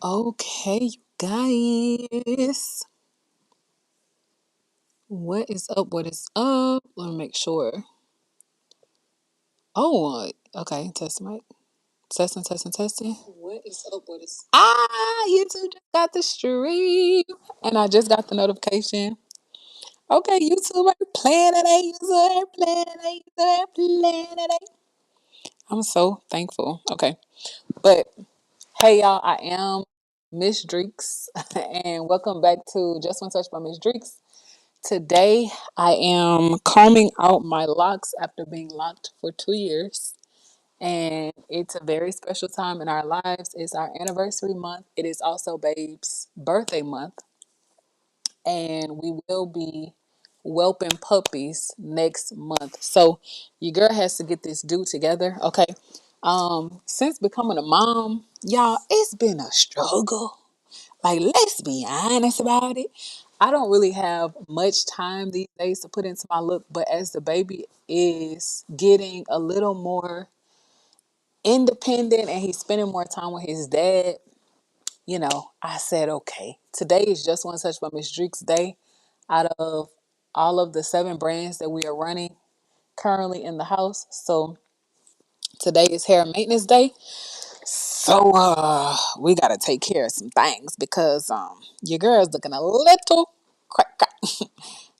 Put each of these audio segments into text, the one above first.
Okay, you guys. What is up? What is up? Let me make sure. Okay. Test mic. Testing, testing, testing. What is up? What is YouTube just got the stream. And I just got the notification. Okay, YouTube ain't playing today. YouTube ain't playing today. YouTube ain't playing today. I'm so thankful. Okay. But hey y'all, I am MissDreeks and welcome back to Just One Touch by MissDreeks. Today, I am combing out my locks after being locked for 2 years. And it's a very special time in our lives. It's our anniversary month. It is also Babe's birthday month. And we will be whelping puppies next month. So your girl has to get this due together. Okay. Since becoming a mom, y'all, it's been a struggle. Like, let's be honest about it. I don't really have much time these days to put into my look, but as the baby is getting a little more independent and he's spending more time with his dad, I said, okay, today is just one such by Miss Dreek's day. Out of all of the 7 brands that we are running currently in the house. So today is hair maintenance day. So we gotta take care of some things because your girl's looking a little crack.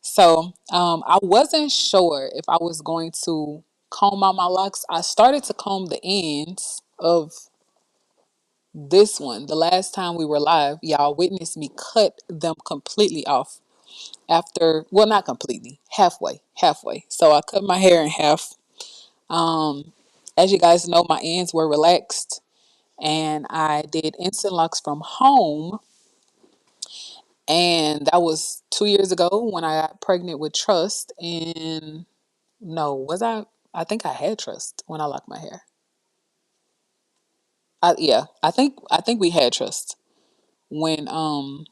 So I wasn't sure if I was going to comb out my locks. I started to comb the ends of this one. The last time we were live, y'all witnessed me cut them completely off after, well, not completely, halfway. So I cut my hair in half. Um, as you guys know, my ends were relaxed and I did instant locks from home. And that was 2 years ago when I got pregnant with Trust. And no, was I? I think I had Trust when I locked my hair. Yeah, I think we had Trust when I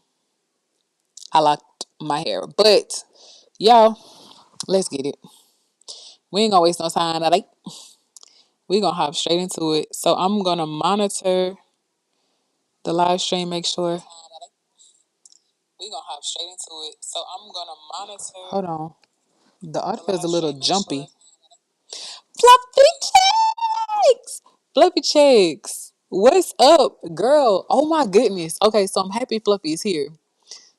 locked my hair. But y'all, let's get it. We ain't gonna waste no time. Like we gonna hop straight into it. So I'm gonna monitor the live stream. Make sure we gonna hop straight into it. So I'm gonna monitor. Hold on. The audio is a little jumpy. Fluffy checks. Fluffy checks. What's up, girl? Oh my goodness. Okay, so I'm happy Fluffy's here.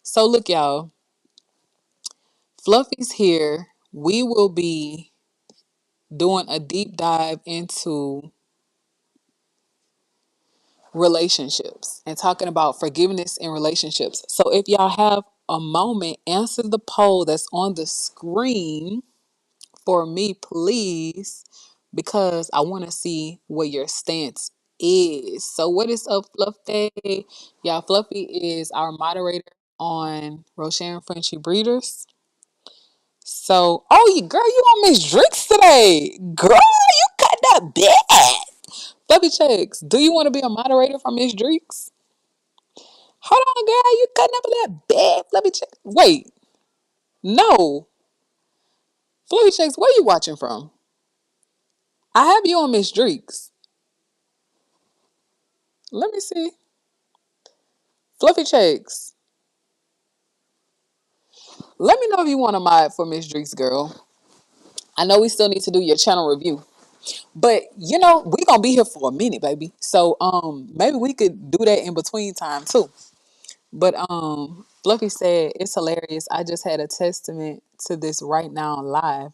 So look, y'all. Fluffy's here. We will be doing a deep dive into relationships and talking about forgiveness in relationships. So if y'all have a moment, answer the poll that's on the screen for me, please, because I want to see what your stance is. So what is up, Fluffy? Yeah, Fluffy is our moderator on Roshan Friendship Breeders. So, oh, you girl, you on Miss Drinks today, girl. You got that bad. Fluffy checks. Do you want to be a moderator for Miss Drinks? Hold on, girl. You cutting up that bad, Fluffy checks. Wait, no, Fluffy checks. Where you watching from? I have you on Miss Drinks. Let me see. Fluffy checks. Let me know if you want to mod for Miss Drinks, girl. I know we still need to do your channel review. But we gonna be here for a minute, baby. So maybe we could do that in between time too. But Fluffy said it's hilarious. I just had a testament to this right now live.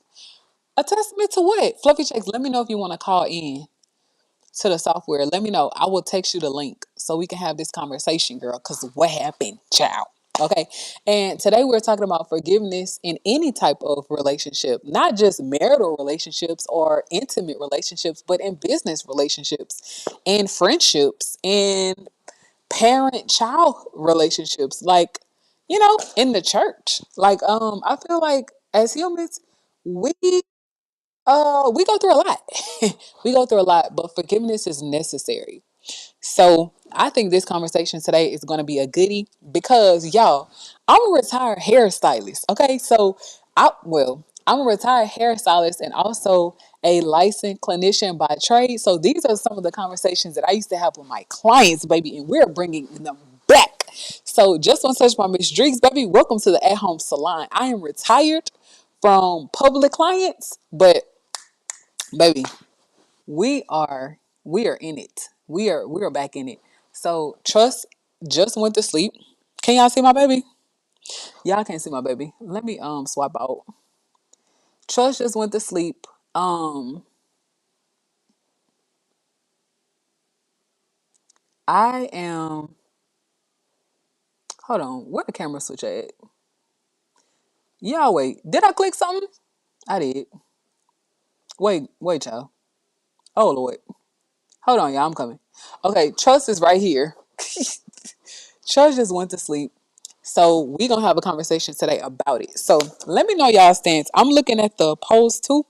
A testament to what? Fluffy checks, let me know if you want to call in to the software. Let me know. I will text you the link so we can have this conversation, girl. Cause what happened, child? Okay. And today we're talking about forgiveness in any type of relationship, not just marital relationships or intimate relationships, but in business relationships and friendships and parent child relationships, like, in the church. Like, I feel like as humans, we we go through a lot. We go through a lot, but forgiveness is necessary. So I think this conversation today is going to be a goodie because y'all, I'm a retired hairstylist. Okay, so I'm a retired hairstylist and also a licensed clinician by trade. So these are some of the conversations that I used to have with my clients, baby, and we're bringing them back. So just want to touch my MissDreeks, baby. Welcome to the At Home Salon. I am retired from public clients, but baby, we are in it. We are back in it. So trust just went to sleep. Can y'all see my baby? Y'all can't see my baby. Let me swap out. Trust just went to sleep. I am hold on. Where the camera switch at? Y'all wait. Did I click something? I did. Wait, y'all. Oh Lord. Hold on, y'all. I'm coming. Okay, Trust is right here. Trust just went to sleep. So we gonna have a conversation today about it. So let me know y'all stance. I'm looking at the post too.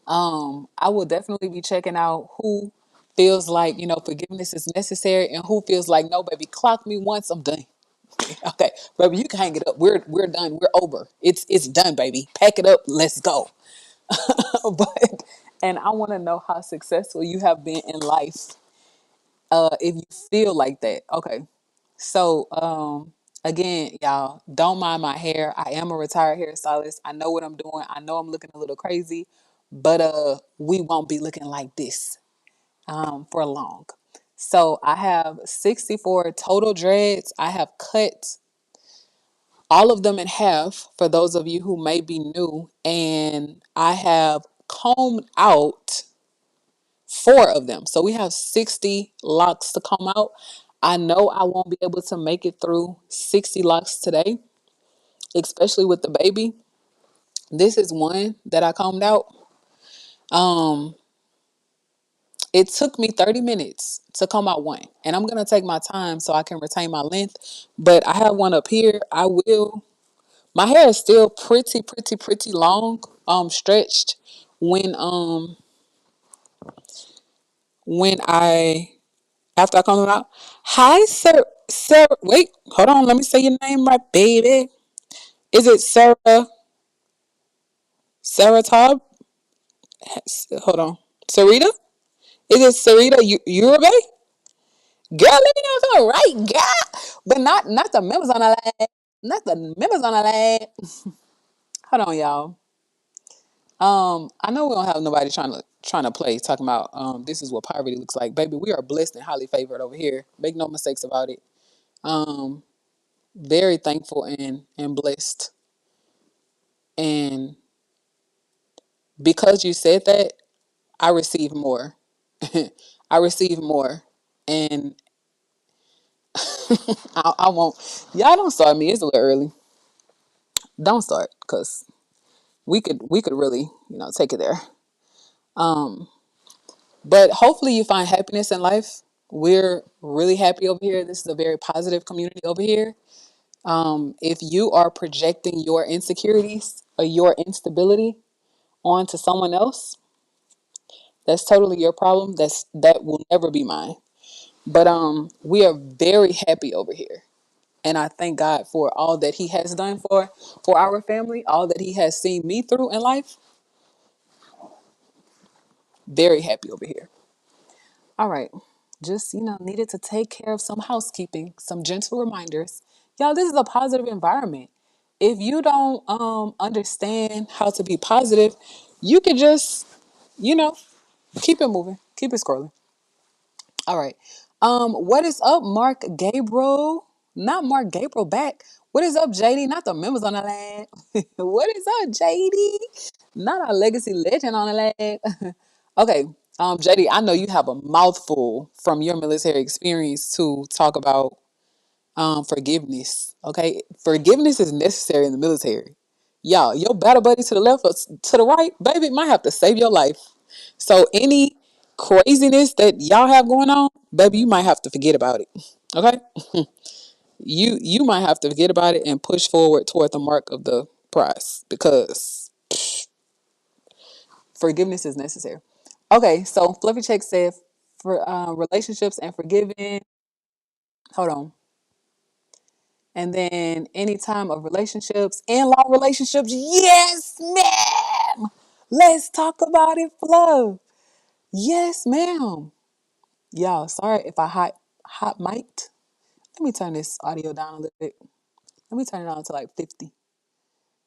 I will definitely be checking out who feels like, forgiveness is necessary and who feels like, no, baby, clock me once, I'm done. Okay, baby, you can hang it up. We're done. We're over. It's done, baby. Pack it up. Let's go. But and I want to know how successful you have been in life. If you feel like that. Okay. So again, y'all, don't mind my hair. I am a retired hairstylist. I know what I'm doing. I know I'm looking a little crazy, but we won't be looking like this for long. So I have 64 total dreads. I have cut all of them in half for those of you who may be new, and I have combed out four of them. So we have 60 locks to comb out. I know I won't be able to make it through 60 locks today, especially with the baby. This is one that I combed out. Um, it took me 30 minutes to comb out one, and I'm gonna take my time so I can retain my length. But I have one up here. I will. My hair is still pretty long, stretched when when I after I come out. Hi, sir. Sarah, wait, hold on. Let me say your name right, baby. Is it Sarah? Sarah Todd? Hold on. Sarita? Is it Sarita Urabe? Girl, let me know if I'm right, girl. But not the members on the line. Not the members on the line. Hold on, y'all. I know we don't have nobody trying to play talking about this is what poverty looks like. Baby, we are blessed and highly favored over here. Make no mistakes about it. Um, very thankful and blessed. And because you said that, I receive more. I receive more. And I won't y'all don't start me. It's a little early. Don't start because we could really, take it there. Um, but hopefully you find happiness in life. We're really happy over here. This is a very positive community over here. If you are projecting your insecurities or your instability onto someone else, that's totally your problem. That will never be mine. But we are very happy over here. And I thank God for all that He has done for our family, all that He has seen me through in life. Very happy over here. All right. Just, needed to take care of some housekeeping, some gentle reminders. Y'all, this is a positive environment. If you don't understand how to be positive, you could just, you know, keep it moving, keep it scrolling. All right. What is up, Mark Gabriel? Not Mark Gabriel back. What is up, JD? Not the members on the land. What is up, JD? Not our legacy legend on the land. Okay. JD, I know you have a mouthful from your military experience to talk about forgiveness. Okay. Forgiveness is necessary in the military. Y'all, your battle buddy to the left or to the right, baby, might have to save your life. So any craziness that y'all have going on, baby, you might have to forget about it. Okay? You might have to forget about it and push forward toward the mark of the prize because forgiveness is necessary. Okay, so Fluffy Check said for relationships and forgiving. Hold on. And then any time of relationships, in-law relationships, yes, ma'am. Let's talk about it, Fluff. Yes, ma'am. Y'all, sorry if I hot mic'd. Let me turn this audio down a little bit. Let me turn it on to like 50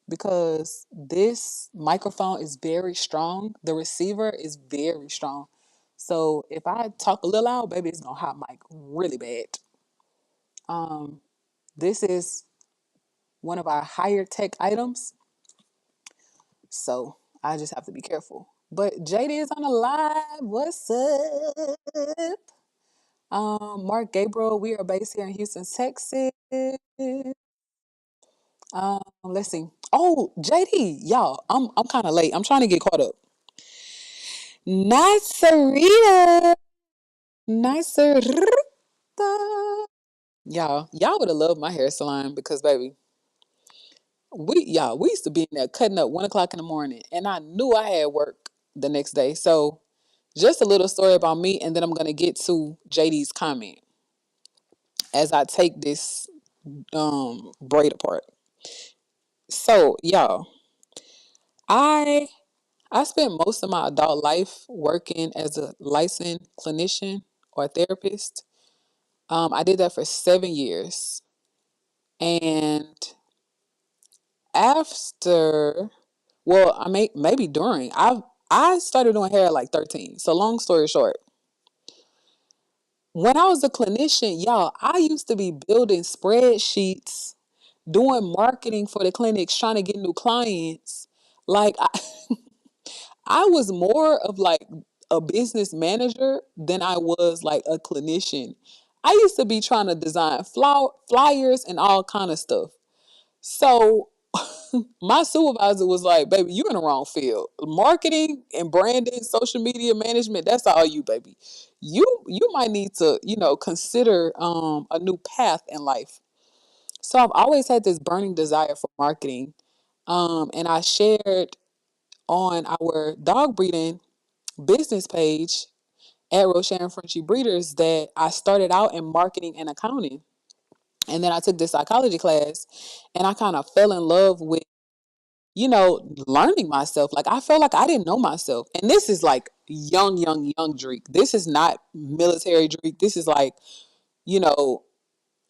because this microphone is very strong. The receiver is very strong. So if I talk a little loud, baby, it's gonna hot mic really bad. Um, this is one of our higher tech items, so I just have to be careful. But JD is on the live. What's up? Mark Gabriel, we are based here in Houston, Texas. Let's see. Oh, JD, y'all, I'm kind of late. I'm trying to get caught up. Nasarita, Nasarita. Y'all would have loved my hair salon because baby, we used to be in there cutting up 1 o'clock in the morning, and I knew I had work the next day. So just a little story about me, and then I'm gonna get to JD's comment as I take this braid apart. So y'all, I I spent most of my adult life working as a licensed clinician or therapist. I did that for 7 years, and after, well, maybe during I started doing hair at like 13. So long story short, when I was a clinician, y'all, I used to be building spreadsheets, doing marketing for the clinics, trying to get new clients. Like I was more of like a business manager than I was like a clinician. I used to be trying to design flyers and all kind of stuff. So my supervisor was like, "Baby, you in the wrong field. Marketing and branding, social media management, that's all you, baby. You might need to, consider a new path in life." So I've always had this burning desire for marketing. And I shared on our dog breeding business page at Rochelle Frenchie Breeders that I started out in marketing and accounting. And then I took this psychology class and I kind of fell in love with, learning myself. Like I felt like I didn't know myself. And this is like young Drake. This is not military Drake. This is like, you know,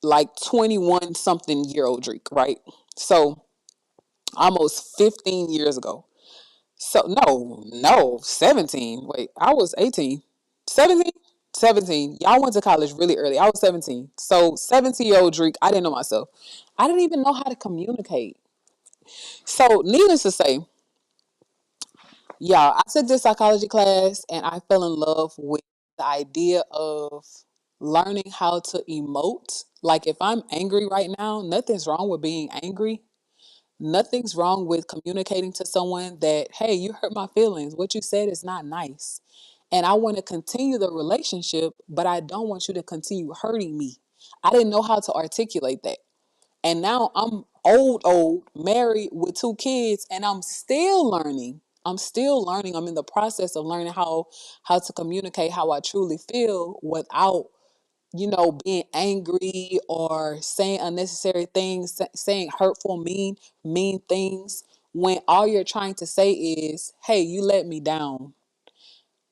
like 21 something year old Drake, right? So almost 15 years ago. So no, 17. Wait, I was 18. 17? 17. Y'all went to college really early. I was 17. So 17-year-old Drake, I didn't know myself. I didn't even know how to communicate. So needless to say, yeah, I took this psychology class and I fell in love with the idea of learning how to emote. Like if I'm angry right now, nothing's wrong with being angry. Nothing's wrong with communicating to someone that, hey, you hurt my feelings. What you said is not nice. And I want to continue the relationship, but I don't want you to continue hurting me. I didn't know how to articulate that. And now I'm old, married with 2 kids, and I'm still learning. I'm still learning. I'm in the process of learning how to communicate how I truly feel without being angry or saying unnecessary things, saying hurtful, mean things when all you're trying to say is, hey, you let me down.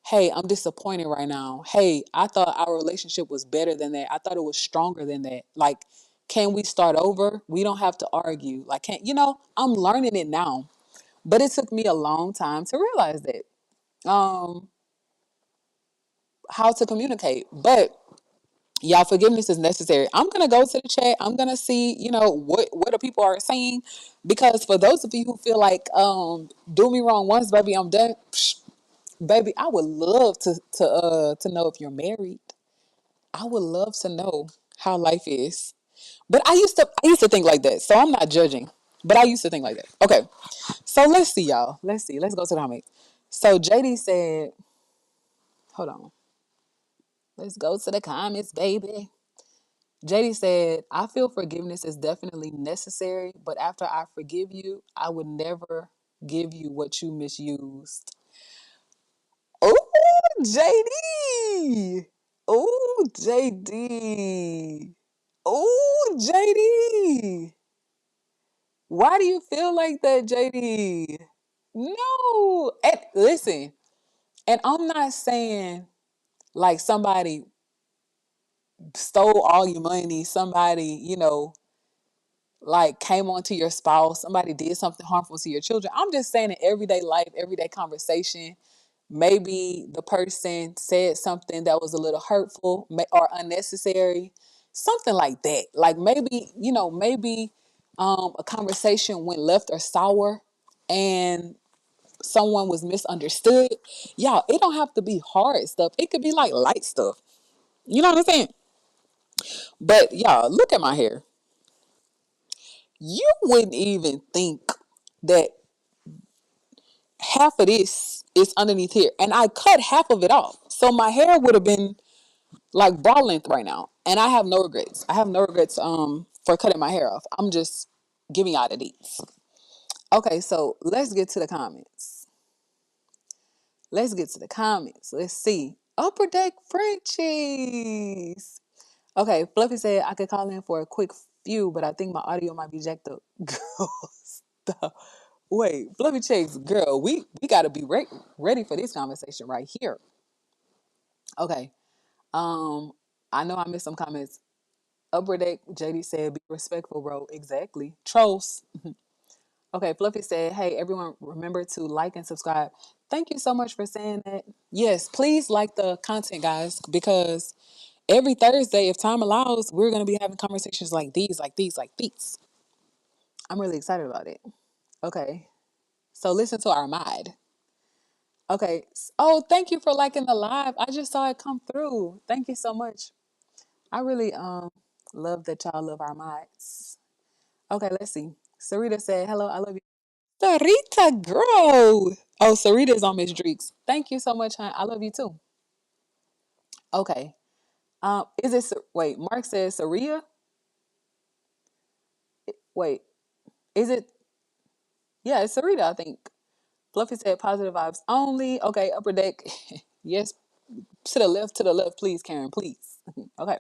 Hey, I'm disappointed right now. Hey, I thought our relationship was better than that. I thought it was stronger than that. Like, can we start over? We don't have to argue. Like, I'm learning it now. But it took me a long time to realize that. Um, how to communicate. But y'all, forgiveness is necessary. I'm gonna go to the chat. I'm gonna see, what the people are saying, because for those of you who feel like, do me wrong once, baby, I'm done. Psh, baby, I would love to know if you're married. I would love to know how life is. But I used to think like that, so I'm not judging. But I used to think like that. Okay, so let's see, y'all. Let's see. Let's go to the comments. So JD said, hold on. Let's go to the comments, baby. JD said, I feel forgiveness is definitely necessary, but after I forgive you, I would never give you what you misused. Oh, JD. Oh, JD. Oh, JD. Why do you feel like that, JD? No. And listen, and I'm not saying like somebody stole all your money, somebody, like came onto your spouse, somebody did something harmful to your children. I'm just saying in everyday life, everyday conversation, maybe the person said something that was a little hurtful or unnecessary, something like that. Like maybe, maybe a conversation went left or sour and someone was misunderstood. Y'all, it don't have to be hard stuff. It could be like light stuff. You know what I'm saying? But y'all, look at my hair. You wouldn't even think that half of this is underneath here. And I cut half of it off. So my hair would have been like ball length right now. And I have no regrets. I have no regrets for cutting my hair off. I'm just giving y'all the deets. Okay, so let's get to the comments. Let's get to the comments. Let's see. Upper Deck Frenchies. Okay, Fluffy said I could call in for a quick few, but I think my audio might be jacked up. Girl, stop. Wait, Fluffy Chase, girl, we gotta be ready for this conversation right here. Okay. Um, I know I missed some comments. Upper Deck JD said, "Be respectful, bro." Exactly. Trolls. Okay, Fluffy said, "Hey, everyone, remember to like and subscribe." Thank you so much for saying that. Yes, please like the content, guys, because every Thursday, if time allows, we're gonna be having conversations like these, like these, like these. I'm really excited about it. Okay, so listen to our mod. Okay. Oh, thank you for liking the live. I just saw it come through. Thank you so much. I really love that y'all love our mods. Okay, let's see. Sarita said, "Hello, I love you." Sarita, girl. Oh, Sarita's on MissDreeks. Thank you so much, hon. I love you too. Okay. Is it wait? Mark says Saria. Wait, is it? Yeah, it's Sarita. I think. Fluffy said positive vibes only. Okay, upper deck. Yes, to the left, please, Karen, please. Okay.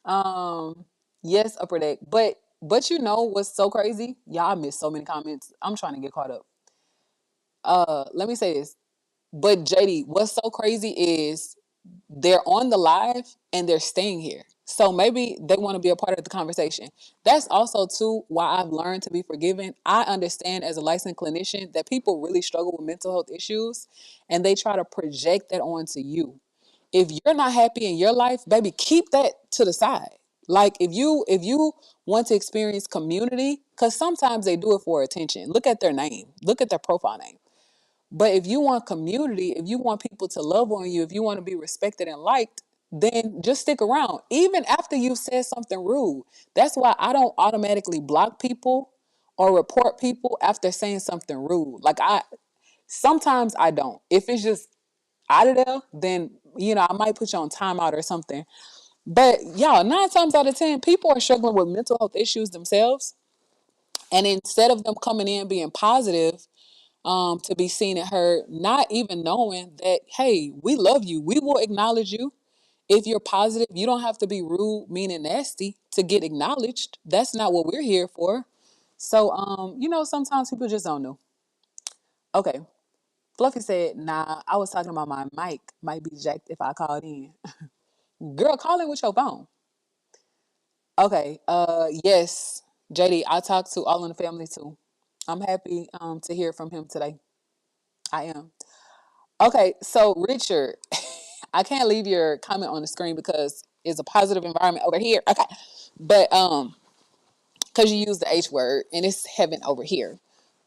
Um, yes, upper deck. But you know what's so crazy? Y'all missed so many comments. I'm trying to get caught up. Let me say this. But JD, what's so crazy is they're on the live and they're staying here. So maybe they want to be a part of the conversation. That's also too why I've learned to be forgiving. I understand as a licensed clinician that people really struggle with mental health issues and they try to project that onto you. If you're not happy in your life, baby, keep that to the side. Like if you want to experience community, because sometimes they do it for attention. Look at their name, look at their profile name. But if you want community, if you want people to love on you, if you want to be respected and liked, then just stick around. Even after you've said something rude. That's why I don't automatically block people or report people after saying something rude. Like I sometimes I don't. If it's just out of there, then I might put you on timeout or something. But y'all, 9 times out of 10, people are struggling with mental health issues themselves. And instead of them coming in being positive, to be seen and heard, not even knowing that, hey, we love you. We will acknowledge you. If you're positive, you don't have to be rude, mean, and nasty to get acknowledged. That's not what we're here for. So, sometimes people just don't know. Okay. Fluffy said, nah, I was talking about my mic. Might be jacked if I called in. Girl, call in with your phone. Okay. Yes, JD, I talked to all in the family too. I'm happy to hear from him today. I am. Okay, so Richard, I can't leave your comment on the screen because it's a positive environment over here. Okay. But because you use the H word and it's heaven over here.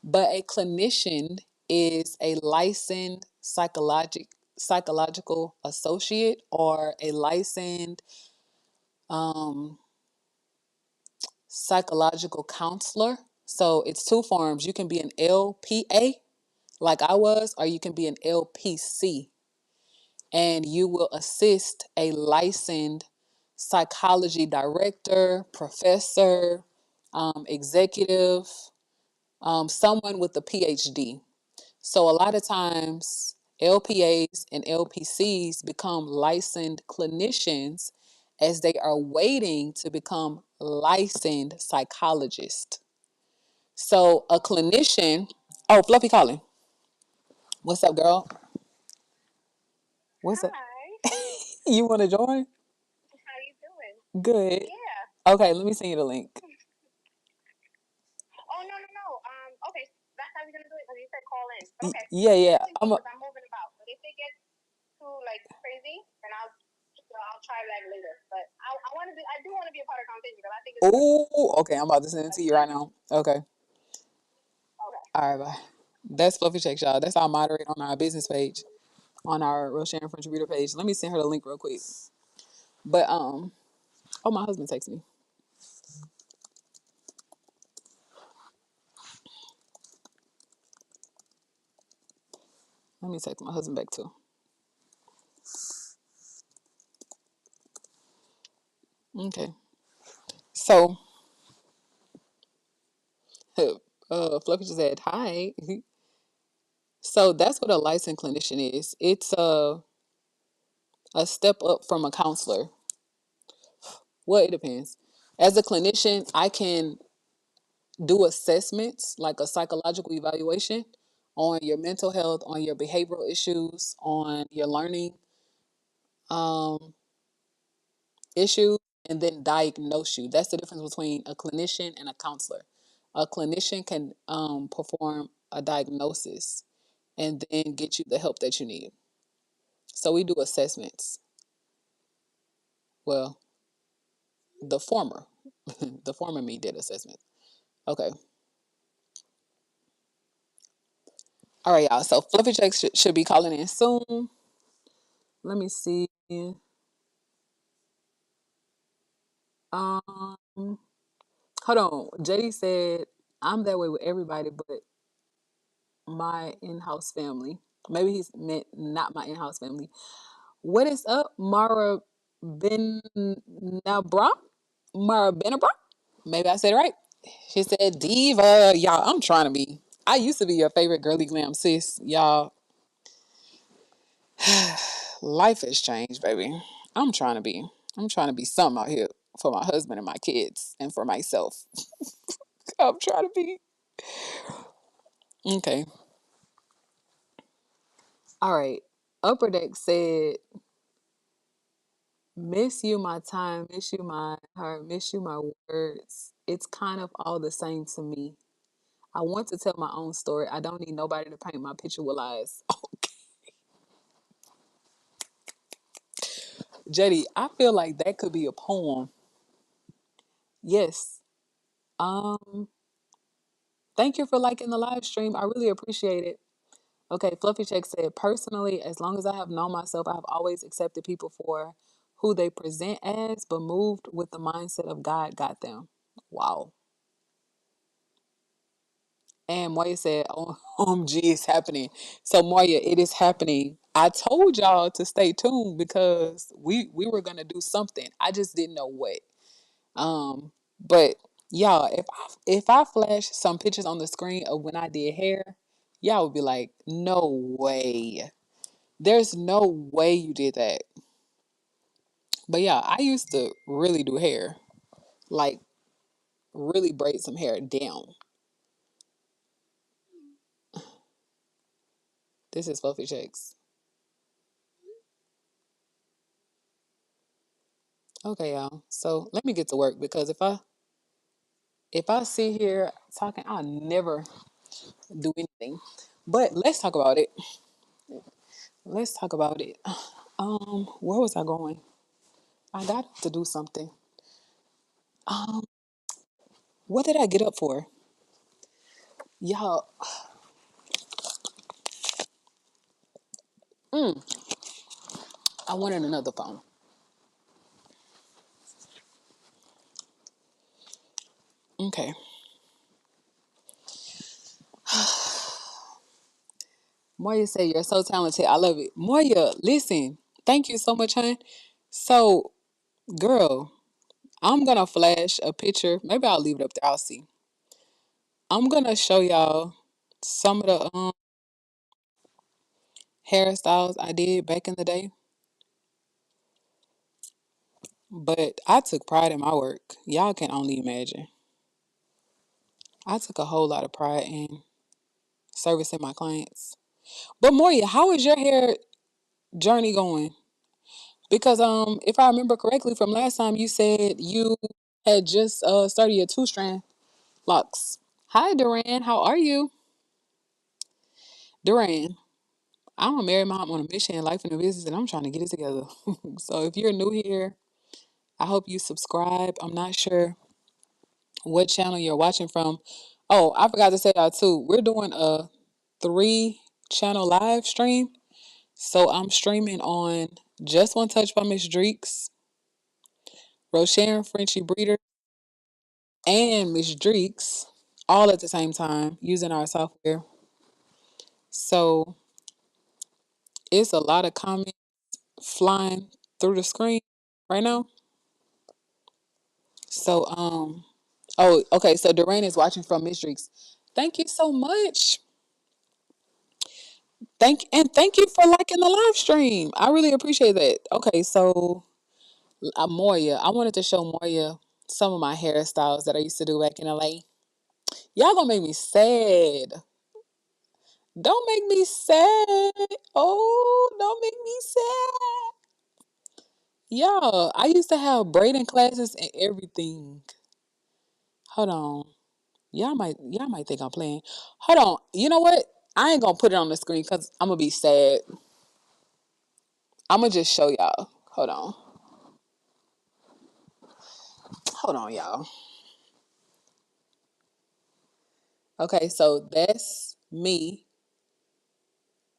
But a clinician is a licensed psychological associate or a licensed um psychological counselor. So it's two forms. You can be an LPA like I was, or you can be an LPC and you will assist a licensed psychology director, professor, executive, someone with a PhD. So a lot of times, LPAs and LPCs become licensed clinicians as they are waiting to become licensed psychologists. So a clinician, oh, Fluffy calling. What's up, girl? What's up? You want to join? How you doing? Good. Yeah. Okay, let me send you the link. Oh no no no. Okay, that's how we're gonna do it because you said call in. Okay. Yeah yeah. I'm moving about, but if it gets too like crazy, then I'll try that later. But I want to be. I do want to be a part of the conversation because I think it's. Oh, okay. I'm about to send it to you right now. Okay. Okay. All right, bye. That's Fluffy Checks, y'all. That's our moderator on our business page, on our Real Sharon French Reader page. Let me send her the link real quick. But oh, my husband texted me. Let me text my husband back too. Okay. So, Fluffy just said hi. So that's what a licensed clinician is. It's a step up from a counselor. Well, it depends. As a clinician, I can do assessments like a psychological evaluation on your mental health, on your behavioral issues, on your learning um, issues, and then diagnose you. That's the difference between a clinician and a counselor. A clinician can perform a diagnosis and then get you the help that you need. So we do assessments. Well, the former, the former me did assessment. Okay. All right, y'all. So Fluffy Checks should be calling in soon. Let me see. Um, hold on. JD said I'm that way with everybody, but my in-house family. Maybe he's meant not my in-house family. What is up, Mara Benabra? Mara Benabra? Maybe I said it right. She said, Diva. Y'all, I'm trying to be. I used to be your favorite girly glam sis. Y'all, life has changed, baby. I'm trying to be. I'm trying to be something out here for my husband and my kids and for myself. I'm trying to be. Okay. All right. Upper Deck said, miss you my time, miss you my heart, miss you my words. It's kind of all the same to me. I want to tell my own story. I don't need nobody to paint my picture with lies. Okay. Jetty, I feel like that could be a poem. Yes. Um, Thank you for liking the live stream. I really appreciate it. Okay, Fluffy Check said, personally, as long as I have known myself, I have always accepted people for who they present as, but moved with the mindset of God got them. Wow. And Moya said, oh, OMG, it's happening. So, Moya, it is happening. I told y'all to stay tuned because we were going to do something. I just didn't know what. But y'all, if I flash some pictures on the screen of when I did hair, y'all would be like, no way. There's no way you did that. But yeah, I used to really do hair. Like really braid some hair down. This is Fluffy Checks. Okay, y'all. So let me get to work because if I sit here talking, I'll never do anything. But let's talk about it. Let's talk about it. Where was I going? I got to do something. Um, what did I get up for? Y'all, I wanted another phone. Okay. Moya say you're so talented. I love it. Moya, listen. Thank you so much, hon. So, girl, I'm gonna flash a picture. Maybe I'll leave it up there. I'll see. I'm gonna show y'all some of the hairstyles I did back in the day. But I took pride in my work. Y'all can only imagine. I took a whole lot of pride in servicing my clients. But Moya, how is your hair journey going? Because if I remember correctly from last time, you said you had just started your two strand locks. Hi, Duran. How are you, Duran? I'm a married mom on a mission in life and a business, and I'm trying to get it together. So if you're new here, I hope you subscribe. I'm not sure what channel you're watching from. Oh, I forgot to say that too. We're doing a 3 channel live stream. So I'm streaming on Just One Touch by MissDreeks, Rosharon Frenchie Breeder, and MissDreeks all at the same time using our software. So it's a lot of comments flying through the screen right now. So oh, okay, so Duran is watching from MissDreeks. Thank you so much. Thank you for liking the live stream. I really appreciate that. Okay, so Moya, I wanted to show Moya some of my hairstyles that I used to do back in LA. Y'all gonna make me sad. Don't make me sad. Oh, don't make me sad. Y'all, I used to have braiding classes and everything. Hold on. Y'all might think I'm playing. Hold on. You know what? I ain't gonna put it on the screen because I'm gonna be sad. I'm gonna just show y'all. Hold on. Hold on, y'all. Okay, so that's me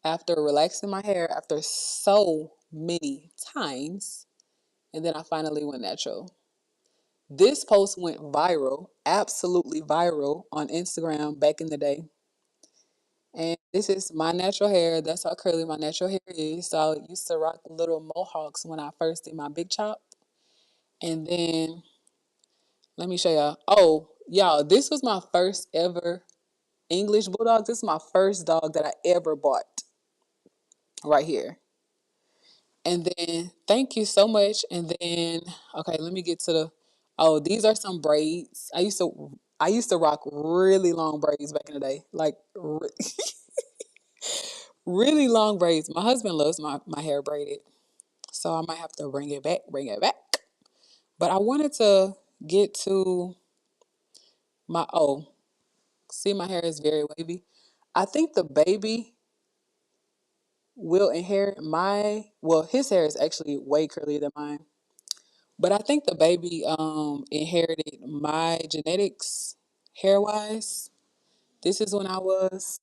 after relaxing my hair after so many times. And then I finally went natural. This post went viral, absolutely viral on Instagram back in the day. And this is my natural hair. That's how curly my natural hair is. So I used to rock little mohawks when I first did my big chop. And then let me show y'all. Oh, y'all, this was my first ever English bulldog. This is my first dog that I ever bought right here. And then thank you so much. And then okay, let me get to the oh, these are some braids. I used to rock really long braids back in the day. Like really long braids. My husband loves my hair braided. So I might have to bring it back, bring it back. But I wanted to get to my oh, see my hair is very wavy. I think the baby will inherit my well, his hair is actually way curlier than mine. But I think the baby inherited my genetics hair wise. This is when I was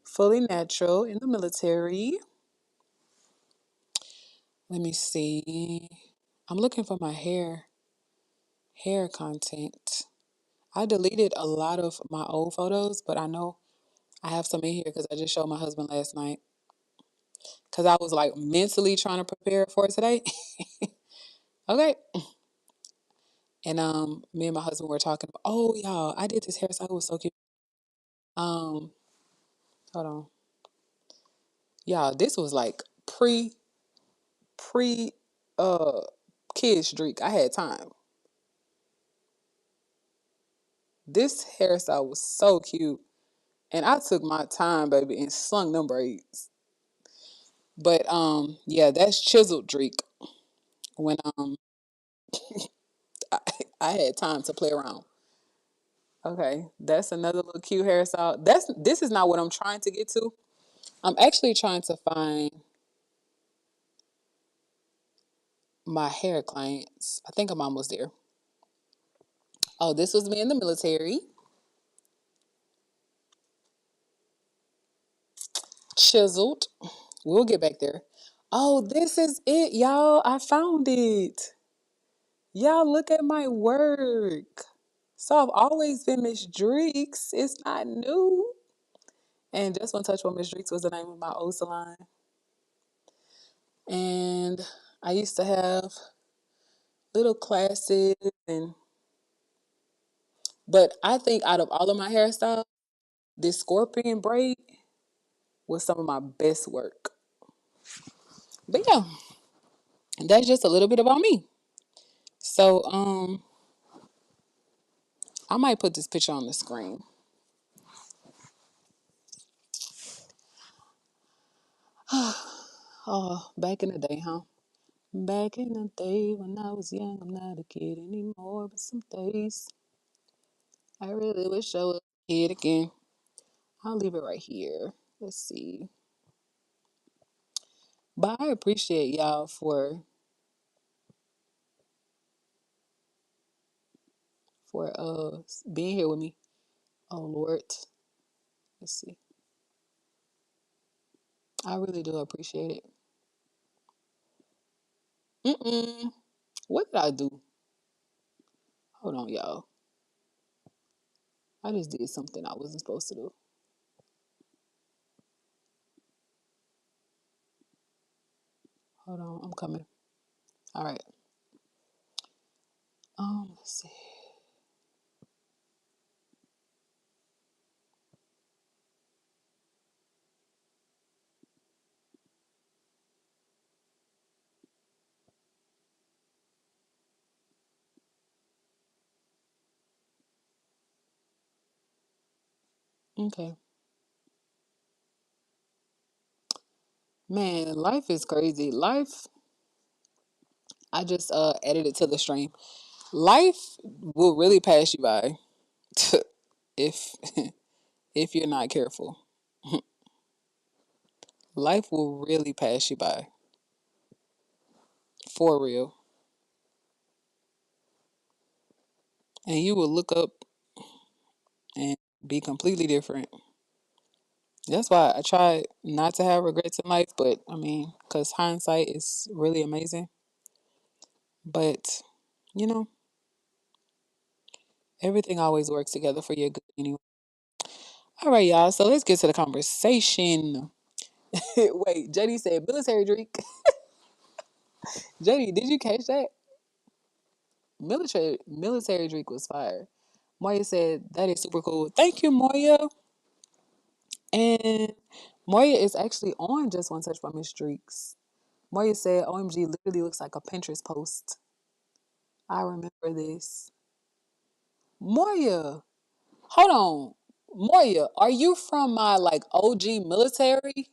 fully natural in the military. Let me see. I'm looking for my hair content. I deleted a lot of my old photos, but I know I have some in here because I just showed my husband last night. Because I was like mentally trying to prepare for it today. Okay. And me and my husband were talking about, oh y'all, I did this hairstyle. It was so cute. Um, hold on. Y'all, this was like pre uh kids streak. I had time. This hairstyle was so cute. And I took my time, baby, and slung them braids. But yeah, that's chiseled Dreek when I, I had time to play around. Okay, that's another little cute hairstyle. This is not what I'm trying to get to. I'm actually trying to find my hair clients. I think I'm almost there. Oh, this was me in the military. Chiseled. We'll get back there. Oh, this is it, y'all. I found it. Y'all, look at my work. So I've always been Miss Dreeks. It's not new. And Just One Touch with Miss Dreeks was the name of my old salon. And I used to have little classes and but I think out of all of my hairstyles, this scorpion braid was some of my best work. But yeah, that's just a little bit about me. So I might put this picture on the screen. Oh, back in the day, huh? Back in the day when I was young, I'm not a kid anymore. But some days I really wish I was a kid again. I'll leave it right here. Let's see. But I appreciate y'all for being here with me. Oh Lord. Let's see. I really do appreciate it. Mm-mm. What did I do? Hold on, y'all. I just did something I wasn't supposed to do. Hold on, I'm coming. All right. Let's see. Okay. Man, life is crazy. Life, I just added it to the stream. Life will really pass you by if if you're not careful. Life will really pass you by. For real. And you will look up and be completely different. That's why I try not to have regrets in life, but I mean, because hindsight is really amazing. But, you know, everything always works together for your good anyway. All right, y'all. So let's get to the conversation. Wait, JD said military drink. JD, did you catch that? Military drink was fire. Moya said that is super cool. Thank you, Moya. And Moya is actually on Just One Touch by MissDreeks. Moya said, OMG literally looks like a Pinterest post. I remember this. Moya, hold on. Moya, are you from my like OG military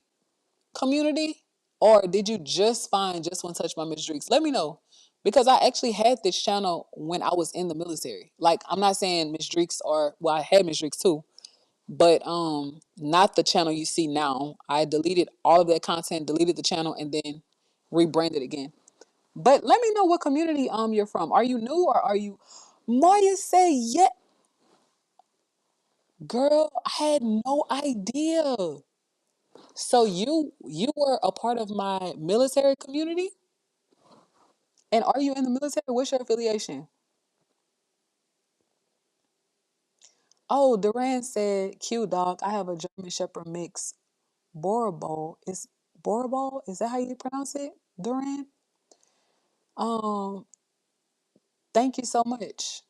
community? Or did you just find Just One Touch by MissDreeks? Let me know. Because I actually had this channel when I was in the military. Like I'm not saying MissDreeks or well, I had MissDreeks too. But not the channel you see now. I deleted all of that content, deleted the channel, and then rebranded again. But let me know what community you're from. Are you new or are you Maya say yeah girl, I had no idea. So you were a part of my military community? And are you in the military? What's your affiliation? Oh, Duran said, cute dog. I have a German Shepherd mix. Borbol. Borbol? Is that how you pronounce it? Duran? Um, thank you so much.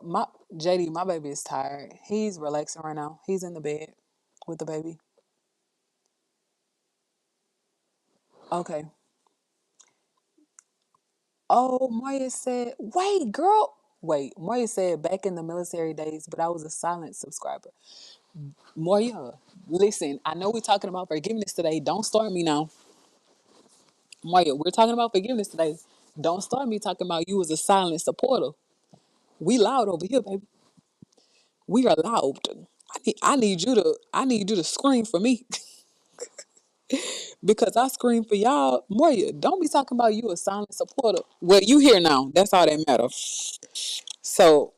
My JD, my baby is tired. He's relaxing right now. He's in the bed with the baby. Okay. Oh, Moya said, wait, girl. Wait, Moya said back in the military days, but I was a silent subscriber. Moya, listen, I know we're talking about forgiveness today. Don't start me now. Moya, we're talking about forgiveness today. Don't start me talking about you as a silent supporter. We loud over here, baby. We are loud. I need you to scream for me because I scream for y'all. Moya, don't be talking about you a silent supporter. Well, you here now. That's all that matters. So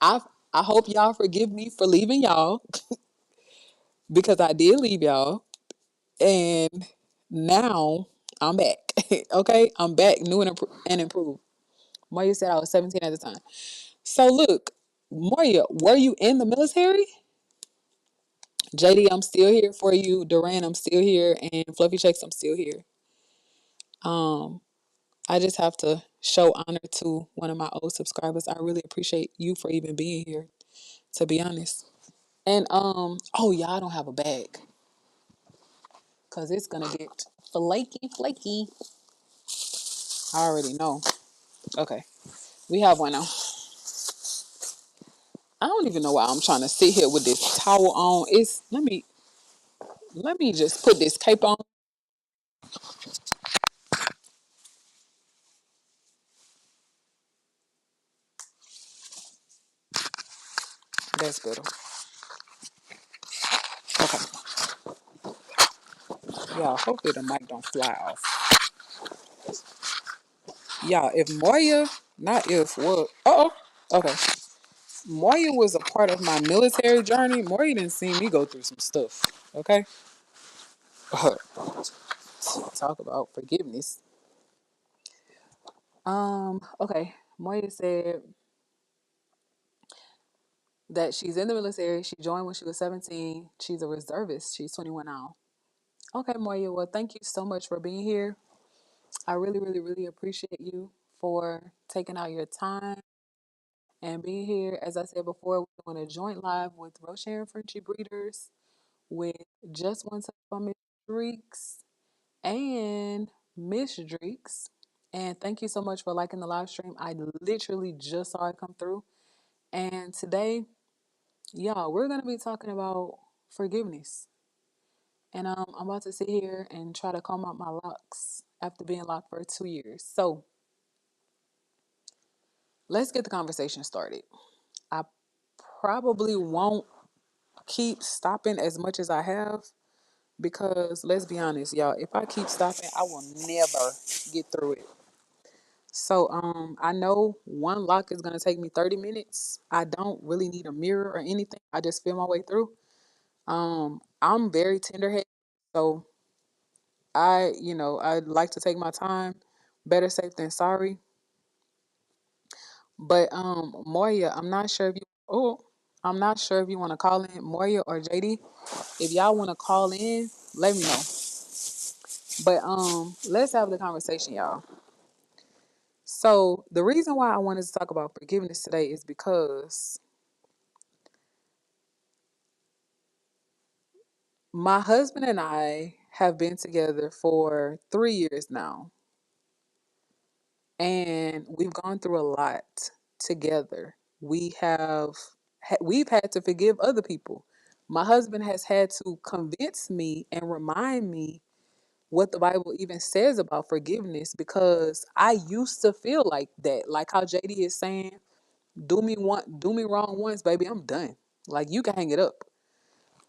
I I hope y'all forgive me for leaving y'all because I did leave y'all, and now I'm back. Okay, I'm back, new and improved. Moya said I was 17 at the time. So look, Moya, were you in the military? JD, I'm still here for you. Duran, I'm still here, and Fluffy Shakes, I'm still here. Um, I just have to show honor to one of my old subscribers. I really appreciate you for even being here, to be honest. And oh yeah, I don't have a bag because it's gonna get flaky, flaky. I already know. Okay, we have one now. I don't even know why I'm trying to sit here with this towel on. It's let me. Let me just put this cape on. That's better. Okay. Y'all, hopefully the mic don't fly off. Y'all, if Moya, not if, what? Uh-oh. Okay. Moya was a part of my military journey. Moya didn't see me go through some stuff. Okay? Talk about forgiveness. Okay. Moya said that she's in the military. She joined when she was 17. She's a reservist. She's 21 now. Okay, Moya. Well, thank you so much for being here. I really, really, really appreciate you for taking out your time and being here. As I said before, we're doing a joint live with Rocher and Frenchie Breeders with Just One Touch from MissDreeks and MissDreeks. And thank you so much for liking the live stream. I literally just saw it come through. And today, y'all, we're going to be talking about forgiveness. And I'm about to sit here and try to comb out my locks after being locked for 2 years. So let's get the conversation started. I probably won't keep stopping as much as I have because let's be honest, y'all, if I keep stopping, I will never get through it. So I know one lock is gonna take me 30 minutes. I don't really need a mirror or anything. I just feel my way through. I'm very tenderheaded, so I like to take my time. Better safe than sorry. But Moya, I'm not sure if you want to call in Moya or JD. If y'all want to call in, let me know. But let's have the conversation, y'all. So the reason why I wanted to talk about forgiveness today is because my husband and I have been together for 3 years now, and we've gone through a lot together. We've had to forgive other people. My husband has had to convince me and remind me what the Bible even says about forgiveness because I used to feel like that. Like how JD is saying, do me wrong once, baby, I'm done. Like you can hang it up.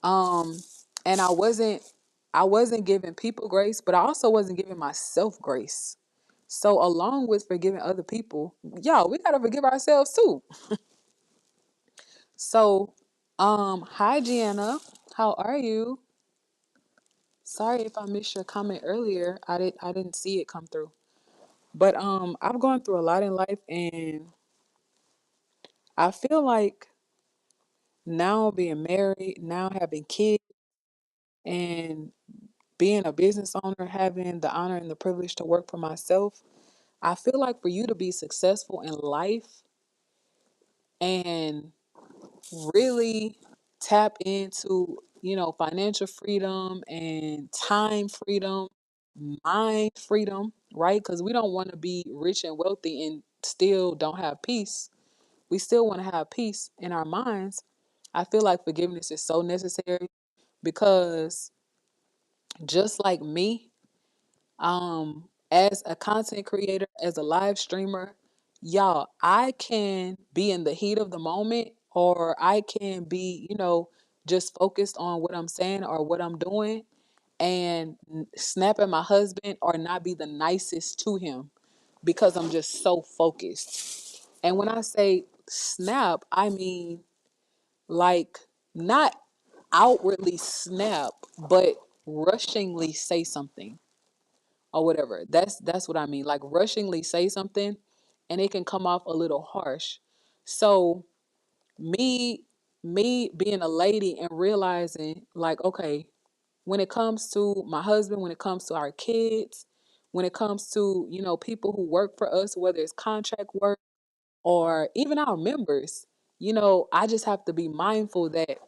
Um and I wasn't giving people grace, but I also wasn't giving myself grace. So along with forgiving other people, y'all, we gotta forgive ourselves too. So hi Gianna, how are you? Sorry if I missed your comment earlier. I didn't see it come through. But I've gone through a lot in life and I feel like now being married, now having kids and being a business owner, having the honor and the privilege to work for myself, I feel like for you to be successful in life and really tap into, financial freedom and time freedom, mind freedom, right? Because we don't want to be rich and wealthy and still don't have peace. We still want to have peace in our minds. I feel like forgiveness is so necessary because just like me, as a content creator, as a live streamer, y'all, I can be in the heat of the moment or I can be, just focused on what I'm saying or what I'm doing and snap at my husband or not be the nicest to him because I'm just so focused. And when I say snap, I mean like not outwardly snap, but rushingly say something or whatever. That's what I mean. Like rushingly say something and it can come off a little harsh. So me me being a lady and realizing like, okay, when it comes to my husband, when it comes to our kids, when it comes to, people who work for us, whether it's contract work or even our members, I just have to be mindful that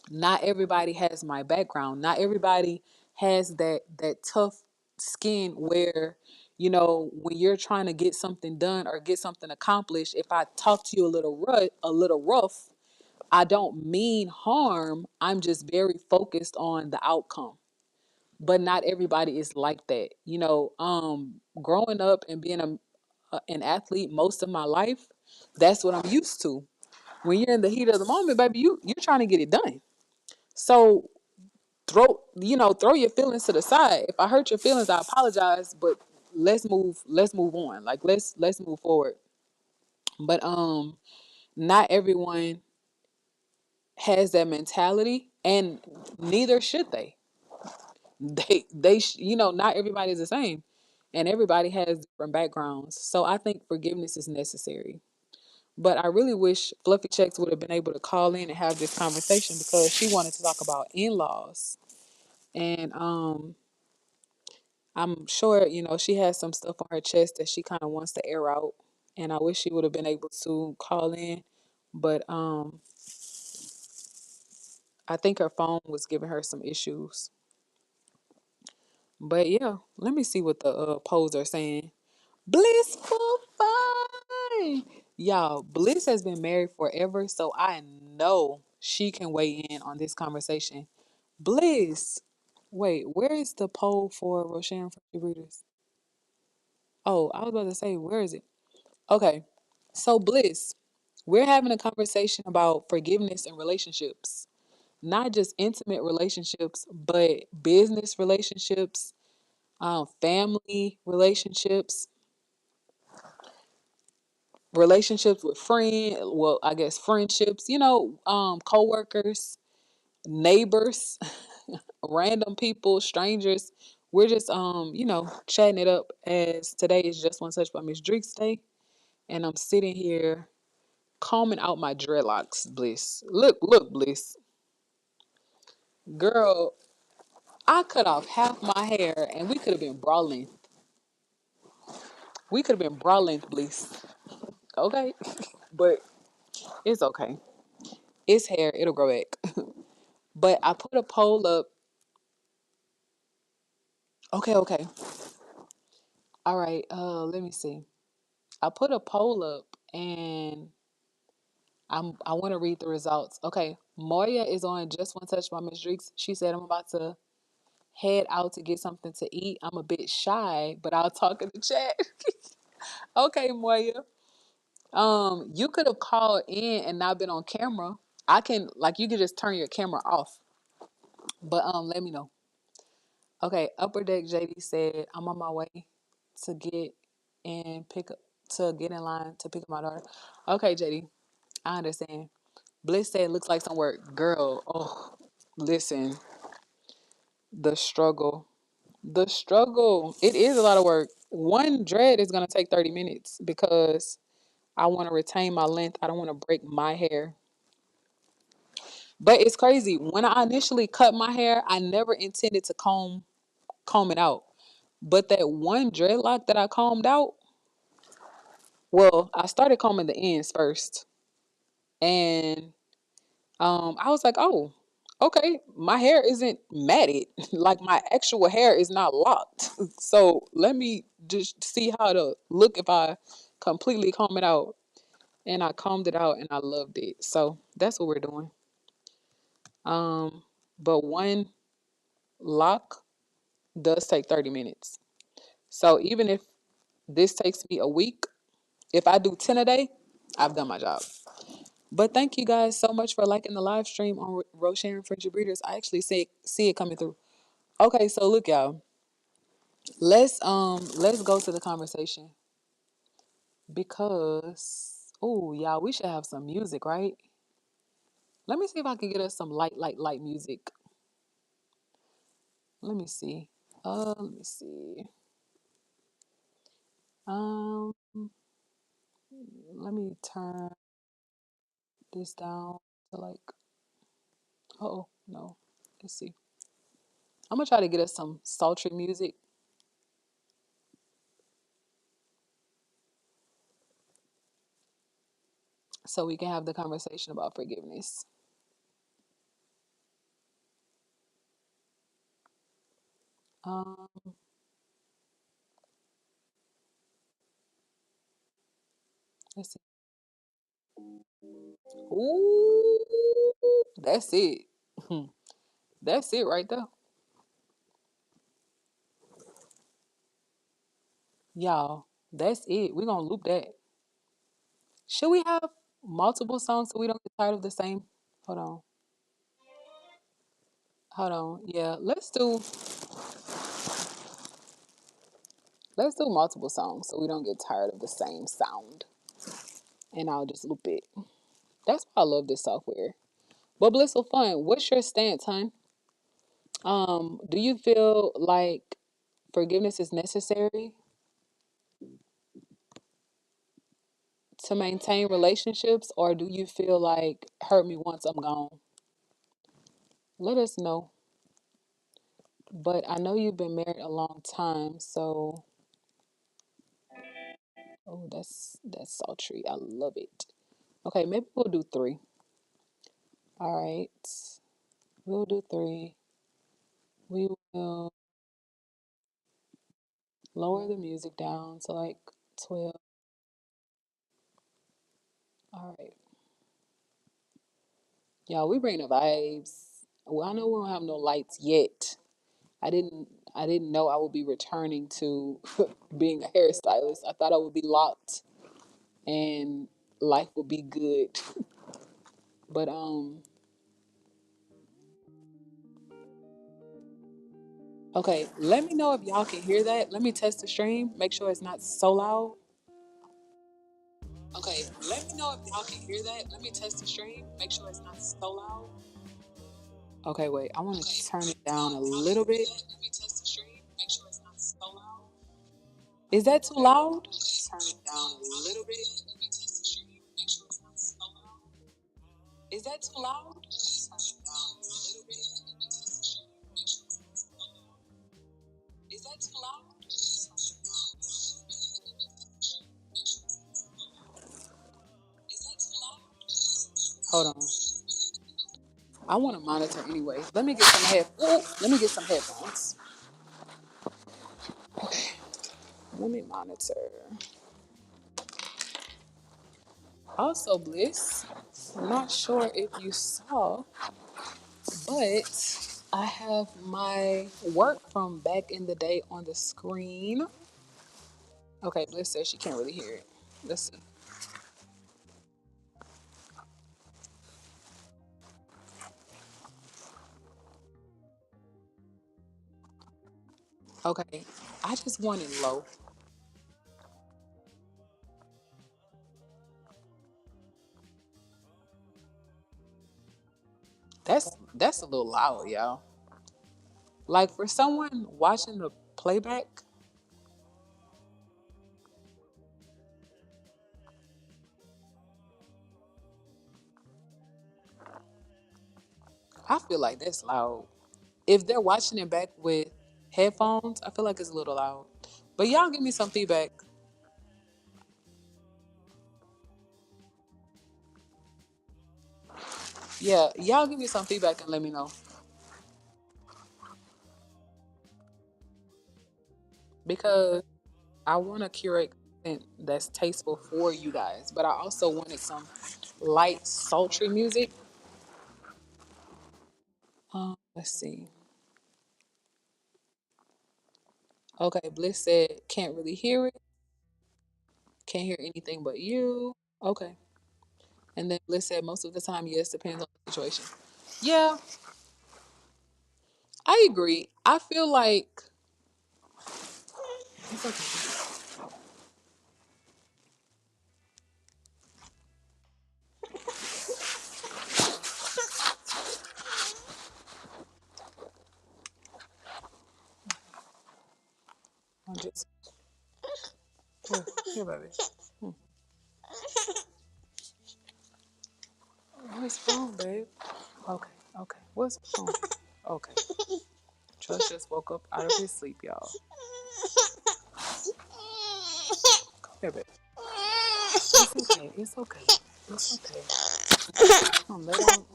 not everybody has my background. Not everybody has that tough skin where, when you're trying to get something done or get something accomplished, if I talk to you a little rough, I don't mean harm. I'm just very focused on the outcome. But not everybody is like that. Growing up and being an athlete most of my life, that's what I'm used to. When you're in the heat of the moment, baby, you're trying to get it done. So throw your feelings to the side. If I hurt your feelings, I apologize, but let's move on. Like let's move forward. But not everyone has that mentality, and neither should they. Not everybody is the same, and everybody has different backgrounds. So I think forgiveness is necessary. But I really wish Fluffy Checks would have been able to call in and have this conversation because she wanted to talk about in-laws. And I'm sure, she has some stuff on her chest that she kind of wants to air out. And I wish she would have been able to call in. But I think her phone was giving her some issues. But yeah, let me see what the polls are saying. Blissful fun. Y'all, Bliss has been married forever, so I know she can weigh in on this conversation. Bliss. Wait, where is the poll for Roshan for the Breeders? Oh, I was about to say, where is it? Okay. So, Bliss, we're having a conversation about forgiveness in relationships. Not just intimate relationships, but business relationships, family relationships, relationships with I guess friendships, co-workers, neighbors, random people, strangers. We're just chatting it up as today is just one touch by MissDreeks Day. And I'm sitting here combing out my dreadlocks, Bliss. Look, Bliss. Girl, I cut off half my hair and we could have been brawling. We could have been brawling, Bliss. Okay? But it's okay. It's hair, it'll grow back. But I put a poll up. Okay. All right, let me see. I put a poll up and I want to read the results. Okay, Moya is on Just One Touch by Miss Dreeks. She said I'm about to head out to get something to eat. I'm a bit shy, but I'll talk in the chat. Okay, Moya. You could have called in and not been on camera. You could just turn your camera off. But let me know. Okay, Upper Deck JD said I'm on my way to get in line to pick up my daughter. Okay, JD, I understand. Bliss said looks like some work. Girl, oh, listen, the struggle. The struggle. It is a lot of work. One dread is gonna take 30 minutes because I want to retain my length. I don't want to break my hair. But it's crazy. When I initially cut my hair, I never intended to comb it out. But that one dreadlock that I combed out, well, I started combing the ends first. And I was like, oh, okay, my hair isn't matted. Like my actual hair is not locked. So let me just see how to look if I completely comb it out. And I combed it out and I loved it. So that's what we're doing. But one lock does take 30 minutes. So even if this takes me a week, if I do 10 a day, I've done my job. But thank you guys so much for liking the live stream on Roshan Friendship Breeders. I actually see it coming through. Okay, so look, y'all. Let's go to the conversation because y'all, we should have some music, right? Let me see if I can get us some light music. Let me see. Let me see. Um, let me turn this down to oh no. Let's see. I'm gonna try to get us some sultry music so we can have the conversation about forgiveness. Um, let's see. Ooh, that's it. That's it right there. Y'all, that's it. We're gonna loop that. Should we have multiple songs so we don't get tired of the same? Hold on. Hold on. Yeah, let's do multiple songs so we don't get tired of the same sound. And I'll just loop it. That's why I love this software. But Blissful Fun, what's your stance, hon? Do you feel like forgiveness is necessary to maintain relationships, or do you feel like hurt me once I'm gone? Let us know. But I know you've been married a long time, so oh, that's sultry. I love it. Okay, maybe we'll do three. All right, we'll do three. We will lower the music down to like 12. All right, y'all. We bring the vibes. Well, I know we don't have no lights yet. I didn't. I didn't know I would be returning to being a hairstylist. I thought I would be locked and life would be good. But okay, let me know if y'all can hear that. Let me test the stream. Make sure it's not so loud. Okay, let me know if y'all can hear that. Let me test the stream. Make sure it's not so loud. Okay, wait. I want to turn it down a little bit. Let me test the stream. Make sure it's not so loud. Is that too loud? Turn it down a little bit. Let me test the stream. Make sure it's not so loud. Is that too loud? Turn it down a little bit. Let me test the stream. Make sure it's not so loud. Is that too loud? Turn it down a little bit. Let me test the stream. Make sure it's not so loud. Is that too loud? Hold on. I want to monitor anyway. Let me get some Let me get some headphones. Let me monitor. Also, Bliss, I'm not sure if you saw, but I have my work from back in the day on the screen. Okay, Bliss says she can't really hear it. Let's see. Okay, I just wanted low. That's a little loud, y'all. Like for someone watching the playback, I feel like that's loud. If they're watching it back with headphones, I feel like it's a little loud. But y'all give me some feedback. Yeah, y'all give me some feedback and let me know. Because I want to curate content that's tasteful for you guys, but I also wanted some light, sultry music. Let's see. Okay, Bliss said can't really hear it. Can't hear anything but you. Okay. And then Bliss said most of the time, yes, depends on the situation. Yeah, I agree. I feel like it's okay. I'm just here, baby. Hmm. What's wrong, babe? Okay, okay. What's wrong? Okay. Trust just woke up out of his sleep, y'all. Come here, babe. It's okay. It's okay. It's okay. Come,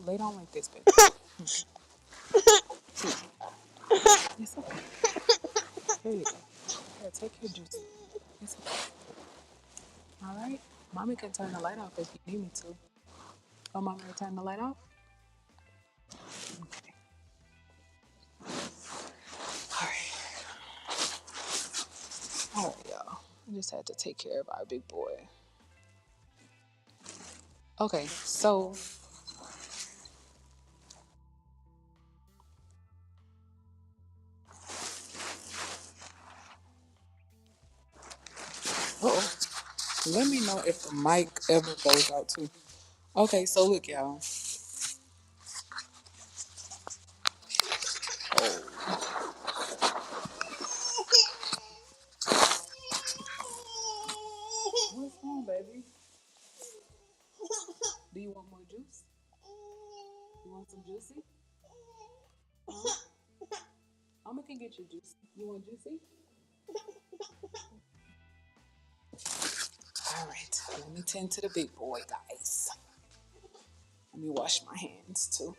lay down like this, baby. It's okay. Here you go. Here, take your juice. It's okay. All right. Mommy can turn the light off if you need me to. Oh, mama, turn the light off. Okay. All right. All right, y'all. I just had to take care of our big boy. Okay, so uh-oh. Let me know if the mic ever goes out too. Okay, so look, y'all. Oh, what's wrong, baby? Do you want more juice? You want some juicy? Huh? Mama can get you juicy. You want juicy? All right, let me tend to the big boy, guys. Let me wash my hands too.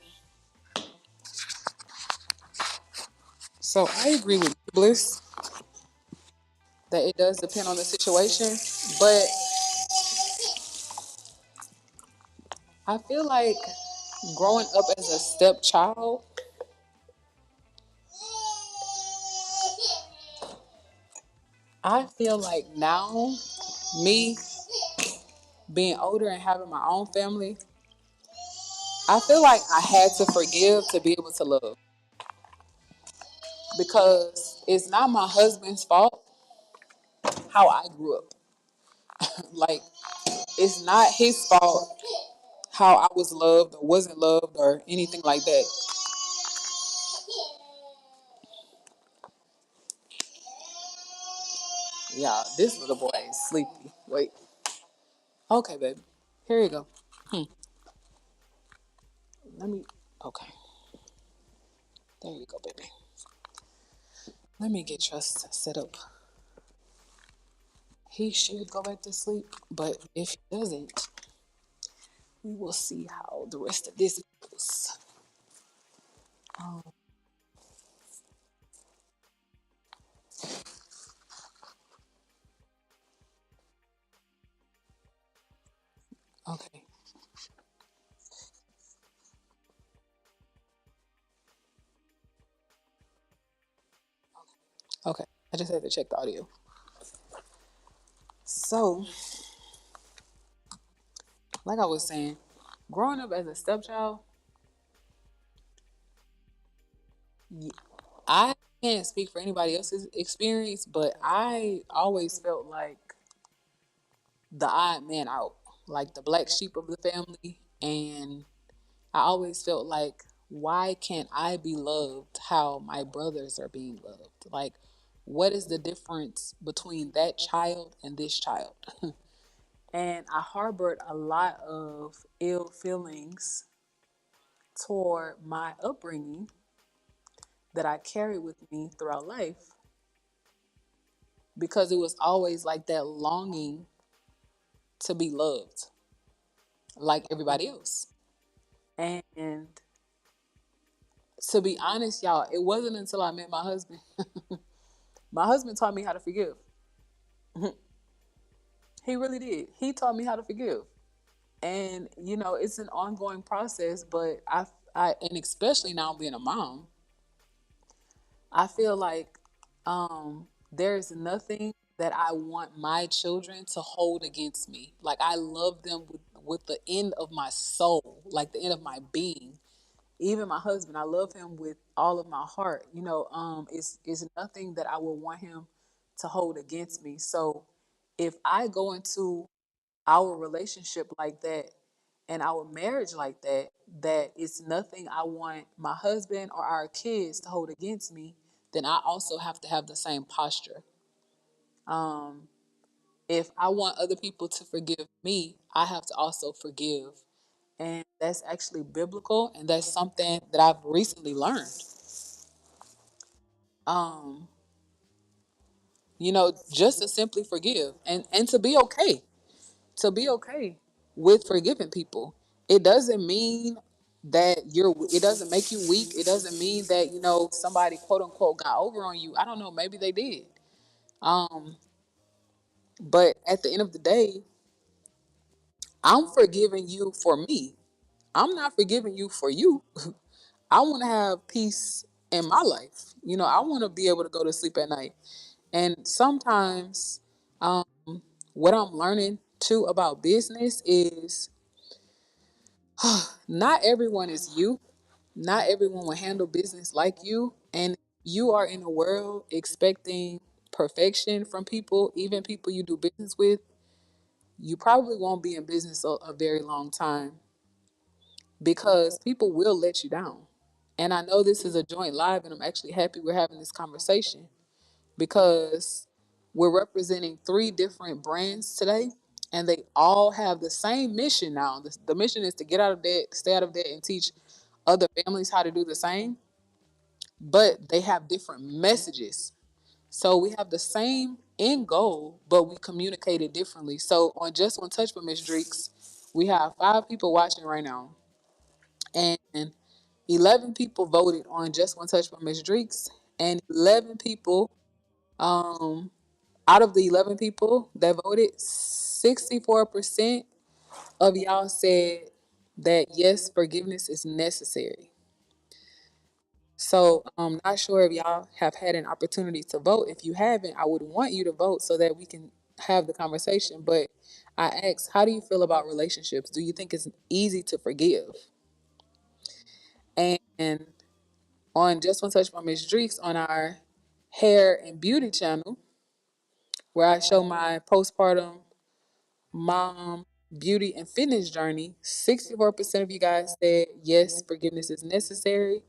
So I agree with you, Bliss, that it does depend on the situation, but I feel like growing up as a stepchild, I feel like now, me being older and having my own family, I feel like I had to forgive to be able to love because it's not my husband's fault how I grew up. Like, it's not his fault how I was loved or wasn't loved or anything like that. Yeah, this little boy is sleepy. Wait. Okay, baby. Here you go. Hmm. Let me. Okay. There you go, baby. Let me get Trust set up. He should go back to sleep, but if he doesn't, we will see how the rest of this goes. Oh, okay. Okay. I just had to check the audio. So, like I was saying, growing up as a stepchild, I can't speak for anybody else's experience, but I always felt like the odd man out, like the black sheep of the family. And I always felt like, why can't I be loved how my brothers are being loved? Like, what is the difference between that child and this child? And I harbored a lot of ill feelings toward my upbringing that I carried with me throughout life because it was always like that longing to be loved like everybody else. And to be honest, y'all, it wasn't until I met my husband. My husband taught me how to forgive. He really did. He taught me how to forgive. And it's an ongoing process, but and especially now being a mom, I feel like there's nothing that I want my children to hold against me. Like I love them with the end of my soul, like the end of my being. Even my husband, I love him with all of my heart. It's nothing that I would want him to hold against me. So if I go into our relationship like that and our marriage like that, that it's nothing I want my husband or our kids to hold against me, then I also have to have the same posture. If I want other people to forgive me, I have to also forgive. And that's actually biblical, and that's something that I've recently learned. Um, just to simply forgive and to be okay with forgiving people. It doesn't mean that it doesn't make you weak. It doesn't mean that, somebody quote unquote got over on you. I don't know, maybe they did. Um, but at the end of the day, I'm forgiving you for me. I'm not forgiving you for you. I want to have peace in my life. I want to be able to go to sleep at night. And sometimes, um, what I'm learning too about business is not everyone is you. Not everyone will handle business like you. And you are in a world expecting perfection from people, even people you do business with. You probably won't be in business a very long time because people will let you down. And I know this is a joint live, and I'm actually happy we're having this conversation because we're representing three different brands today, and they all have the same mission now. The mission is to get out of debt, stay out of debt, and teach other families how to do the same, but they have different messages. So we have the same end goal, but we communicate it differently. So on Just One Touch with MissDreeks, we have 5 people watching right now, and 11 people voted on Just One Touch with MissDreeks, and 11 people, um, out of the 11 people that voted, 64% of y'all said that yes, forgiveness is necessary. So I'm not sure if y'all have had an opportunity to vote. If you haven't, I would want you to vote so that we can have the conversation. But I asked, how do you feel about relationships? Do you think it's easy to forgive? And on Just One Touch by Miss Dreeks on our hair and beauty channel, where I show my postpartum mom beauty and fitness journey, 64% of you guys said yes, forgiveness is necessary.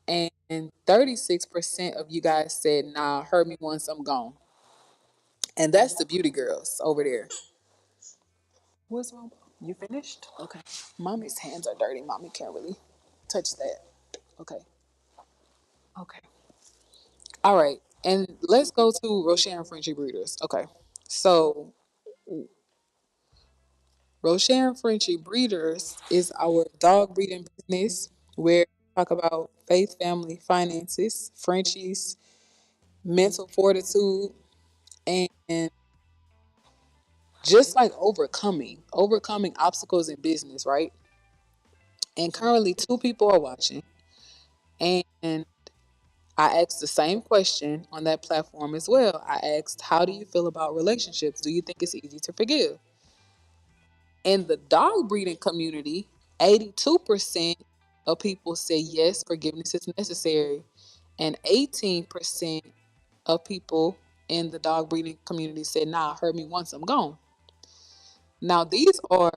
And 36% of you guys said, nah, hurt me once, I'm gone. And that's the beauty girls over there. What's wrong? You finished? Okay. Mommy's hands are dirty. Mommy can't really touch that. Okay. Okay. All right. And let's go to Rochelle and Frenchie Breeders. Okay. So Rochelle and Frenchie Breeders is our dog breeding business where we talk about faith, family, finances, Frenchies, mental fortitude, and just like overcoming obstacles in business, right? And currently 2 people are watching. And I asked the same question on that platform as well. I asked, how do you feel about relationships? Do you think it's easy to forgive? In the dog breeding community, 82% of people say yes, forgiveness is necessary. And 18% of people in the dog breeding community said, nah, hurt me once, I'm gone. Now, these are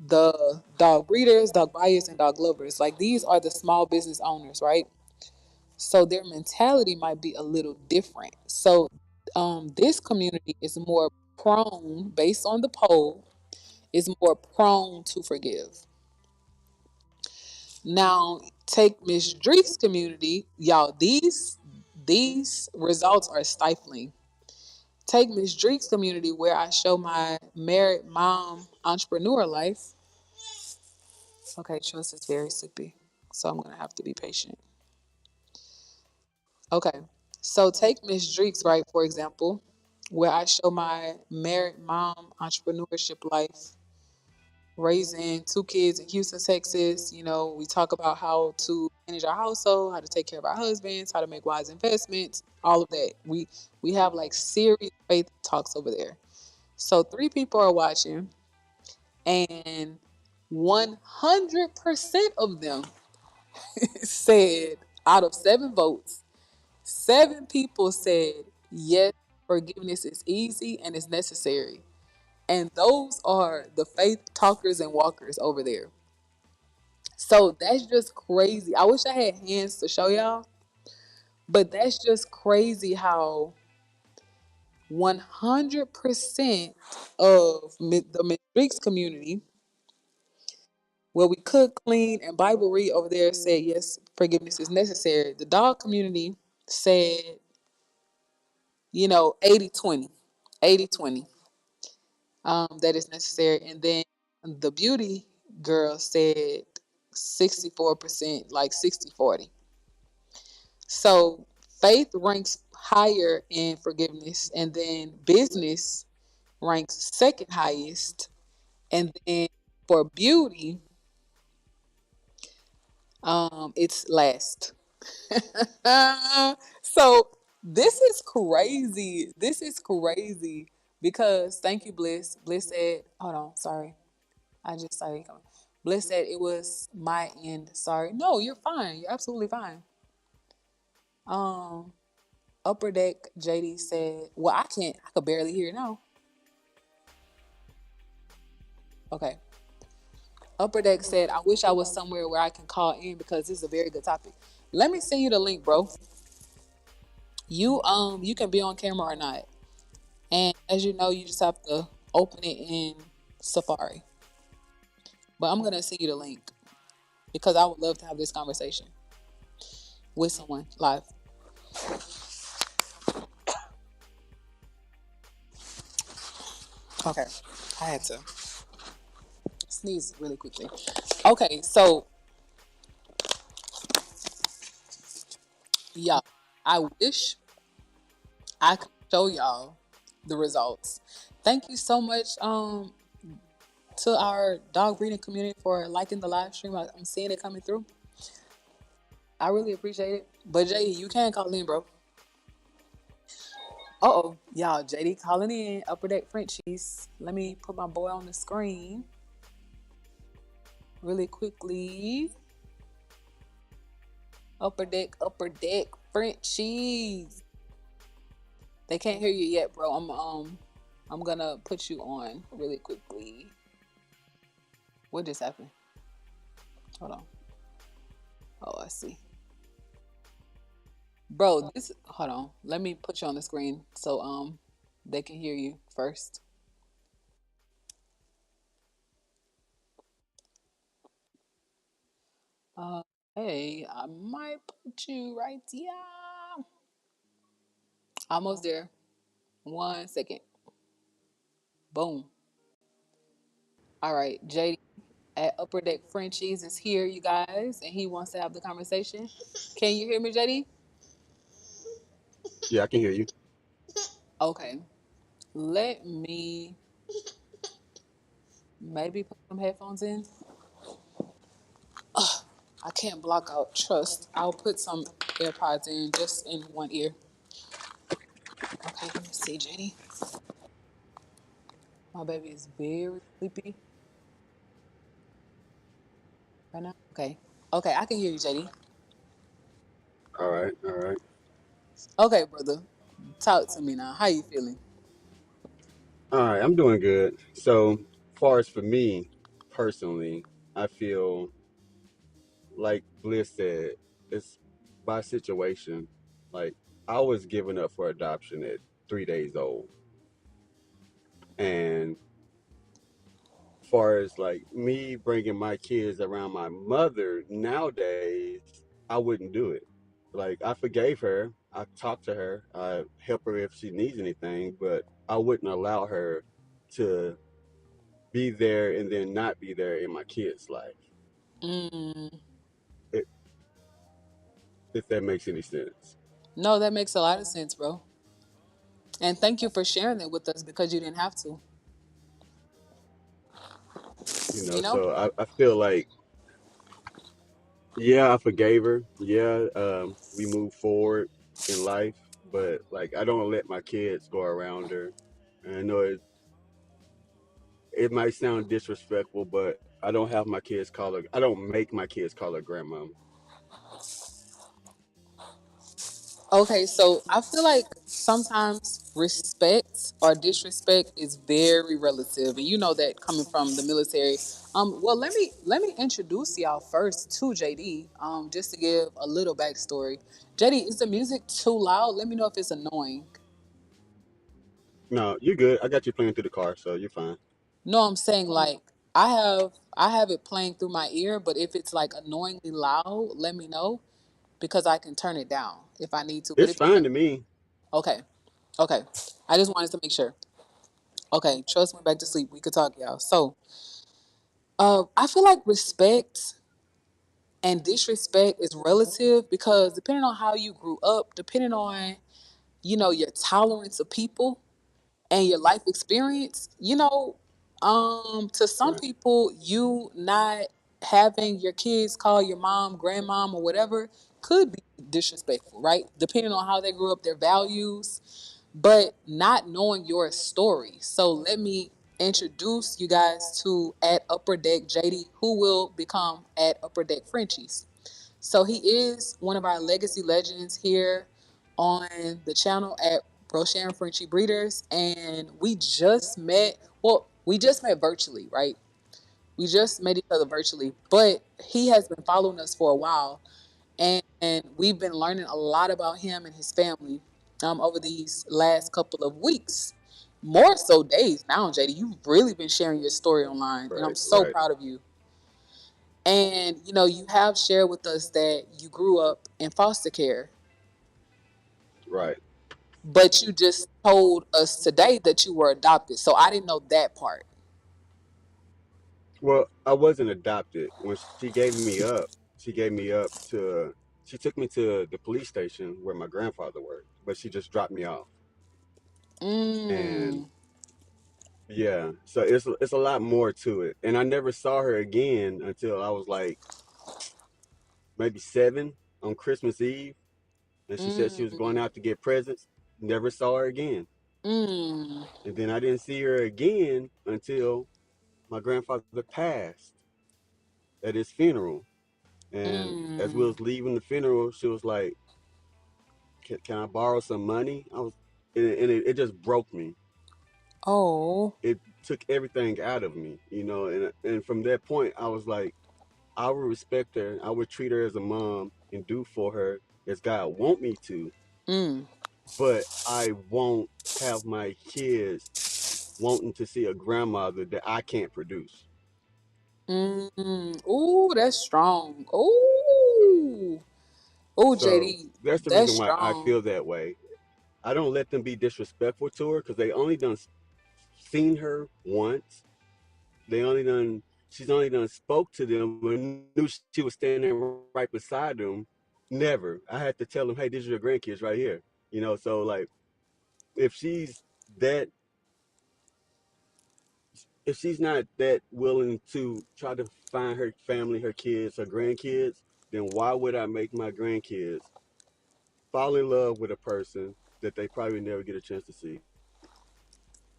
the dog breeders, dog buyers, and dog lovers. Like, these are the small business owners, right? So their mentality might be a little different. So this community is more prone, based on the poll, is more prone to forgive. Now, take Miss Dreek's community, y'all. These results are stifling. Take Miss Dreek's community, where I show my married mom entrepreneur life. Okay, Trust is very sippy, so I'm gonna have to be patient. Okay, so take Miss Dreeks, right, for example, where I show my married mom entrepreneurship life, raising 2 kids in Houston, Texas. We talk about how to manage our household, how to take care of our husbands, how to make wise investments, all of that. We have like serious faith talks over there. So 3 people are watching, and 100% of them said, out of 7 votes, 7 people said, yes, forgiveness is easy and it's necessary. And those are the faith talkers and walkers over there. So that's just crazy. I wish I had hands to show y'all, but that's just crazy how 100% of the Matrix community, where we cook, clean, and Bible read over there, said, yes, forgiveness is necessary. The dog community said, 80-20, 80-20. That is necessary. And then the beauty girl said 64%, like 60-40. So faith ranks higher in forgiveness, and then business ranks second highest. And then for beauty, It's last. So this is crazy. This is crazy because thank you, Bliss. Bliss said, hold on, sorry. I just saw it coming. Bliss said it was my end. Sorry. No, you're fine. You're absolutely fine. Um, Upper Deck JD said, well, I could barely hear now. Okay. Upper Deck said, I wish I was somewhere where I can call in because this is a very good topic. Let me send you the link, bro. You can be on camera or not. And as you know, you just have to open it in Safari. But I'm gonna send you the link because I would love to have this conversation with someone live. Okay. I had to sneeze really quickly. Okay, so yeah, I wish I could show y'all the results. Thank you so much to our dog breeding community for liking the live stream. I'm seeing it coming through. I really appreciate it. But JD, you can call in, bro. Uh-oh, y'all, JD calling in, Upper Deck Frenchies. Let me put my boy on the screen really quickly. Upper Deck Frenchies. They can't hear you yet, bro. I'm gonna put you on really quickly. What just happened? Hold on. Oh, I see. Bro, this hold on. Let me put you on the screen so they can hear you first. Hey, I might put you right here. Almost there. 1 second. Boom. All right, JD at Upper Deck Frenchies is here, you guys, and he wants to have the conversation. Can you hear me, JD? Yeah, I can hear you. Okay. Let me maybe put some headphones in. I can't block out trust. I'll put some AirPods in just in one ear. Okay, let me see, JD. My baby is very sleepy right now. Okay. Okay, I can hear you, JD. All right, all right. Okay, brother. Talk to me now. How you feeling? All right, I'm doing good. So, far as for me personally, I feel like Bliss said, it's by situation. Like, I was given up for adoption at 3 days old. And far as like me bringing my kids around my mother nowadays, I wouldn't do it. Like, I forgave her. I talked to her. I help her if she needs anything, but I wouldn't allow her to be there and then not be there in my kid's life. Mm, If, if that makes any sense. no, that makes a lot of sense, bro. And thank you for sharing it with us because you didn't have to. You know? So I feel like, yeah, I forgave her. Yeah, we move forward in life, but like I don't let my kids go around her. And I know it might sound disrespectful, but I don't have my kids call her. I don't make my kids call her grandma. Okay, so I feel like sometimes respect or disrespect is very relative, and you know that coming from the military. Well, let me introduce y'all first to JD. Just to give a little backstory. JD, is the music too loud? Let me know if it's annoying. No, you're good. I got you playing through the car, so you're fine. No, I'm saying like I have it playing through my ear, but if it's like annoyingly loud, let me know because I can turn it down if I need to. But It's if it's fine to me. okay, okay, I just wanted to make sure. Okay, trust went back to sleep. We could talk, y'all. So, I feel like respect and disrespect is relative because depending on how you grew up, depending on your tolerance of people and your life experience, to some Right. people, you not having your kids call your mom grandmom or whatever could be disrespectful, right? Depending on how they grew up, their values, but not knowing your story. So let me introduce you guys to at Upper Deck JD, who will become at Upper Deck Frenchies. So he is one of our legacy legends here on the channel at Brochere and Frenchie Breeders, and we just met. Well, we just met virtually, right? We just met each other virtually, but he has been following us for a while, and we've been learning a lot about him and his family over these last couple of weeks. More so days now, JD. You've really been sharing your story online, and I'm Right, so right, proud of you. And you have shared with us that you grew up in foster care, right. but you just told us today that you were adopted. So I didn't know that part. Well, I wasn't adopted. When she gave me up, she gave me up to. She took me to the police station where my grandfather worked, but she just dropped me off. And Mm, yeah, so it's a lot more to it. And I never saw her again until I was like maybe 7 on Christmas Eve, and she said she was going mm, out to get presents. Never saw her again. mm, And then I didn't see her again until my grandfather passed at his funeral. And as we mm. was leaving the funeral, she was like, can I borrow some money? I was, and it just broke me. Oh. It took everything out of me, and from that point, I was like, I would respect her. I would treat her as a mom and do for her as God want me to. Mm, But I won't have my kids wanting to see a grandmother that I can't produce. Ooh, that's strong. Ooh. Ooh, So JD, that's the that's reason why I strong. feel that way. I don't let them be disrespectful to her because they only done seen her once. They only done she's only done spoke to them and knew she was standing right beside them. Never. I had to tell them, hey, these are your grandkids right here. So like if that if she's not that willing to try to find her family, her kids, her grandkids, then why would I make my grandkids fall in love with a person that they probably never get a chance to see?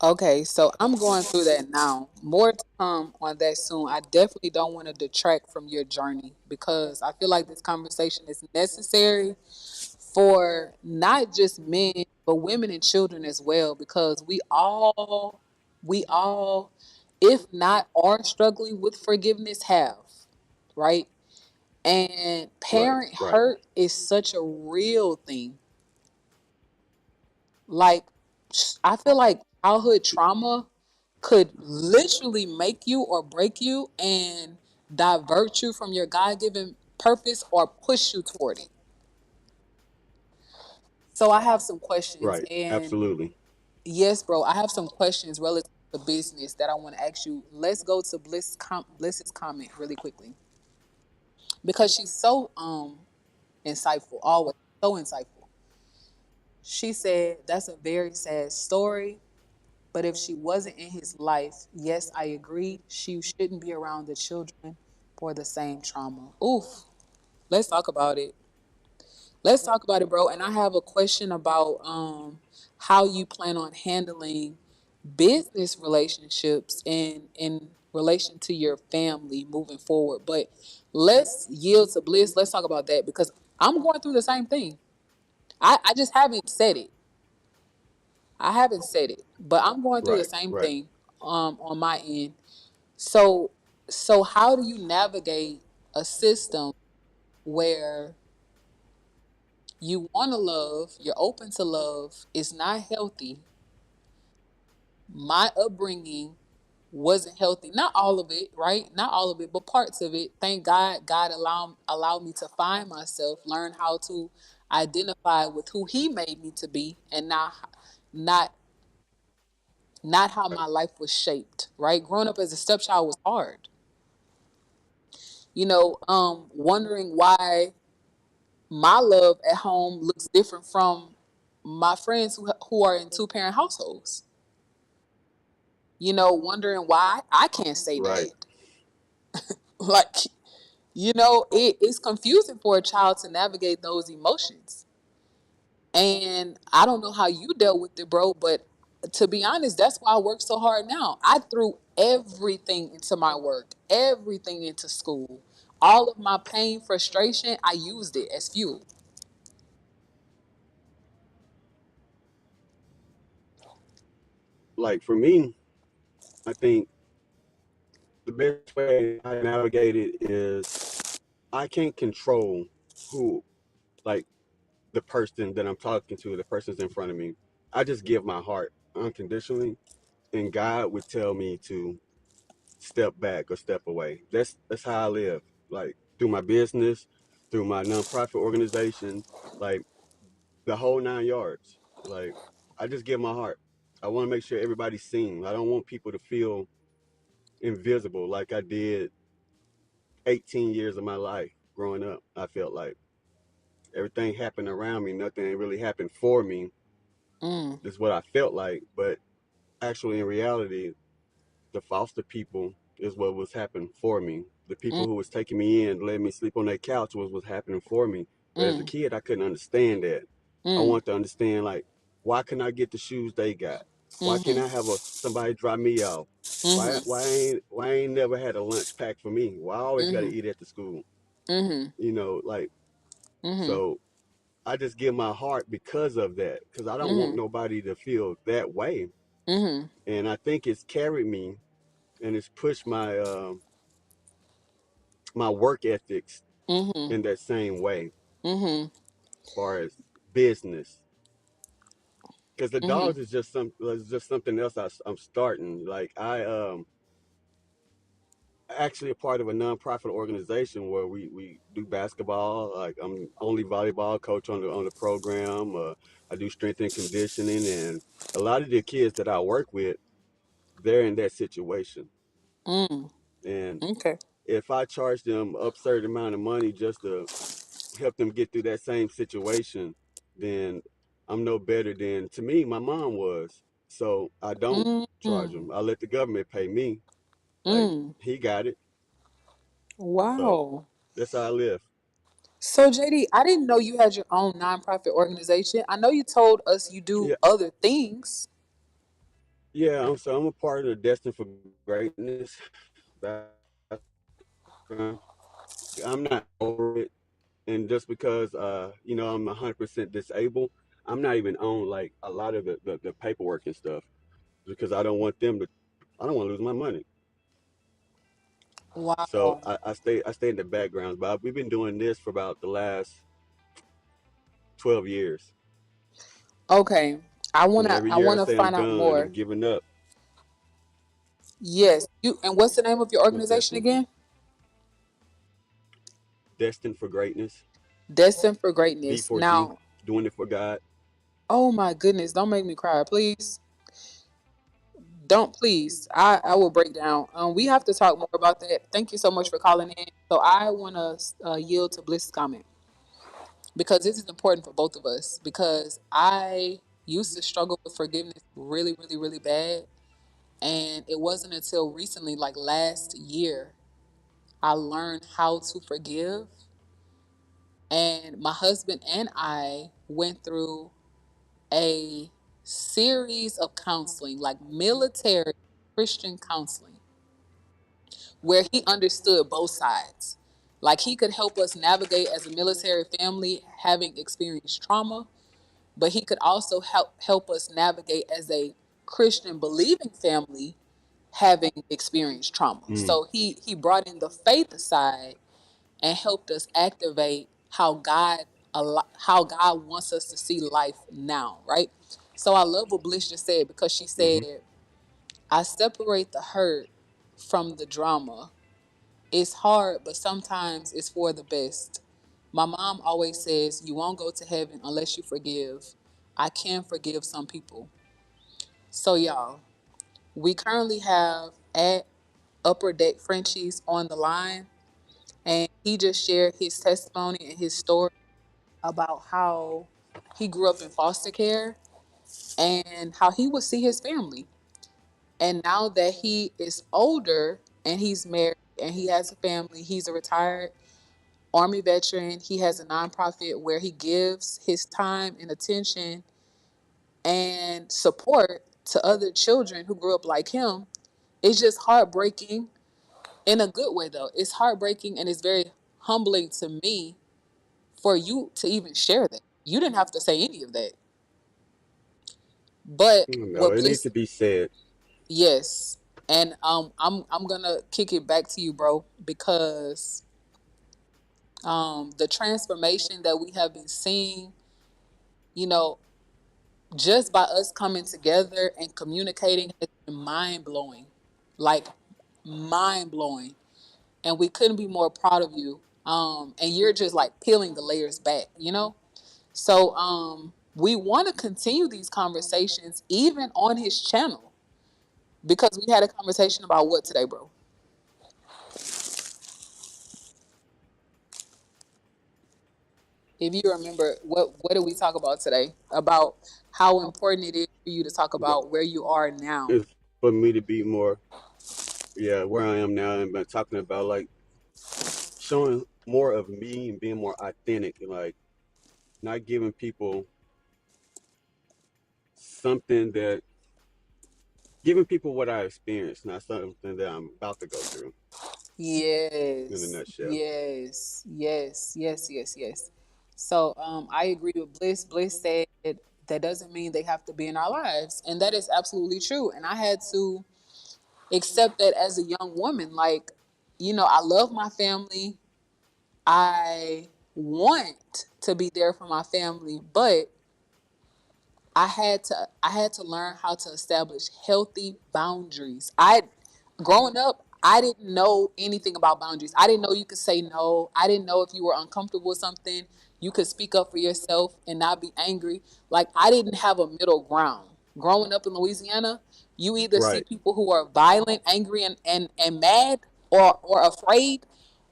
Okay, so I'm going through that now. More to come on that soon. I definitely don't want to detract from your journey because I feel like this conversation is necessary for not just men, but women and children as well, because we all, if not are struggling with forgiveness, have, right? And Right, parent right, hurt is such a real thing. Like, I feel like childhood trauma could literally make you or break you and divert you from your God given purpose or push you toward it. So I have some questions, right. and Absolutely. yes, bro, I have some questions relative to business that I want to ask you. Let's go to Bliss's comment really quickly because she's so insightful, always so insightful. She said that's a very sad story. But if she wasn't in his life, yes, I agree. She shouldn't be around the children for the same trauma. Oof. Let's talk about it. Let's talk about it, bro. And I have a question about how you plan on handling business relationships in relation to your family moving forward. But let's yield to Bliss. Let's talk about that because I'm going through the same thing. I just haven't said it. I haven't said it, but I'm going through the Right, same right. thing on my end. So so how do you navigate a system where you want to love, you're open to love, it's not healthy. My upbringing wasn't healthy. Not all of it, right? Not all of it, but parts of it. Thank God God allowed me to find myself, learn how to identify with who he made me to be and not not how my life was shaped, right? Growing up as a stepchild was hard. Wondering why my love at home looks different from my friends who are in two parent households. Wondering why I can't say Right. dad. Like, It's confusing for a child to navigate those emotions. And I don't know how you dealt with it, bro, but to be honest, that's why I work so hard now. I threw everything into my work, everything into school. All of my pain, frustration, I used it as fuel. Like for me, I think the best way I navigate it is I can't control who, like the person that I'm talking to, the person's in front of me. I just give my heart unconditionally, and God would tell me to step back or step away. That's how I live. Like through my business, through my nonprofit organization, like the whole 9 yards. Like I just give my heart. I want to make sure everybody's seen. I don't want people to feel invisible like I did 18 years of my life growing up. I felt like everything happened around me. Nothing really happened for me. Mm, Is what I felt like. But actually, in reality, the foster people is what was happening for me. The mm, people who was taking me in, letting me sleep on their couch was what's happening for me. But as a mm, kid, I couldn't understand that. I mm, wanted to understand like, why can I get the shoes they got? Why can't I mm-hmm, have somebody drop me off? mm-hmm, Why ain't never had a lunch pack for me? Why I always got to mm-hmm, eat at the school? mm-hmm, Like mm-hmm, so. I just give my heart because of that, because I don't want mm-hmm, nobody to feel that way. mm-hmm, And I think it's carried me and it's pushed my work ethics mm-hmm, in that same way, mm-hmm, as far as business. Because the mm-hmm. dogs is just something else I'm starting. Like I actually a part of a nonprofit organization where we do basketball. Like I'm only volleyball coach on the program. I do strength and conditioning, and a lot of the kids that I work with, they're in that situation. Mm. And Okay. if I charge them absurd amount of money just to help them get through that same situation, then I'm no better than, to me, my mom was. So I don't Mm, charge mm, them. I let the government pay me. Like mm. he got it. So Wow. that's how I live. So JD, I didn't know you had your own nonprofit organization. I know you told us you do Yeah, other things. yeah. I'm a part of the Destined for Greatness basketball program. I'm not over it, and just because I'm 100% disabled, I'm not even on like a lot of the paperwork and stuff because I don't want to lose my money. So Wow. I stay in the background. But we've been doing this for about the last 12 years, Okay. I and wanna every I year I wanna say I'm find out done, more. I'm giving up. Yes. You and what's the name of your Most organization definitely, again? destined for greatness. Destined for D Greatness. for G, Now, doing it for God. oh my goodness, don't make me cry, please. Don't please. I will break down. We have to talk more about that. Thank you so much for calling in. So I want to yield to Bliss's comment because this is important for both of us. Because I used to struggle with forgiveness really, really, really bad, and it wasn't until recently, like last year, I learned how to forgive. And my husband and I went through a series of counseling, like military Christian counseling, where he understood both sides. Like he could help us navigate as a military family having experienced trauma, but he could also help us navigate as a Christian believing family having experienced trauma. Mm, So he brought in the faith side and helped us activate how God wants us to see life now, right? So I love what Bliss just said because she said, mm-hmm, I separate the hurt from the drama. It's hard, but sometimes it's for the best. My mom always says, you won't go to heaven unless you forgive. I can forgive some people. So, y'all, we currently have at Upper Deck Frenchies on the line, and he just shared his testimony and his story about how he grew up in foster care and how he would see his family. And now that he is older and he's married and he has a family, he's a retired. Army veteran. He has a nonprofit where he gives his time and attention and support to other children who grew up like him. It's just heartbreaking in a good way, though. It's heartbreaking and it's very humbling to me for you to even share that. You didn't have to say any of that. But No, what it needs Bliss, to be said. yes, and I'm gonna kick it back to you, bro, because the transformation that we have been seeing, you know, just by us coming together and communicating has been mind blowing, like mind blowing, and we couldn't be more proud of you. And you're just like peeling the layers back, you know. So we want to continue these conversations even on his channel because we had a conversation about what today, bro? If you remember, what did we talk about today? About how important it is for you to talk But about where you are now. it's for me to be more, yeah, where I am now, and been talking about like showing more of me and being more authentic, and like not giving people something that giving people what I experienced, not something that I'm about to go through. In a Yes, nutshell. yes, yes, yes, yes, yes. So I agree with Bliss. Bliss said that doesn't mean they have to be in our lives, and that is absolutely true. And I had to accept that as a young woman. Like, I love my family. I want to be there for my family, but I had to learn how to establish healthy boundaries. I growing up, I didn't know anything about boundaries. I didn't know you could say no. I didn't know if you were uncomfortable with something, you could speak up for yourself and not be angry. Like I didn't have a middle ground. Growing up in Louisiana, you either see Right. people who are violent, angry and mad or afraid,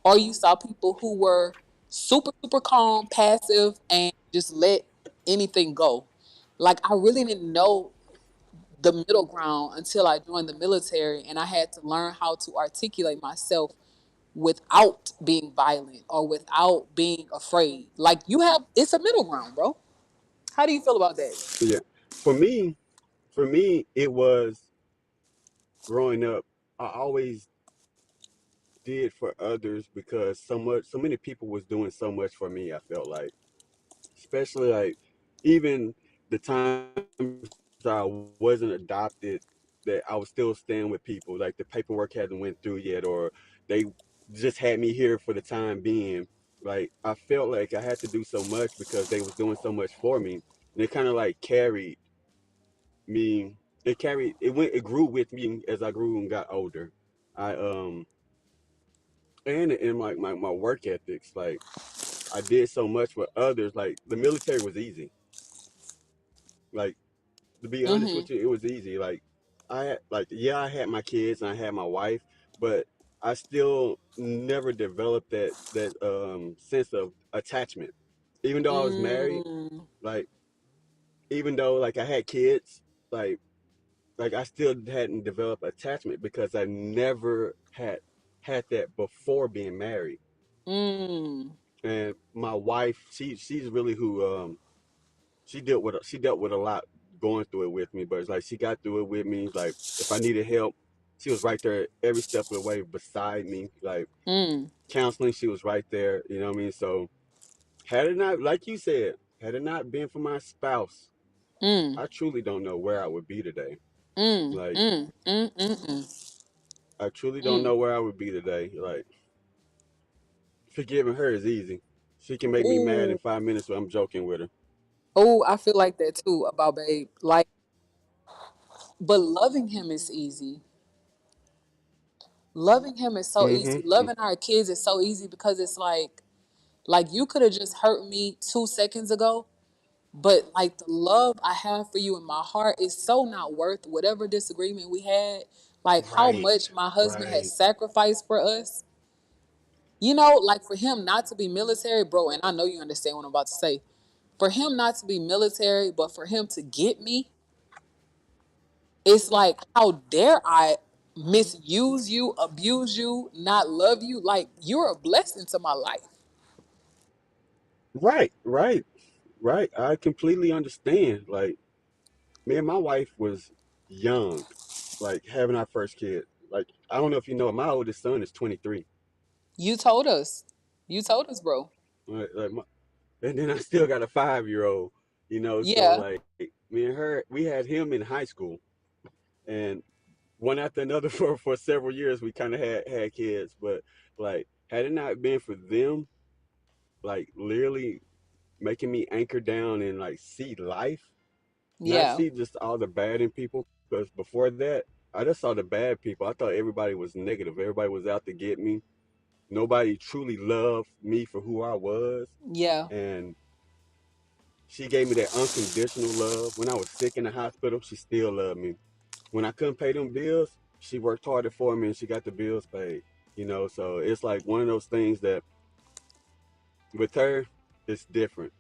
or you saw people who were super, super calm, passive, and just let anything go. Like I really didn't know the middle ground until I joined the military and I had to learn how to articulate myself without being violent or without being afraid. Like it's a middle ground, bro. How do you feel about that? Yeah. For me, it was growing up. I always did for others because so many people was doing so much for me. I felt like, especially like even the times I wasn't adopted, that I was still staying with people. Like the paperwork hadn't went through yet, or they just had me here for the time being. Like I felt like I had to do so much because they was doing so much for me, and it kind of like carried me. It grew with me as I grew and got older. I and in my work ethics, like I did so much for others. Like the military was easy. Like to be honest Mm-hmm. with you, it was easy. Like yeah, I had my kids and I had my wife, but I still never developed that sense of attachment. Even though I was married, Mm, like even though like I had kids, like I still hadn't developed attachment because I never had that before being married. mm, And my wife, she's really who she dealt with a lot going through it with me, but it's like she got through it with me. Like if I needed help, she was right there every step of the way beside me. Like mm, counseling, she was right there. You know what I mean? So had it not, like you said, had it not been for my spouse, mm, I truly don't know where I would be today. mm, Like mm, mm, mm, mm, I truly don't mm. know where I would be today. Like forgiving her is easy. She can make me mad in Ooh, 5 minutes when I'm joking with her. oh, I feel like that too about Babe. Like, but loving him is easy. Loving him is so easy. Mm-hmm. Loving our kids is so easy because it's like you could have just hurt me 2 seconds ago, but like the love I have for you in my heart is so not worth whatever disagreement we had. Like how Right. much my husband has Right. sacrificed for us. Like for him not to be military, bro, and I know you understand what I'm about to say. For him not to be military, but for him to get me, it's like, how dare I misuse you, abuse you, not love you? Like, you're a blessing to my life. Right, right, right. I completely understand. Like me and my wife was young, like having our first kid. Like I don't know if you know, my oldest son is 23. You told us. You told us, bro. And then I still got a 5-year old. So Yeah, like me and her, we had him in high school, and one after another for several years, we kind of had kids. But like, had it not been for them, like literally making me anchor down and like see life, not yeah, see just all the bad in people. Because before that, I just saw the bad people. I thought everybody was negative. Everybody was out to get me. Nobody truly loved me for who I was. yeah, And she gave me that unconditional love. When I was sick in the hospital, she still loved me. When I couldn't pay them bills, she worked harder for me and she got the bills paid. So it's like one of those things that with her, it's different.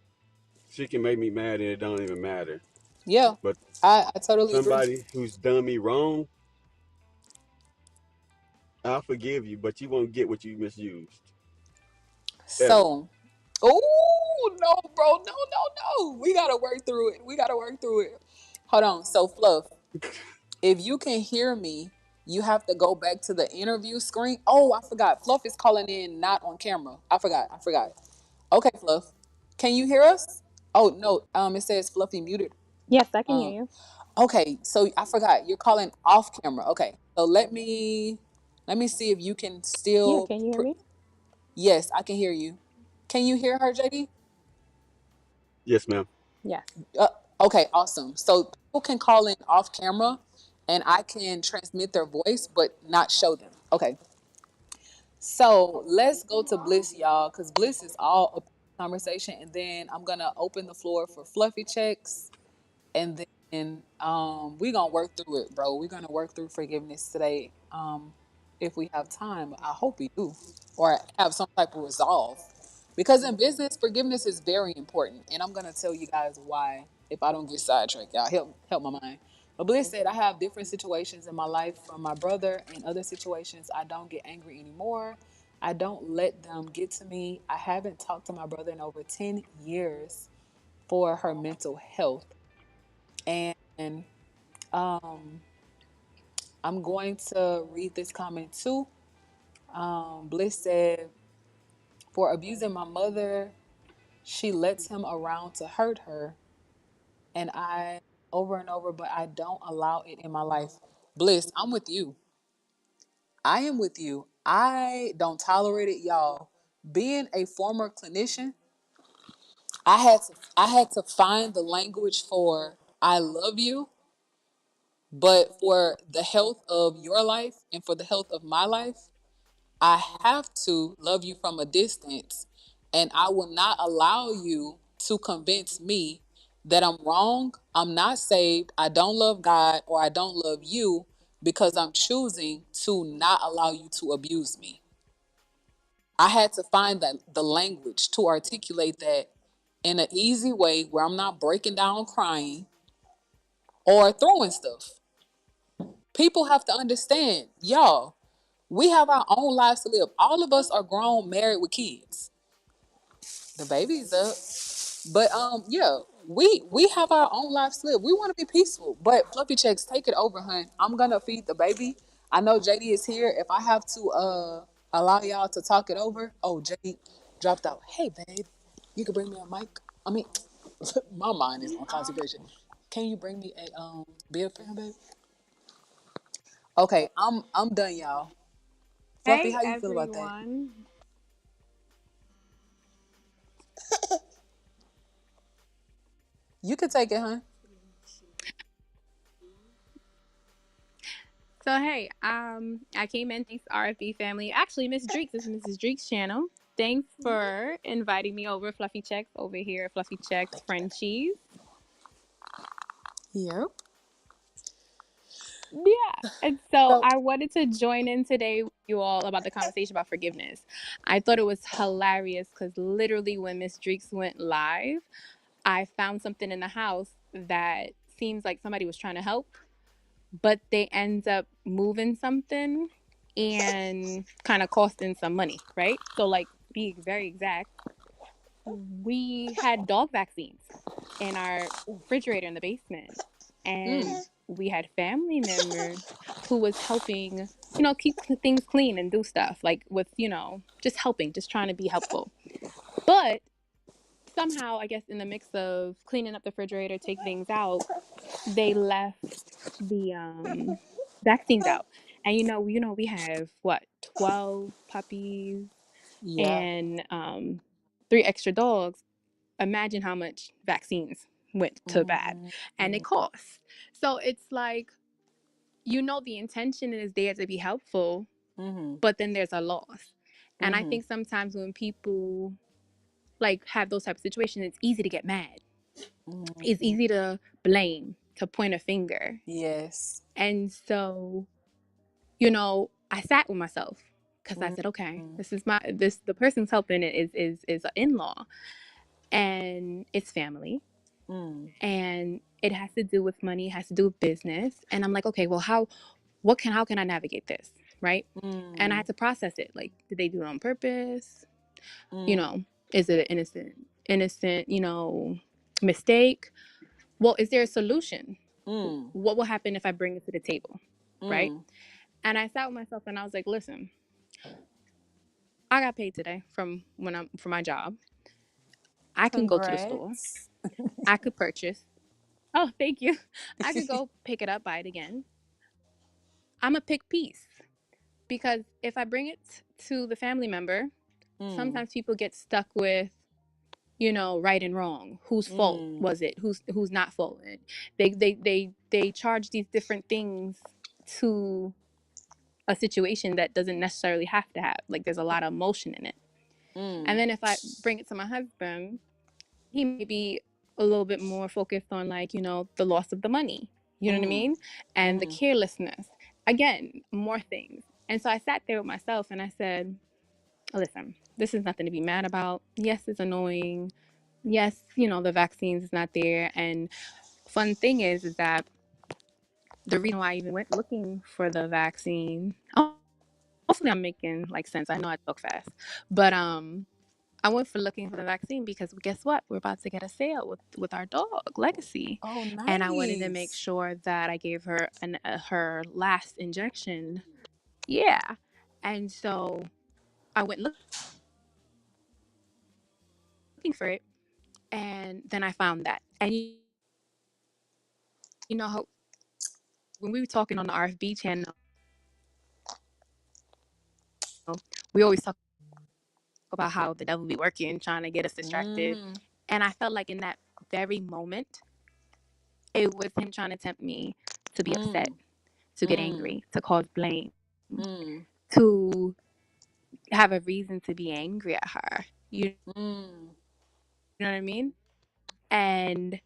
She can make me mad and it don't even matter. yeah. But I totally agree. somebody who's done me wrong, I'll forgive you, but you won't get what you misused. Ever. So, oh no, bro, no, no, no. We gotta work through it. We gotta work through it. Hold on. So, Fluff, if you can hear me, you have to go back to the interview screen. Oh, I forgot. Fluff is calling in, not on camera. I forgot. I forgot. Okay, Fluff, can you hear us? Oh no. It says Fluffy muted. Yes, I can hear Um, you. okay. So I forgot. You're calling off camera. Okay. So let me see if you can Yeah, still. can you hear me? Yes, I can hear you. Can you hear her, JD? Yes, ma'am. Yes. Uh, okay, awesome. So people can call in off camera, and I can transmit their voice, but not show them. Okay. So let's go to Bliss, y'all, because Bliss is all up in the conversation, and then I'm gonna open the floor for fluffy checks, and then we're gonna work through it, bro. We're gonna work through forgiveness today, if we have time. I hope we do, or have some type of resolve, because in business forgiveness is very important, and I'm gonna tell you guys why if I don't get sidetracked. Y'all help my mind. But Bliss said I have different situations in my life from my brother, and other situations I don't get angry anymore. I don't let them get to me. I haven't talked to my brother in over 10 years for her mental health. And I'm going to read this comment too. Bliss said, for abusing my mother, she lets him around to hurt her. And I, over and over, but I don't allow it in my life. Bliss, I'm with you. I am with you. I don't tolerate it, y'all. Being a former clinician, I had to find the language for I love you, but for the health of your life and for the health of my life, I have to love you from a distance, and I will not allow you to convince me that I'm wrong, I'm not saved, I don't love God, or I don't love you because I'm choosing to not allow you to abuse me. I had to find that the language to articulate that in an easy way where I'm not breaking down crying or throwing stuff. People have to understand, y'all, we have our own lives to live. All of us are grown, married with kids. The baby's up. But yeah, we have our own lives to live. We want to be peaceful. But fluffy checks, take it over, hun. I'm gonna feed the baby. I know JD is here. If I have to allow y'all to talk it over. Oh, JD dropped out. Hey babe, you can bring me a mic. I mean, my mind is on consecration. Can you bring me a beer fan, babe? Okay, I'm done, y'all. Fluffy, Hey how you feel about that? everyone. You can take it, huh? So hey, I came in thanks to RFB family. Actually, Miss Dreeks, this is Mrs. Dreeks' channel. Thanks for inviting me over, Fluffy Checks over here, Fluffy Checks Frenchies. Yep. Yeah. And so So I wanted to join in today with you all about the conversation about forgiveness. I thought it was hilarious because literally when Miss Dreeks went live, I found something in the house that seems like somebody was trying to help, but they end up moving something and kind of costing some money, right? So, like, be very exact. we had dog vaccines in our refrigerator in the basement. And Mm. we had family members who was helping, keep things clean and do stuff like with, just helping, just trying to be helpful. But somehow, I guess in the mix of cleaning up the refrigerator, take things out, they left the vaccines out. And we have what, 12 puppies Yeah. and 3 extra dogs. Imagine how much vaccines went to bad, and it Mm. costs. So it's like, the intention is there to be helpful, Mm-hmm. but then there's a loss. And I Mm-hmm. think sometimes when people like have those type of situations, it's easy to get mad. It's Mm-hmm. easy to blame, to point a finger. Yes. And so, I sat with myself because I said, okay, Mm-hmm. the person's helping it is an in-law, and it's family, Mm. and it has to do with money, it has to do with business. And I'm like, okay, well, how can I navigate this? Right. And I Mm. had to process it. Like, did they do it on purpose? You Mm. know, is it an innocent, mistake? Well, is there a solution? Mm. What will happen if I bring it to the table? Right. Mm. And I sat with myself and I was like, listen, I got paid today from my job. I can go to the store. Congrats. I could purchase. Oh, thank you. I could go pick it up, buy it again. I'm a pick piece, because if I bring it to the family member, Mm. sometimes people get stuck with, right and wrong. Whose fault Mm. was it? Who's not fault? They charge these different things to a situation that doesn't necessarily have to have. Like, there's a lot of emotion in it. And Mm. then if I bring it to my husband, he may be a little bit more focused on, like, the loss of the money. You know what I Mm. mean? And the Mm. carelessness. Again, more things. And so I sat there with myself and I said, listen, this is nothing to be mad about. Yes, it's annoying. Yes, the vaccines is not there. And fun thing is that the reason why I even went looking for the vaccine, hopefully I'm making like sense. I know I talk fast, but I went for looking for the vaccine because guess what? We're about to get a sale with our dog Legacy, Oh, and I wanted to make nice. sure that I gave her her last injection. Yeah, and so I went looking for it, and then I found that. And how when we were talking on the RFB channel, we always talk about how the devil be working, trying to get us distracted. Mm. And I felt like in that very moment, it was him trying to tempt me to be upset, Mm. to get Mm. angry, to cause blame, Mm. to have a reason to be angry at her. Mm. You know what I mean? And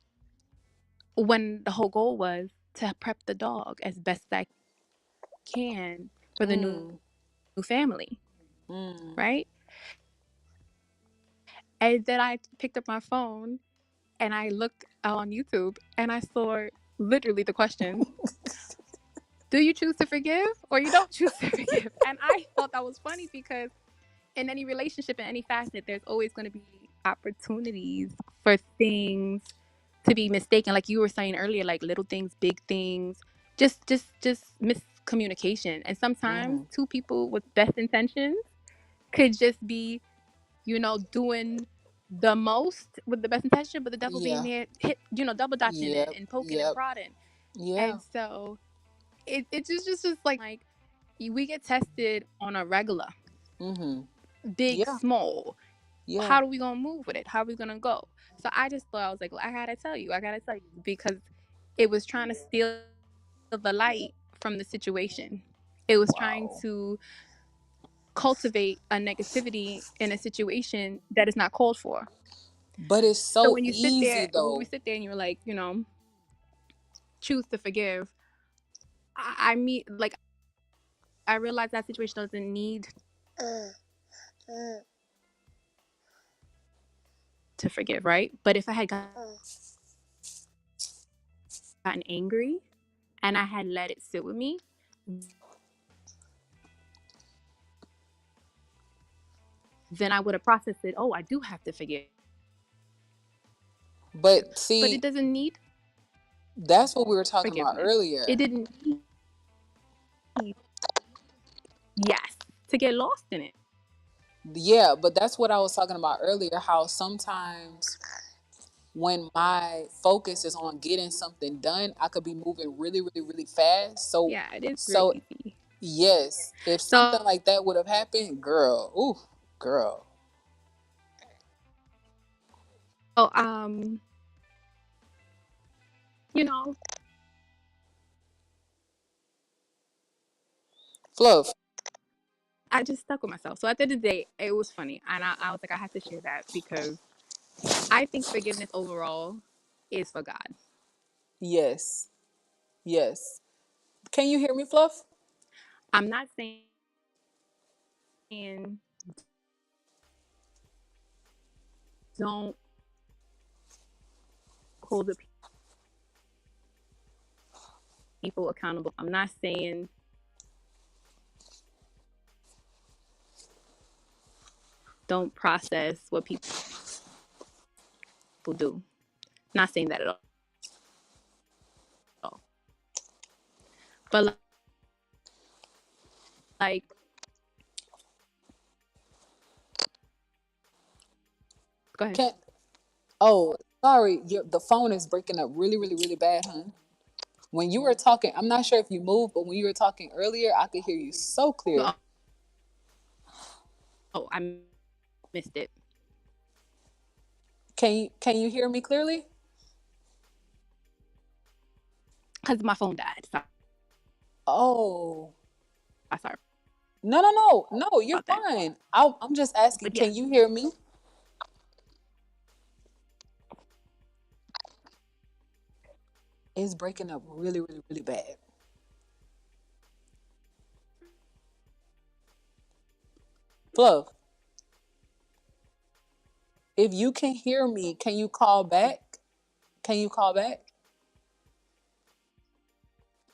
when the whole goal was to prep the dog as best as I can for the new Mm. family, Mm. right? And then I picked up my phone and I looked on YouTube and I saw literally the question, do you choose to forgive or you don't choose to forgive? And I thought that was funny because in any relationship, in any facet, there's always going to be opportunities for things to be mistaken. Like you were saying earlier, like little things, big things, just miscommunication. And sometimes Mm. two people with best intentions could just be, doing the most with the best intention, but the devil being Yeah. there, hit, double dutching Yep. and poking and Yep. prodding. Yeah. And so it's just like we get tested on a regular, Mm-hmm. big, Yeah. small. Yeah. How are we gonna move with it? How are we gonna go? So I just thought, I was like, well, I gotta tell you, because it was trying to steal the light from the situation. It was trying Wow. to cultivate a negativity in a situation that is not called for. But it's So so easy when we though. sit there and you're like, choose to forgive, I mean, like, I realize that situation doesn't need to forgive, right? But if I had gotten angry and I had let it sit with me, then I would have processed it. Oh, I do have to forgive. But But see, it doesn't need that's what we were talking about forgiveness. It earlier. didn't need, yes, to get lost in it. Yeah, but that's what I was talking about earlier. How sometimes when my focus is on getting something done, I could be moving really, really, really fast. Yeah, it is real So easy. yes, if So something like that would have happened, girl, ooh, girl, um, you know, fluff. I just stuck with myself. So at the end of the day, it was funny, and I was like, I had to share that because I think forgiveness overall is for God. Yes, yes. Can you hear me, fluff? I'm not saying don't hold the people accountable. I'm not saying don't process what people do. Not saying that at all. But like, go ahead. Can Oh, sorry, the phone is breaking up really, really, really bad, hun. When you were talking, I'm not sure if you moved, but when you were talking earlier, I could hear you so clear. Oh, I missed it Can you hear me clearly? because my phone died. So Oh, I'm sorry no, no, no, no, you're about that. fine. I'm just asking, But yeah, can you hear me? It's breaking up really, really, really bad. Fluff, if you can hear me, can you call back? Can you call back?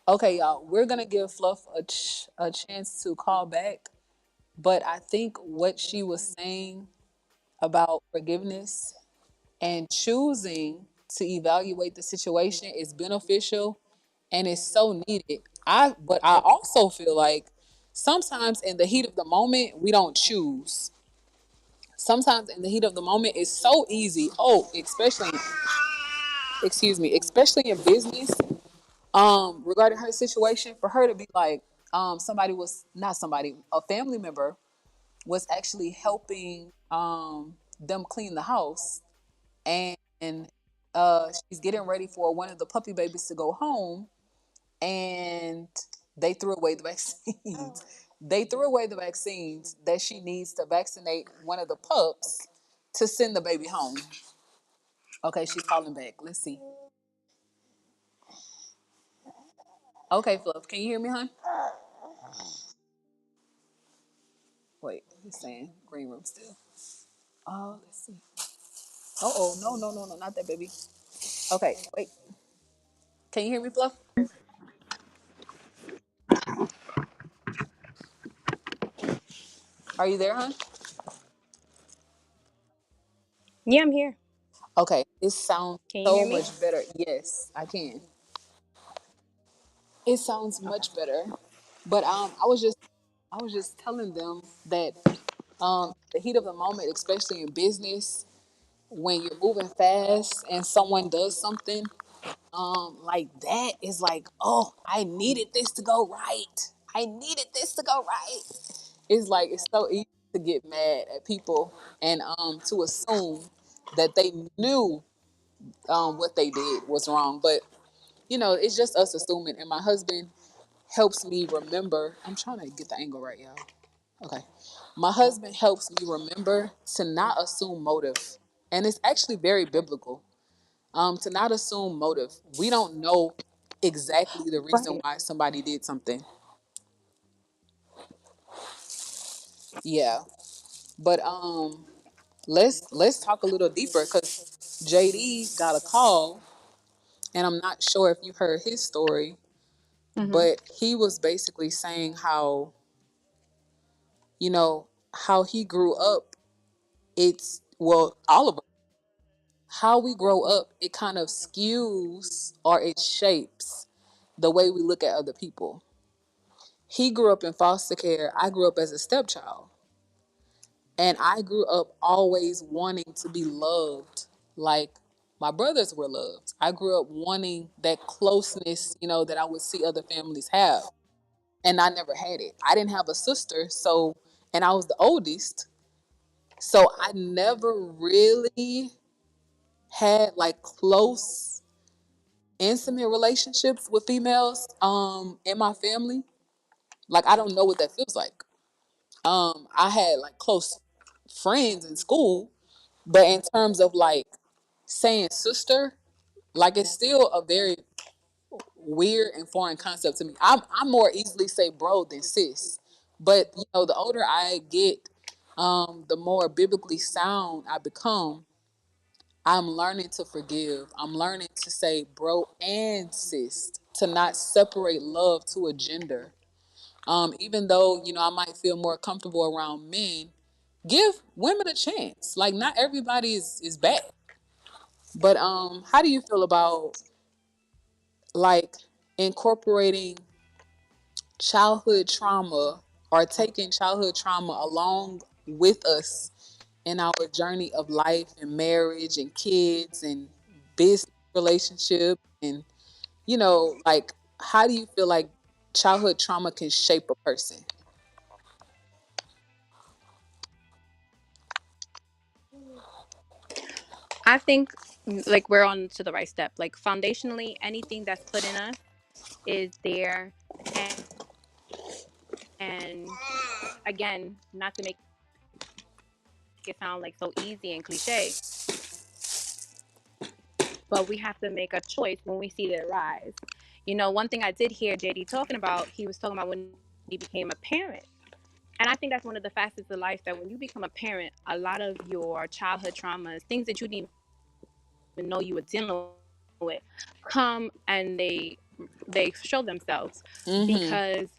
Okay, y'all, we're gonna give Fluff a chance to call back, but I think what she was saying about forgiveness and choosing to evaluate the situation is beneficial and it's so needed. I also feel like sometimes in the heat of the moment we don't choose. Sometimes in the heat of the moment it's so easy. Oh, especially excuse me, especially in business. Regarding her situation, for her to be like, somebody was not somebody, a family member was actually helping them clean the house, and she's getting ready for one of the puppy babies to go home, and they threw away the vaccines. They threw away the vaccines that she needs to vaccinate one of the pups to send the baby home. Okay, she's calling back. Let's see. Okay, Fluff, can you hear me, hon? Wait, he's saying green room still. Oh, let's see. Oh, no, no, no, no, not that baby. Okay, wait. Can you hear me, Fluff? Are you there, hon? yeah, I'm here. Okay, it sounds Can you so hear me? much better. Yes, I can. It sounds Okay. much better. But I was just telling them that the heat of the moment, especially in business, when you're moving fast and someone does something like that, is like, oh, I needed this to go right. I needed this to go right. It's like it's so easy to get mad at people and to assume that they knew what they did was wrong. But it's just us assuming. And my husband helps me remember. I'm trying to get the angle right, y'all. Okay. My husband helps me remember to not assume motive. And it's actually very biblical. To not assume motive. We don't know exactly the reason Right. why somebody did something. Yeah. But let's talk a little deeper because JD got a call and I'm not sure if you heard his story, Mm-hmm. but he was basically saying how he grew up. It's well, all of us. how we grow up, it kind of skews or it shapes the way we look at other people. He grew up in foster care. I grew up as a stepchild. And I grew up always wanting to be loved like my brothers were loved. I grew up wanting that closeness, that I would see other families have. And I never had it. I didn't have a sister, and I was the oldest. So I never really had like close, intimate relationships with females in my family. Like I don't know what that feels like. I had like close friends in school, but in terms of like saying sister, like it's still a very weird and foreign concept to me. I more easily say bro than sis. But the older I get, the more biblically sound I become. I'm learning to forgive. I'm learning to say bro and sis, to not separate love to a gender. Even though, I might feel more comfortable around men, give women a chance. Like not everybody is bad. But how do you feel about like incorporating childhood trauma or taking childhood trauma along with us in our journey of life and marriage and kids and business relationship and like how do you feel like childhood trauma can shape a person? I think like we're on to the right step. Like foundationally, anything that's put in us is there. And again, not to make it sound like so easy and cliche, but we have to make a choice when we see it rise. One thing I did hear JD talking about, he was talking about when he became a parent. And I think that's one of the facets of life that when you become a parent, a lot of your childhood traumas, things that you didn't even know you were dealing with, come and they show themselves Mm-hmm. because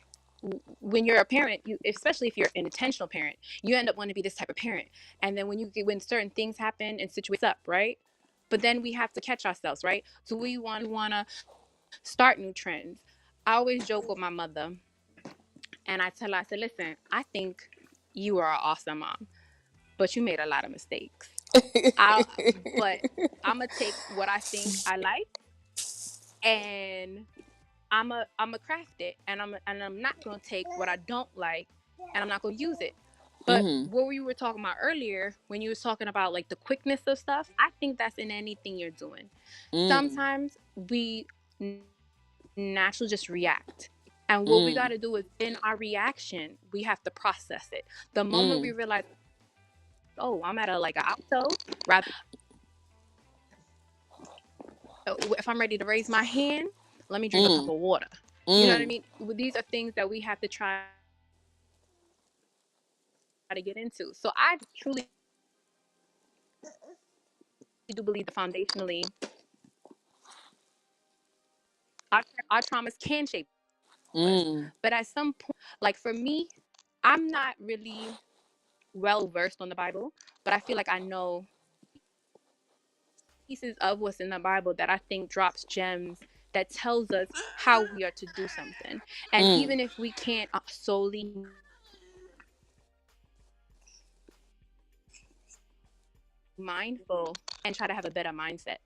when you're a parent, you especially if you're an intentional parent, you end up wanting to be this type of parent. And then when certain things happen and situations up, right? But then we have to catch ourselves, right? So we want to start new trends. I always joke with my mother, and I tell her, I said, "Listen, I think you are an awesome mom, but you made a lot of mistakes. I but I'm gonna take what I think I like, and I'm a craft it, and I'm not gonna take what I don't like, and I'm not gonna use it." But Mm-hmm. what we were talking about earlier, when you was talking about like the quickness of stuff, I think that's in anything you're doing. Mm. Sometimes we naturally just react. And what we got Mm. to do is in our reaction, we have to process it. The moment we Mm. realize, oh, I'm at a like an alto, rather if I'm ready to raise my hand, let me drink a cup Mm. of water. You know what I Mm. mean? These are things that we have to try to get into. So I truly do believe that foundationally, our, our traumas can shape us. Mm. But at some point, like for me, I'm not really well versed on the Bible, but I feel like I know pieces of what's in the Bible that I think drops gems that tells us how we are to do something. And Mm. even if we can't solely mindful and try to have a better mindset.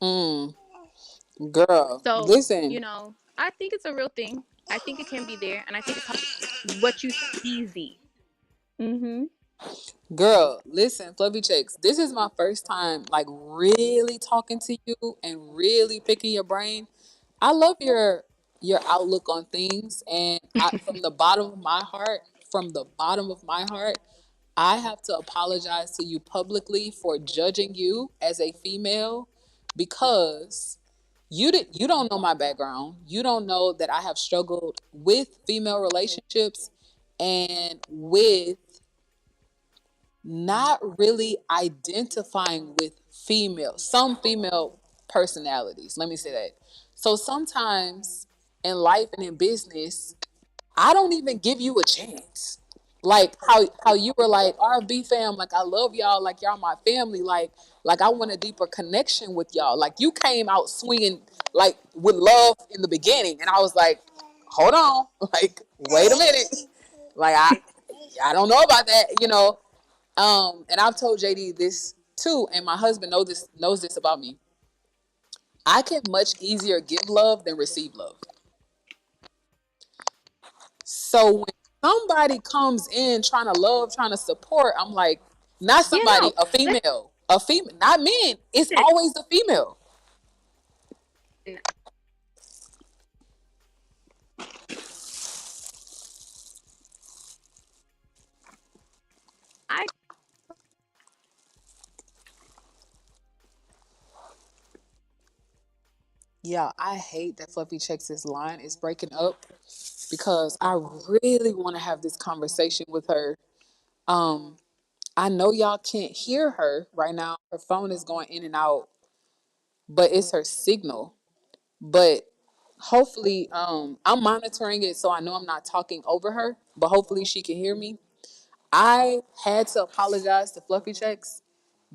Mm. Girl, So, listen. I think it's a real thing. I think it can be there, and I think it's what you see easy. Mm-hmm. Girl, listen, Fluffy Chicks. This is my first time like really talking to you and really picking your brain. I love your outlook on things, and from the bottom of my heart, from the bottom of my heart, I have to apologize to you publicly for judging you as a female because you don't know my background. You don't know that I have struggled with female relationships and with not really identifying with some female personalities. Let me say that. So sometimes in life and in business, I don't even give you a chance. Like how you were like RB fam, like I love y'all, like y'all my family, like I want a deeper connection with y'all. Like you came out swinging like with love in the beginning, and I was like, hold on, like wait a minute, like I don't know about that, you know. And I've told JD this too, and my husband knows this about me. I can much easier give love than receive love. So when somebody comes in trying to love, trying to support, I'm like, not Yeah, somebody, no. a female, not men. It's Listen, always the female. I Yeah, I hate that Fluffy checks his line is breaking up because I really want to have this conversation with her. Um, I know y'all can't hear her right now. Her phone is going in and out, but it's her signal. But hopefully, I'm monitoring it so I know I'm not talking over her, but hopefully she can hear me. I had to apologize to Fluffy Checks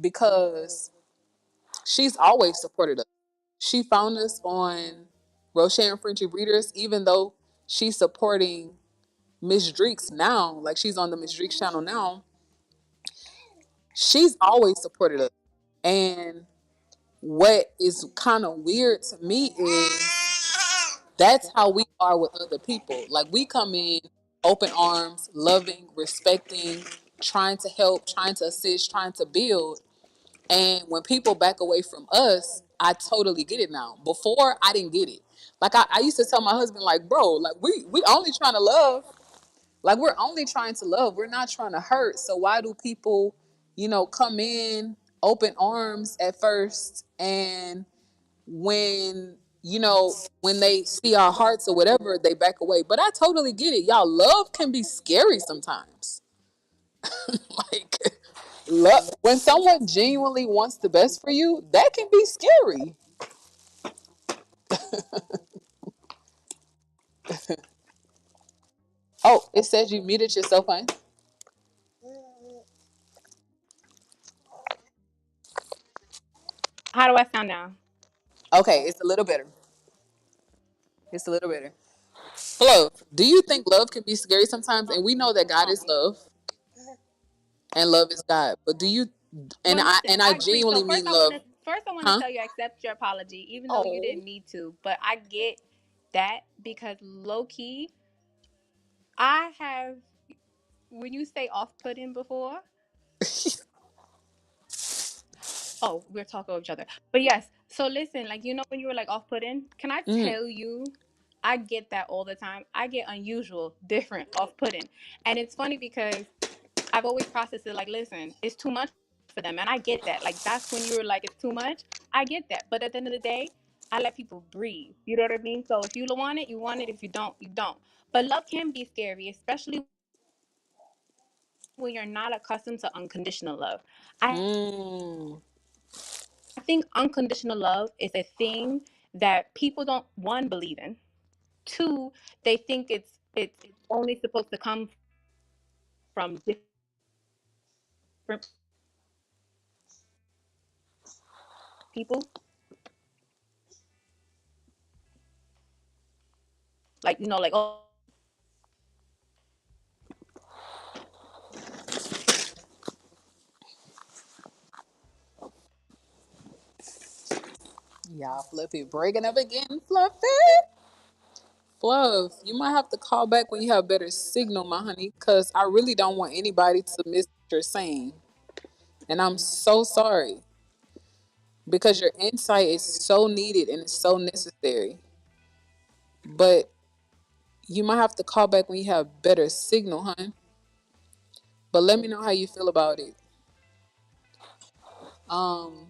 because she's always supported us. She found us on Rochelle and Frenchie Breeders, even though she's supporting MissDreeks now, like she's on the MissDreeks channel now. She's always supported us. And what is kind of weird to me is that's how we are with other people. Like we come in open arms, loving, respecting, trying to help, trying to assist, trying to build. And when people back away from us, I totally get it now. Before I didn't get it. Like I used to tell my husband, like, bro, like we only trying to love. Like we're only trying to love. We're not trying to hurt. So why do people, come in open arms at first and when they see our hearts or whatever, they back away. But I totally get it. Y'all, love can be scary sometimes. Like love when someone genuinely wants the best for you, that can be scary. Oh, it says you muted yourself, huh? how do I sound now? Okay, it's a little better. It's a little better. Love. Do you think love can be scary sometimes? And we know that God is love and love is God. But do you and Well, I listen, and I I agree. So genuinely mean love. first I want to Huh? tell you I accept your apology, even though you Oh. didn't need to. But I get that because low key, I have when you say off putting before. Oh, we're talking over each other. But yes, so listen, like when you were like off putting, can I Mm. tell you? I get that all the time. I get unusual, different, off putting, and it's funny because I've always processed it like, listen, it's too much for them. And I get that. Like, that's when you were like, it's too much. I get that. But at the end of the day, I let people breathe. You know what I mean? So if you want it, you want it. If you don't, you don't. But love can be scary, especially when you're not accustomed to unconditional love. I Mm. think unconditional love is a thing that people don't, one, believe in. Two, they think it's only supposed to come from different people. Like, like, oh, Y'all, Fluffy breaking up again. Fluffy. Fluff, you might have to call back when you have better signal, my honey, because I really don't want anybody to miss what you're saying. And I'm so sorry because your insight is so needed and it's so necessary. But you might have to call back when you have better signal, hon. But let me know how you feel about it. Um,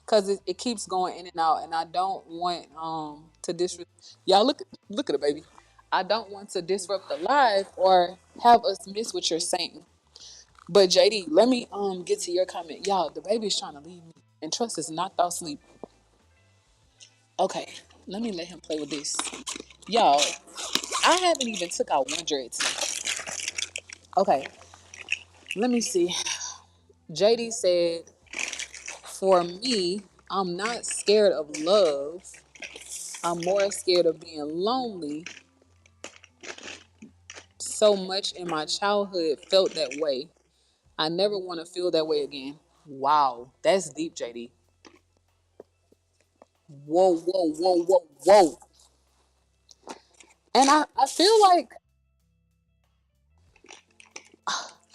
because it keeps going in and out, and I don't want to disrupt. Y'all look at the baby. I don't want to disrupt the live or have us miss what you're saying. But JD, let me get to your comment. Y'all, the baby's trying to leave me. And Trust is knocked out sleep. Okay, let me let him play with this. Y'all, I haven't even took out one dread too. Okay, let me see. JD said, for me, I'm not scared of love. I'm more scared of being lonely. So much in my childhood felt that way. I never want to feel that way again. Wow, that's deep, JD. Whoa, whoa, whoa, whoa, whoa. And I feel like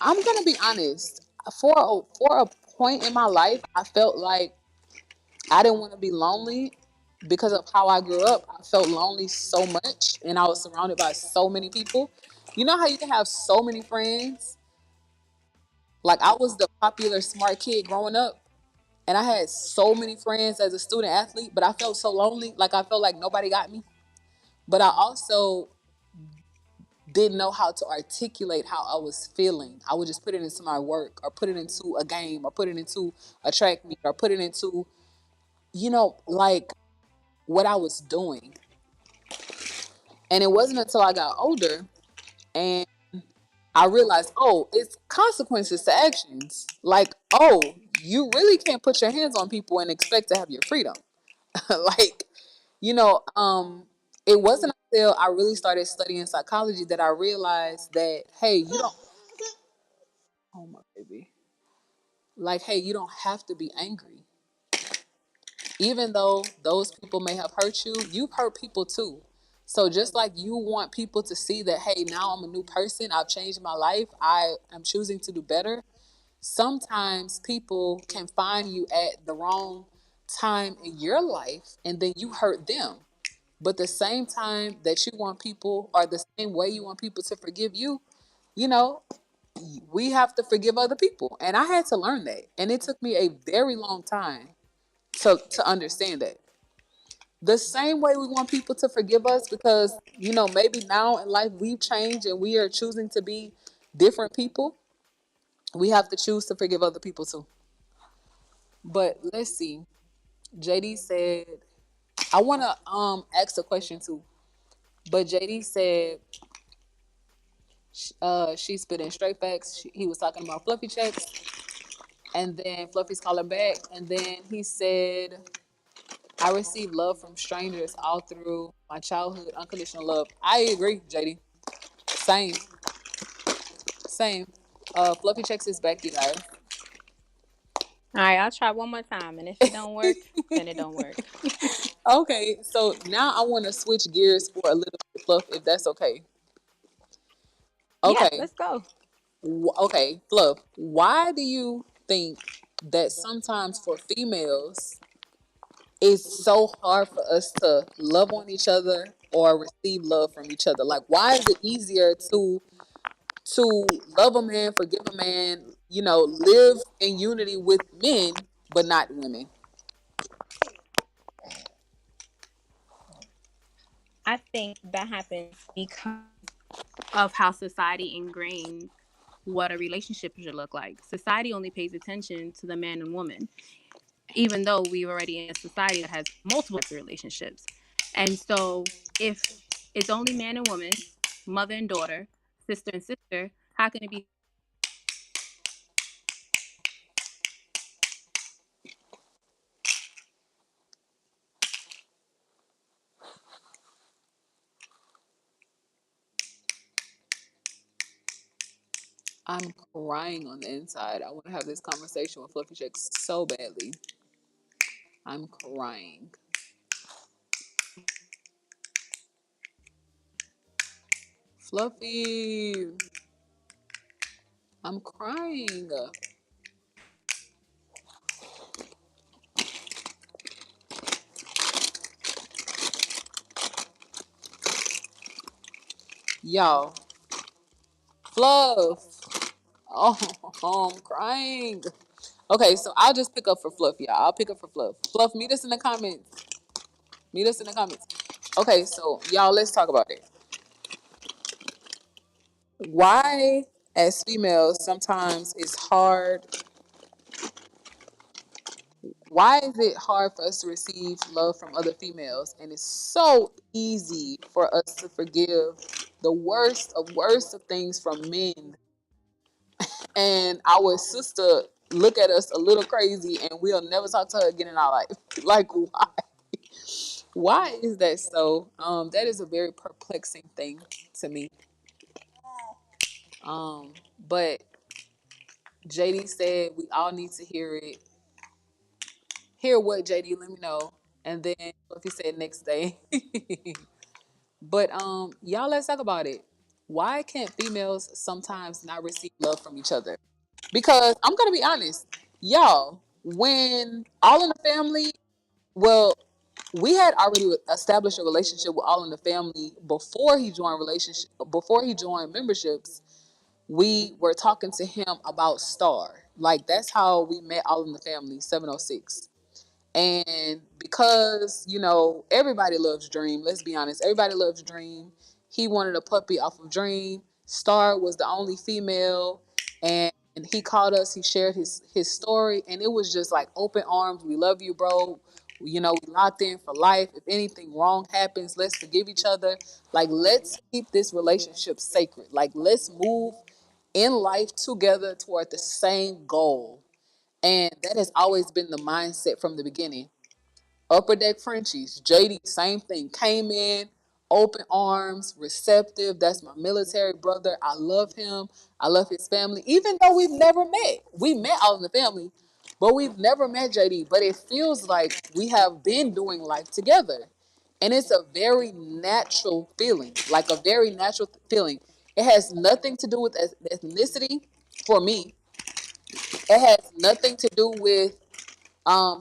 I'm gonna be honest. For a point in my life, I felt like I didn't want to be lonely because of how I grew up. I felt lonely so much, and I was surrounded by so many people. You know how you can have so many friends? Like I was the popular smart kid growing up, and I had so many friends as a student athlete, but I felt so lonely. Like I felt like nobody got me. But I also didn't know how to articulate how I was feeling. I would just put it into my work or put it into a game or put it into a track meet or put it into, like what I was doing. And it wasn't until I got older and I realized, oh, it's consequences to actions. Like, oh, you really can't put your hands on people and expect to have your freedom. like, you know, um, it wasn't until I really started studying psychology that I realized that, hey, you don't, oh my baby, like, hey, you don't have to be angry. Even though those people may have hurt you, you've hurt people too. So just like you want people to see that, hey, now I'm a new person, I've changed my life, I am choosing to do better. Sometimes people can find you at the wrong time in your life and then you hurt them. But the same time that you want people, or the same way you want people to forgive you, you know, we have to forgive other people. And I had to learn that. And it took me a very long time to understand that. The same way we want people to forgive us because, maybe now in life we've changed and we are choosing to be different people, we have to choose to forgive other people too. But let's see. JD said, I want to ask a question too. But JD said she's spitting straight facts. He was talking about fluffy checks, and then Fluffy's calling back, and then he said, "I received love from strangers all through my childhood, unconditional love." I agree, JD. Same, same. Fluffy checks is back, you guys. All right, I'll try one more time, and if it don't work, then it don't work. Okay, so now I want to switch gears for a little bit, Fluff, if that's okay. Yeah, Okay, let's go. okay, Fluff. Why do you think that sometimes for females it's so hard for us to love on each other or receive love from each other? Like, why is it easier to love a man, forgive a man, live in unity with men, but not women? I think that happens because of how society ingrained what a relationship should look like. Society only pays attention to the man and woman, even though we're already in a society that has multiple types of relationships. And so if it's only man and woman, mother and daughter, sister and sister, how can it be? I'm crying on the inside. I want to have this conversation with Fluffy Chick so badly. I'm crying. Fluffy, I'm crying. Y'all, Fluff. Oh, I'm crying. Okay, so I'll just pick up for Fluff, y'all. I'll pick up for Fluff. Fluff, meet us in the comments. Meet us in the comments. Okay, so y'all, let's talk about it. Why, as females, sometimes it's hard. Why is it hard for us to receive love from other females? And it's so easy for us to forgive the worst of things from men. and our sister look at us a little crazy, and we'll never talk to her again in our life. Like, why? Why is that so? That is a very perplexing thing to me. But JD said we all need to hear it. Hear what, JD? Let me know. And then Fluffy said next day. But y'all, let's talk about it. Why can't females sometimes not receive love from each other? Because I'm gonna be honest, y'all, when All in the Family, well, we had already established a relationship with All in the Family before he joined memberships. We were talking to him about Star. Like, that's how we met All in the Family 706. And because, everybody loves Dream, let's be honest, everybody loves Dream. He wanted a puppy off of Dream. Star was the only female. And he called us, he shared his story, and it was just like open arms. We love you, bro. We locked in for life. If anything wrong happens, let's forgive each other. Like, let's keep this relationship sacred. Like, let's move in life together toward the same goal. And that has always been the mindset from the beginning. Upper Deck Frenchies, JD, same thing. Came in, open arms, receptive. That's my military brother. I love him. I love his family. Even though we've never met. We met All in the Family, but we've never met JD. But it feels like we have been doing life together. And it's a very natural feeling. Like a very natural feeling. It has nothing to do with ethnicity for me. It has nothing to do with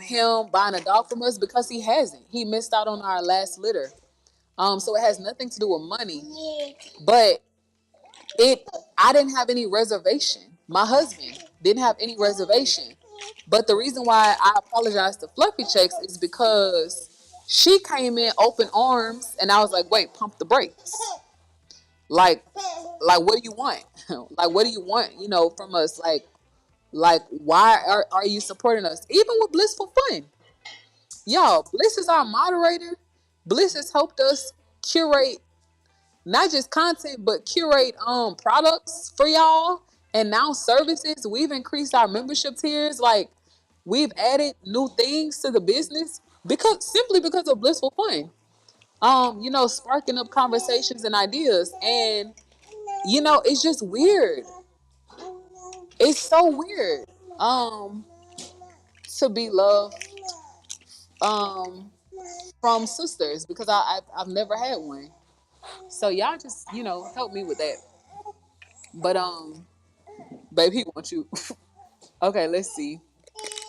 him buying a dog from us, because he hasn't. He missed out on our last litter. So it has nothing to do with money. But it I didn't have any reservation. My husband didn't have any reservation. But the reason why I apologized to Fluffy Checks is because she came in open arms, and I was like, wait, pump the brakes. Like like what do you want? Like, what do you want, from us? Like, why are you supporting us? Even with Blissful Fun. Y'all, Bliss is our moderator. Bliss has helped us curate not just content, but curate products for y'all, and now services. We've increased our membership tiers. Like, we've added new things to the business because of Blissful Fun. Sparking up conversations and ideas. And it's just weird. It's so weird. Um to be loved um from sisters, because I've never had one. So y'all just help me with that. But baby, he wants you. Okay, let's see.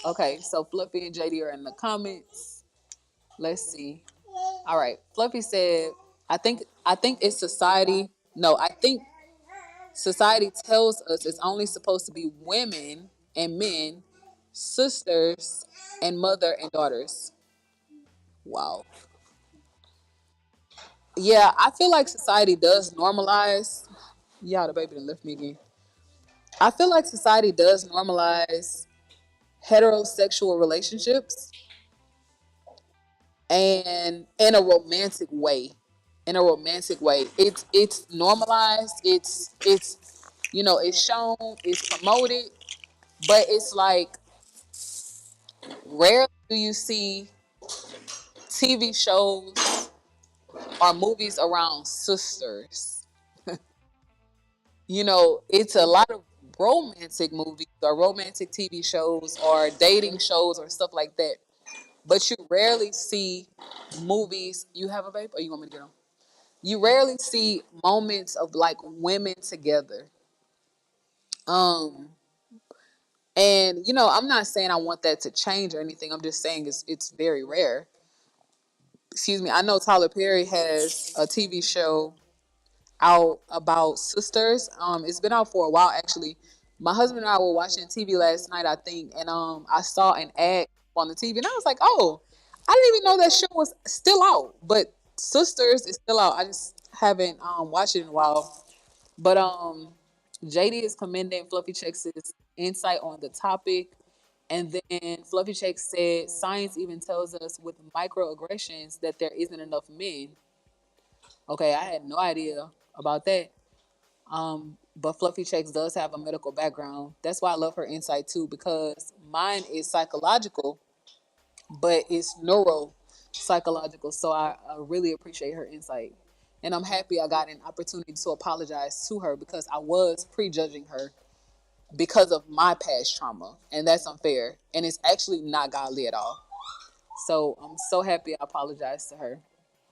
Okay, so Fluffy and JD are in the comments. Let's see. All right, Fluffy said, I think it's society. No, I think society tells us it's only supposed to be women and men, sisters and mother and daughters. Wow. Yeah, I feel like society does normalize. Yeah, the baby done left me again. I feel like society does normalize heterosexual relationships, and in a romantic way. In a romantic way. It's normalized, it's shown, it's promoted, but it's like, rarely do you see TV shows or movies around sisters. It's a lot of romantic movies or romantic TV shows or dating shows or stuff like that. But you rarely see movies. You have a babe, or you want me to get on? You rarely see moments of like women together. Um, and I'm not saying I want that to change or anything. I'm just saying it's very rare. Excuse me. I know Tyler Perry has a TV show out about sisters. It's been out for a while actually. My husband and I were watching TV last night, I think, and I saw an ad on the TV, and I was like, oh, I didn't even know that show was still out. But Sisters is still out. I just haven't watched it in a while. But JD is commending Fluffy Checks' insight on the topic. And then Fluffy Checks said science even tells us with microaggressions that there isn't enough men. Okay, I had no idea about that. But Fluffy Checks does have a medical background. That's why I love her insight too, because mine is psychological, but it's neuro psychological. So I really appreciate her insight. And I'm happy I got an opportunity to apologize to her because I was prejudging her because of my past trauma. And that's unfair. And it's actually not godly at all. So I'm so happy I apologized to her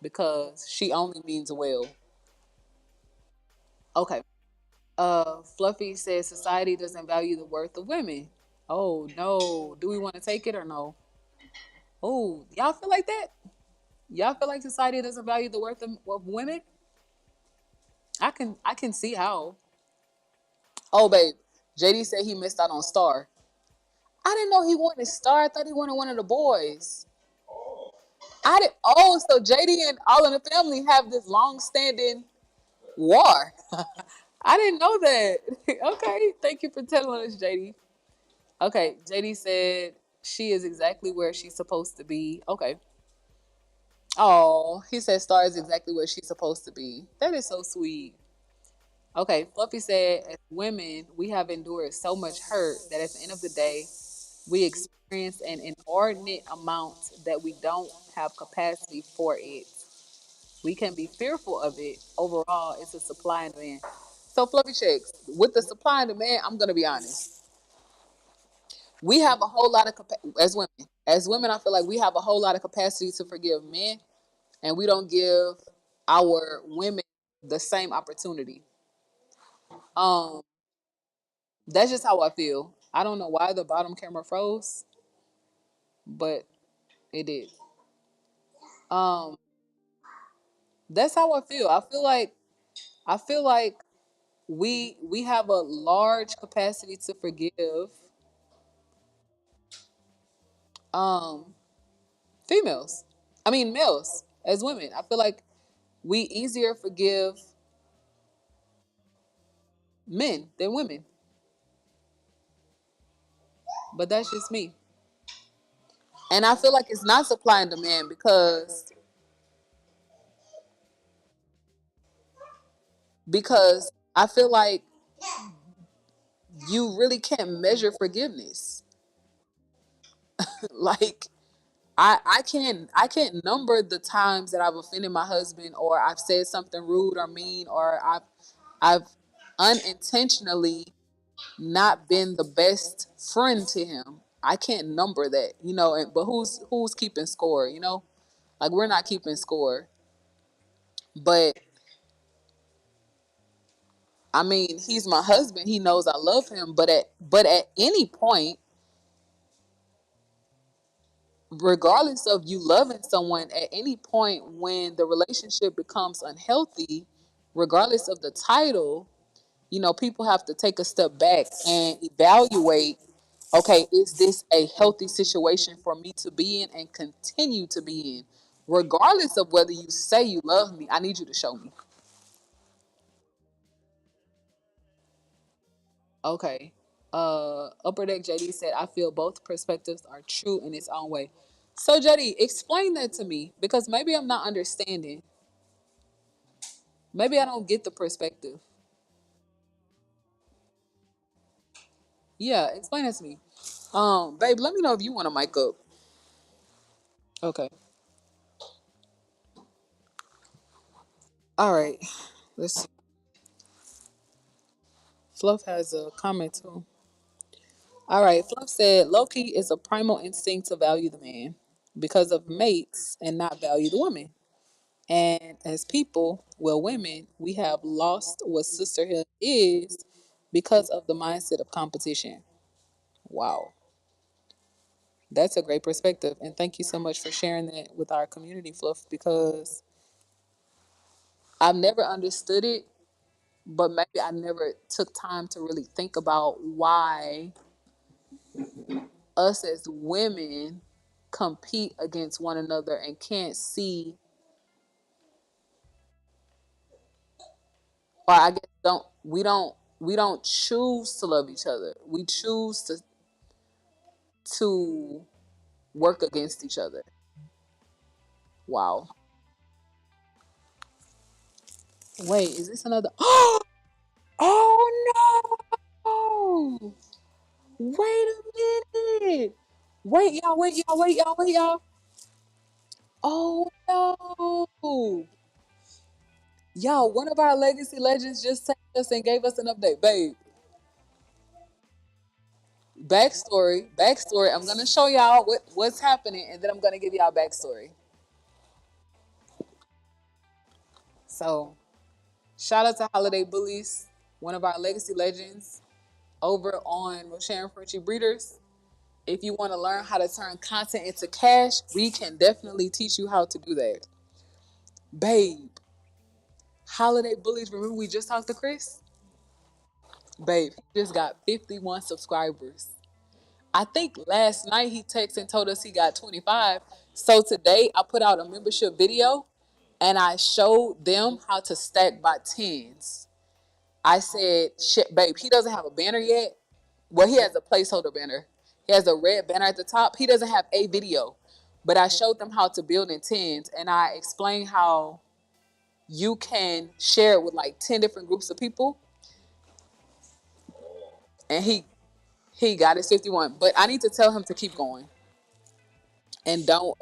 because she only means well. Okay. Fluffy says society doesn't value the worth of women. Oh no. Do we want to take it or no? Oh, y'all feel like that? Y'all feel like society doesn't value the worth of women? I can see how. Oh babe, JD said he missed out on Star. I didn't know he wanted Star. I thought he wanted one of the boys. I did. Oh, so JD and all in the family have this long-standing war. I didn't know that. Okay, thank you for telling us, JD. Okay, JD said she is exactly where she's supposed to be. Okay. Oh, he said Star is exactly where she's supposed to be. That is so sweet. Okay, Fluffy said, as women, we have endured so much hurt that at the end of the day, we experience an inordinate amount that we don't have capacity for it. We can be fearful of it. Overall, it's a supply and demand. So, Fluffy Checks, with the supply and demand, I'm going to be honest. We have a whole lot of, as women, I feel like we have a whole lot of capacity to forgive men, and we don't give our women the same opportunity. Um, that's just how I feel. I don't know why the bottom camera froze, but it did. Um, that's how I feel. I feel like we have a large capacity to forgive um females. I mean males as women. I feel like we easier forgive men than women. But that's just me. And I feel like it's not supply and demand because I feel like you really can't measure forgiveness. Like I can't number the times that I've offended my husband or I've said something rude or mean or I've unintentionally not been the best friend to him. I can't number that, but who's keeping score? Like we're not keeping score. But I mean, he's my husband. He knows I love him, but at any point, regardless of you loving someone, at any point when the relationship becomes unhealthy, regardless of the title, people have to take a step back and evaluate, okay, is this a healthy situation for me to be in and continue to be in? Regardless of whether you say you love me, I need you to show me. Okay. Upper Deck JD said, I feel both perspectives are true in its own way. So, JD, explain that to me because maybe I'm not understanding. Maybe I don't get the perspective. Yeah, explain that to me. Babe, let me know if you want to mic up. Okay. All right. Let's see. Fluff has a comment too. All right. Fluff said, Loki is a primal instinct to value the man because of mates and not value the woman. And as people, well, women, we have lost what sisterhood is because of the mindset of competition. Wow. That's a great perspective. And thank you so much for sharing that with our community, Fluff, because I've never understood it, but maybe I never took time to really think about why us as women compete against one another and can't see, or I guess don't choose to love each other. We choose to work against each other. Wow. Wait, is this another? Oh no! Wait a minute! Wait, y'all, wait, y'all, wait, y'all, wait, y'all. Oh no! Y'all, one of our legacy legends just texted us and gave us an update. Babe, backstory, backstory. I'm gonna show y'all what's happening and then I'm gonna give y'all backstory. So, shout out to Holiday Bullies, one of our legacy legends over on Sharon Frenchie Breeders. If you want to learn how to turn content into cash, we can definitely teach you how to do that. Babe, Holiday Bullies, remember we just talked to Chris? Babe, he just got 51 subscribers. I think last night he texted and told us he got 25. So today I put out a membership video and I showed them how to stack by tens. I said, shit, babe, he doesn't have a banner yet. Well, he has a placeholder banner. He has a red banner at the top. He doesn't have a video. But I showed them how to build in tens and I explained how you can share it with like 10 different groups of people. And he got his 51. But I need to tell him to keep going. And don't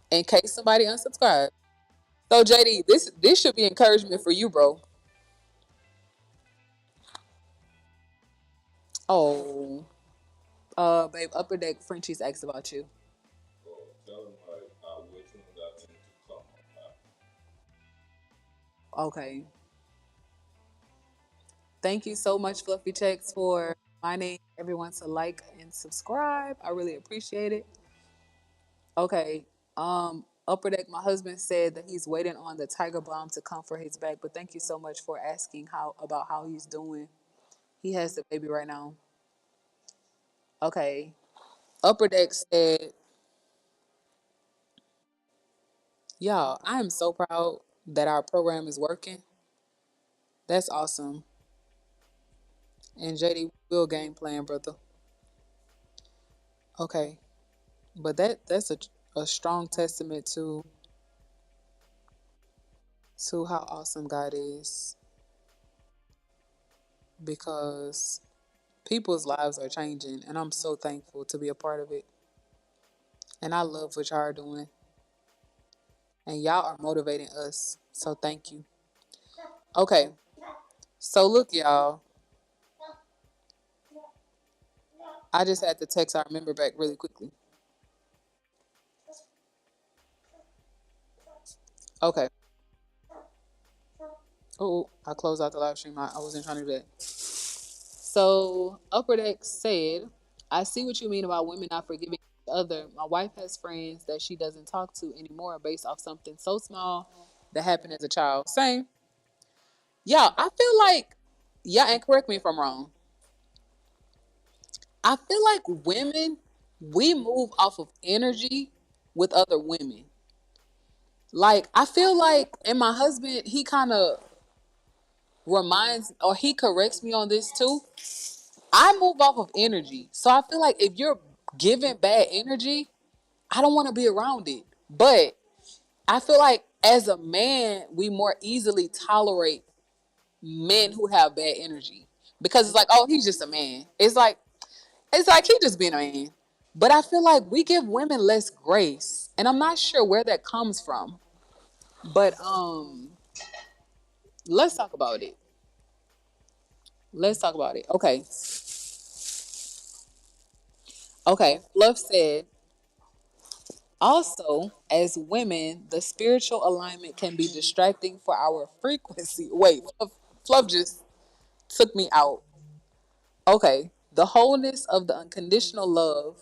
in case somebody unsubscribe. So JD, this should be encouragement for you, bro. Oh, babe, Upper Deck Frenchies asked about you. Okay. Thank you so much, Fluffy Checks, for reminding everyone to like and subscribe. I really appreciate it. Okay. Upper Deck, my husband said that he's waiting on the Tiger Balm to come for his back, but thank you so much for asking how about how he's doing. He has the baby right now. Okay. Upper Deck said, y'all, I am so proud that our program is working. That's awesome. And JD will game plan, brother. Okay. But that's a strong testament to how awesome God is because people's lives are changing and I'm so thankful to be a part of it. And I love what y'all are doing. And y'all are motivating us. So thank you. Okay. So look, y'all. I just had to text our member back really quickly. Okay. Oh, I closed out the live stream. I wasn't trying to do that. So Upper Deck said, I see what you mean about women not forgiving each other. My wife has friends that she doesn't talk to anymore based off something so small that happened as a child. Same. Yeah, I feel like, yeah, and correct me if I'm wrong. I feel like women, we move off of energy with other women. Like, I feel like, and my husband, he kind of reminds, or he corrects me on this too. I move off of energy. So I feel like if you're giving bad energy, I don't want to be around it. But I feel like as a man, we more easily tolerate men who have bad energy because it's like, oh, he's just a man. It's like he just being a man. But I feel like we give women less grace, and I'm not sure where that comes from. But let's talk about it. Let's talk about it. Okay, okay. Fluff said also, as women, the spiritual alignment can be distracting for our frequency. Wait, Fluff just took me out. Okay, the wholeness of the unconditional love,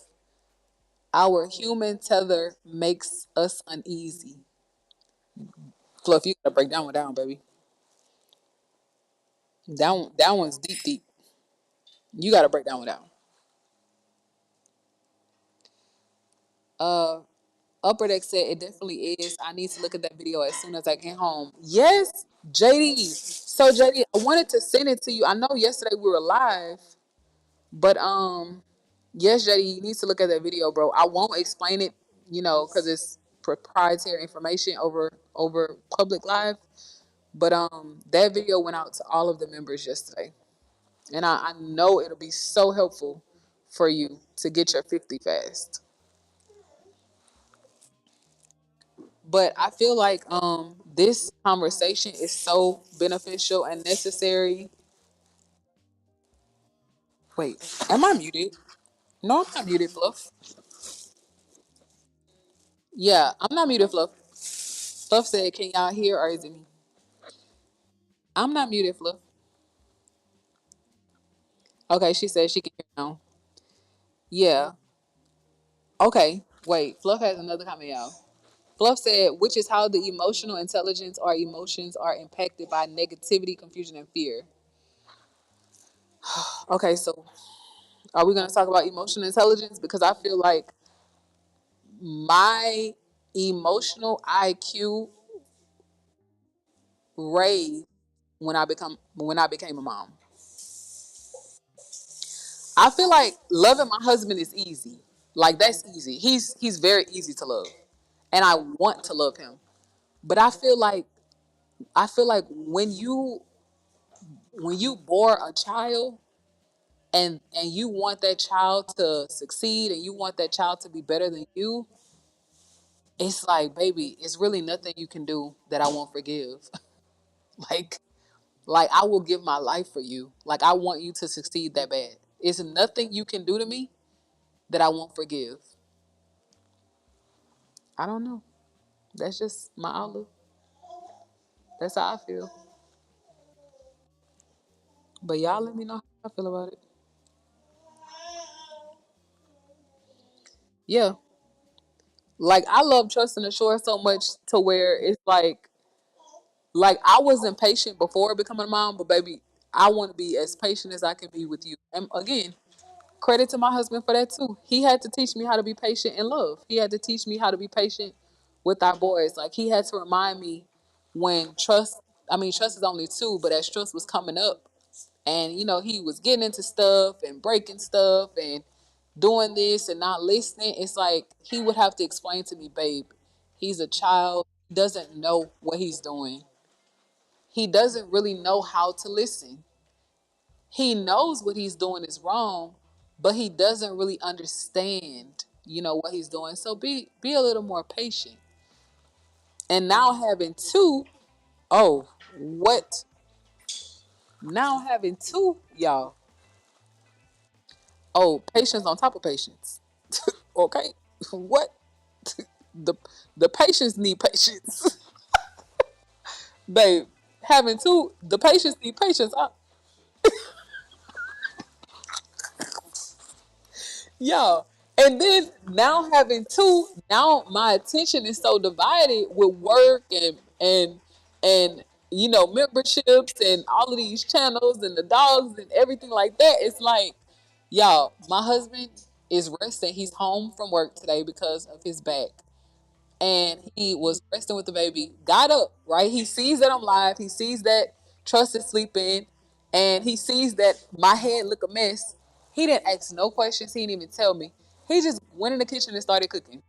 our human tether makes us uneasy. Fluff, you gotta break that one down, baby. That one's deep, deep. You gotta break that one down. Uh, Upper Deck said it definitely is. I need to look at that video as soon as I get home. Yes, JD. So JD, I wanted to send it to you. I know yesterday we were live, but yes, JD, you need to look at that video, bro. I won't explain it, because it's proprietary information over public live. But that video went out to all of the members yesterday. And I know it'll be so helpful for you to get your 50 fast. But I feel like this conversation is so beneficial and necessary. Wait, am I muted? No, I'm not muted, Fluff. Yeah, I'm not muted, Fluff. Fluff said, "Can y'all hear or is it me?" I'm not muted, Fluff. Okay, she said she can hear now. Yeah. Okay. Wait, Fluff has another comment, y'all. Fluff said, which is how the emotional intelligence or emotions are impacted by negativity, confusion, and fear. Okay, so are we going to talk about emotional intelligence? Because I feel like my emotional IQ raised when I became a mom. I feel like loving my husband is easy. Like that's easy. He's very easy to love, and I want to love him. But I feel like when you bore a child and you want that child to succeed and you want that child to be better than you, it's like, baby, it's really nothing you can do that I won't forgive. like like I will give my life for you. Like I want you to succeed that bad. It's nothing you can do to me that I won't forgive. I don't know. That's just my outlook. That's how I feel. But y'all let me know how I feel about it. Yeah. Like I love trusting the shore so much to where it's like I wasn't patient before becoming a mom, but baby, I want to be as patient as I can be with you. And again, credit to my husband for that too. He had to teach me how to be patient in love. He had to teach me how to be patient with our boys. Like he had to remind me when trust is only two, but as trust was coming up and he was getting into stuff and breaking stuff and doing this and not listening, it's like he would have to explain to me, babe, he's a child, doesn't know what he's doing. He doesn't really know how to listen. He knows what he's doing is wrong, but he doesn't really understand, what he's doing. So be a little more patient. And now having two, oh, what? Now having two, y'all. Oh, patience on top of patience. Okay? What? The the patients need patience. Babe, having two, the patients need patience. Yeah. And then now having two, now my attention is so divided with work and memberships and all of these channels and the dogs and everything like that. It's like, y'all, my husband is resting. He's home from work today because of his back. And he was resting with the baby, got up, right? He sees that I'm live. He sees that Trust is sleeping. And he sees that my head look a mess. He didn't ask no questions. He didn't even tell me. He just went in the kitchen and started cooking.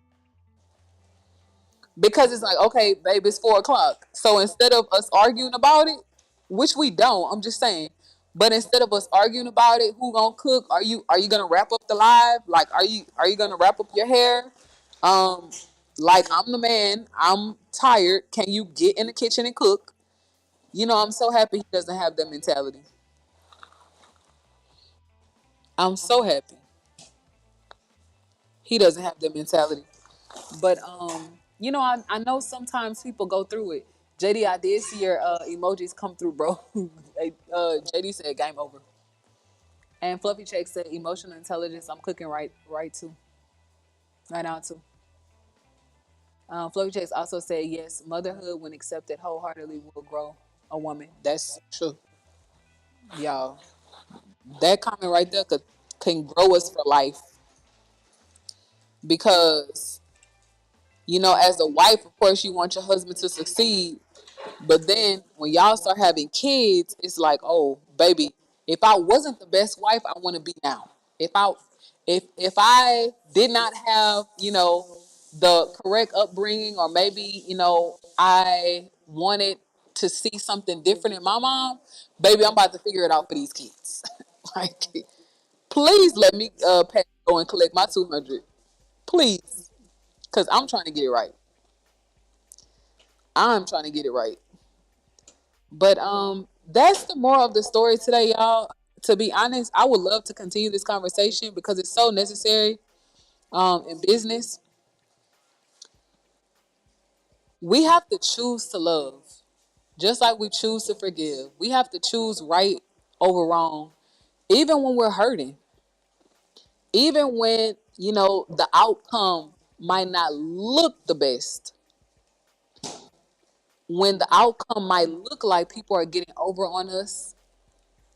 Because it's like, okay, babe, it's 4 o'clock. So instead of us arguing about it, which we don't, I'm just saying. But instead of us arguing about it, who gonna cook? Are you gonna wrap up the live? Like, are you gonna wrap up your hair? Um, like I'm the man. I'm tired. Can you get in the kitchen and cook? I'm so happy he doesn't have that mentality. I'm so happy he doesn't have that mentality. But I know sometimes people go through it. JD, I did see your emojis come through, bro. JD said game over. And Fluffy Check said emotional intelligence. I'm cooking right too. Right now too. Fluffy Checks also said yes, motherhood when accepted wholeheartedly will grow a woman. That's true. Y'all. That comment right there can grow us for life. Because, as a wife, of course you want your husband to succeed. But then when y'all start having kids, it's like, oh, baby, if I wasn't the best wife, I want to be now. If I did not have, the correct upbringing, or maybe, I wanted to see something different in my mom, baby, I'm about to figure it out for these kids. Like, please let me go and collect my 200. Please, because I'm trying to get it right. I'm trying to get it right. But that's the moral of the story today, y'all. To be honest, I would love to continue this conversation because it's so necessary in business. We have to choose to love. Just like we choose to forgive. We have to choose right over wrong. Even when we're hurting. Even when, the outcome might not look the best. When the outcome might look like people are getting over on us,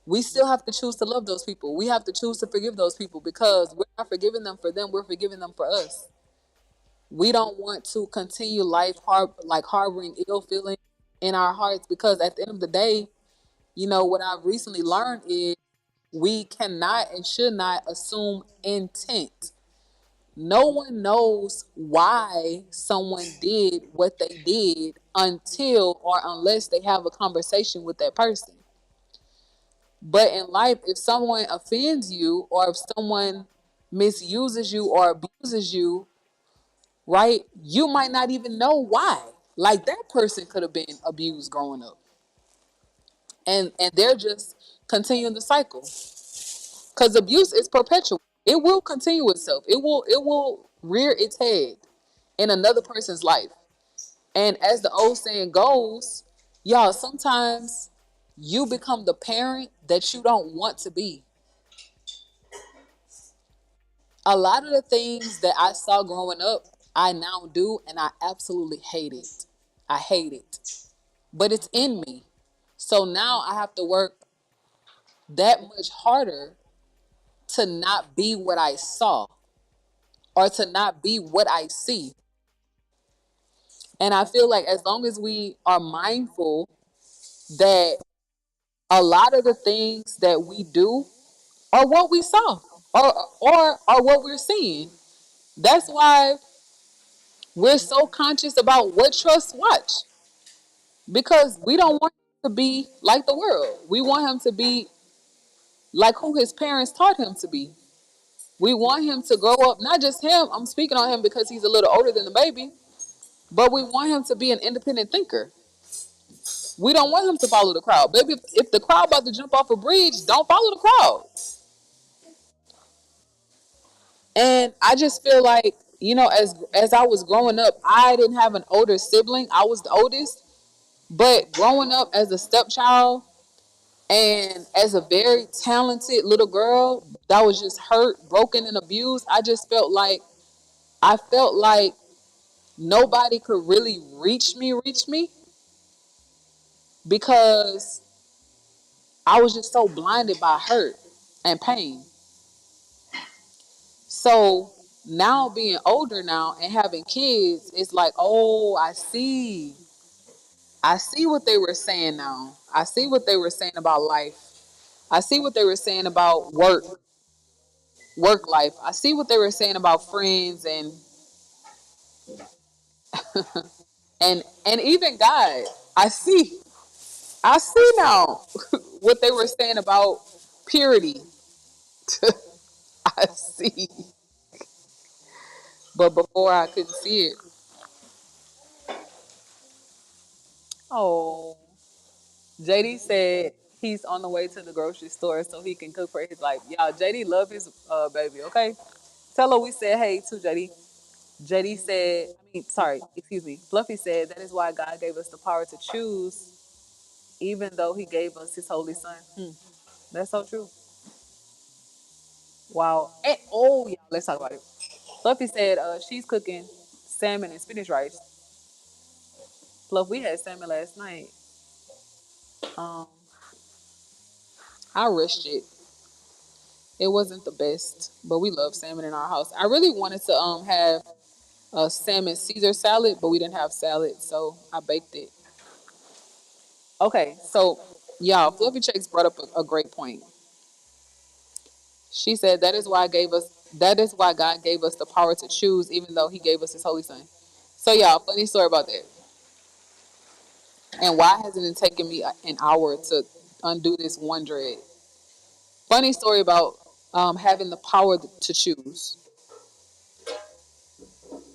we still have to choose to love those people. We have to choose to forgive those people because we're not forgiving them for them, we're forgiving them for us. We don't want to continue life harboring ill feelings in our hearts because at the end of the day, what I've recently learned is we cannot and should not assume intent. No one knows why someone did what they did until or unless they have a conversation with that person. But in life, if someone offends you or if someone misuses you or abuses you, right, you might not even know why. Like that person could have been abused growing up. And they're just continuing the cycle. Because abuse is perpetual. It will continue itself. It will rear its head in another person's life. And as the old saying goes, y'all, sometimes you become the parent that you don't want to be. A lot of the things that I saw growing up, I now do, and I absolutely hate it. I hate it. But it's in me. So now I have to work that much harder to not be what I saw or to not be what I see. And I feel like as long as we are mindful that a lot of the things that we do are what we saw or are what we're seeing. That's why we're so conscious about what trust watch because we don't want him to be like the world. We want him to be like who his parents taught him to be. We want him to grow up, not just him, I'm speaking on him because he's a little older than the baby, but we want him to be an independent thinker. We don't want him to follow the crowd. Baby, if the crowd about to jump off a bridge, don't follow the crowd. And I just feel like, as I was growing up, I didn't have an older sibling. I was the oldest. But growing up as a stepchild and as a very talented little girl that was just hurt, broken, and abused, I felt like nobody could really reach me because I was just so blinded by hurt and pain. So now being older now and having kids, it's like, oh, I see. I see what they were saying now. I see what they were saying about life. I see what they were saying about work life. I see what they were saying about friends and even God. I see. I see now what they were saying about purity. I see. But before I couldn't see it. Oh. JD said he's on the way to the grocery store so he can cook for his life. Y'all, JD love his baby, okay? Tell her we said hey to JD. JD said, sorry, excuse me. Fluffy said that is why God gave us the power to choose, even though he gave us his holy son. That's so true. Wow. And, oh, yeah, let's talk about it. Fluffy said she's cooking salmon and spinach rice. Fluff, we had salmon last night. Um, I rushed it. It wasn't the best, but we love salmon in our house. I really wanted to have a salmon Caesar salad, but we didn't have salad, so I baked it. Okay, so y'all, Fluffy Checks brought up a great point. She said that is why God gave us the power to choose, even though He gave us His Holy Son. So y'all, funny story about that. And why hasn't it taken me an hour to undo this one dread? Funny story about having the power to choose.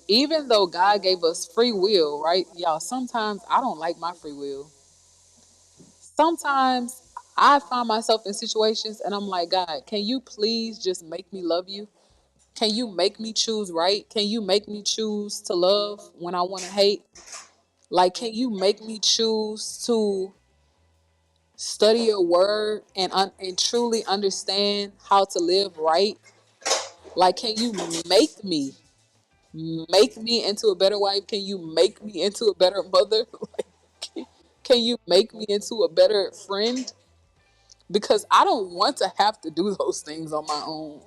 Even though God gave us free will, right? Y'all, sometimes I don't like my free will. Sometimes I find myself in situations and I'm like, God, can you please just make me love you? Can you make me choose right? Can you make me choose to love when I want to hate? Like, can you make me choose to study your word and truly understand how to live right? Like, can you make me into a better wife? Can you make me into a better mother? Like, can you make me into a better friend? Because I don't want to have to do those things on my own.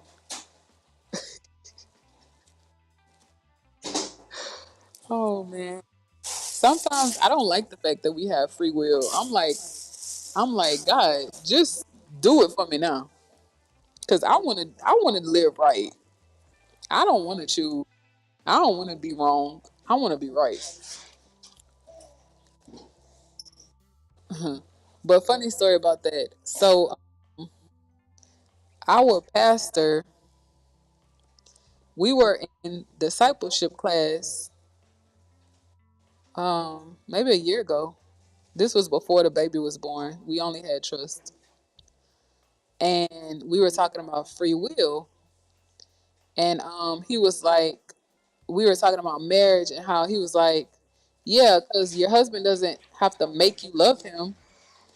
Oh man. Sometimes I don't like the fact that we have free will. I'm like, God, just do it for me now. Cause I wanna live right. I don't wanna choose. I don't wanna be wrong. I wanna be right. But funny story about that. So our pastor, we were in discipleship class maybe a year ago. This was before the baby was born. We only had trust. And we were talking about free will. And he was like, we were talking about marriage and how he was like, yeah, because your husband doesn't have to make you love him.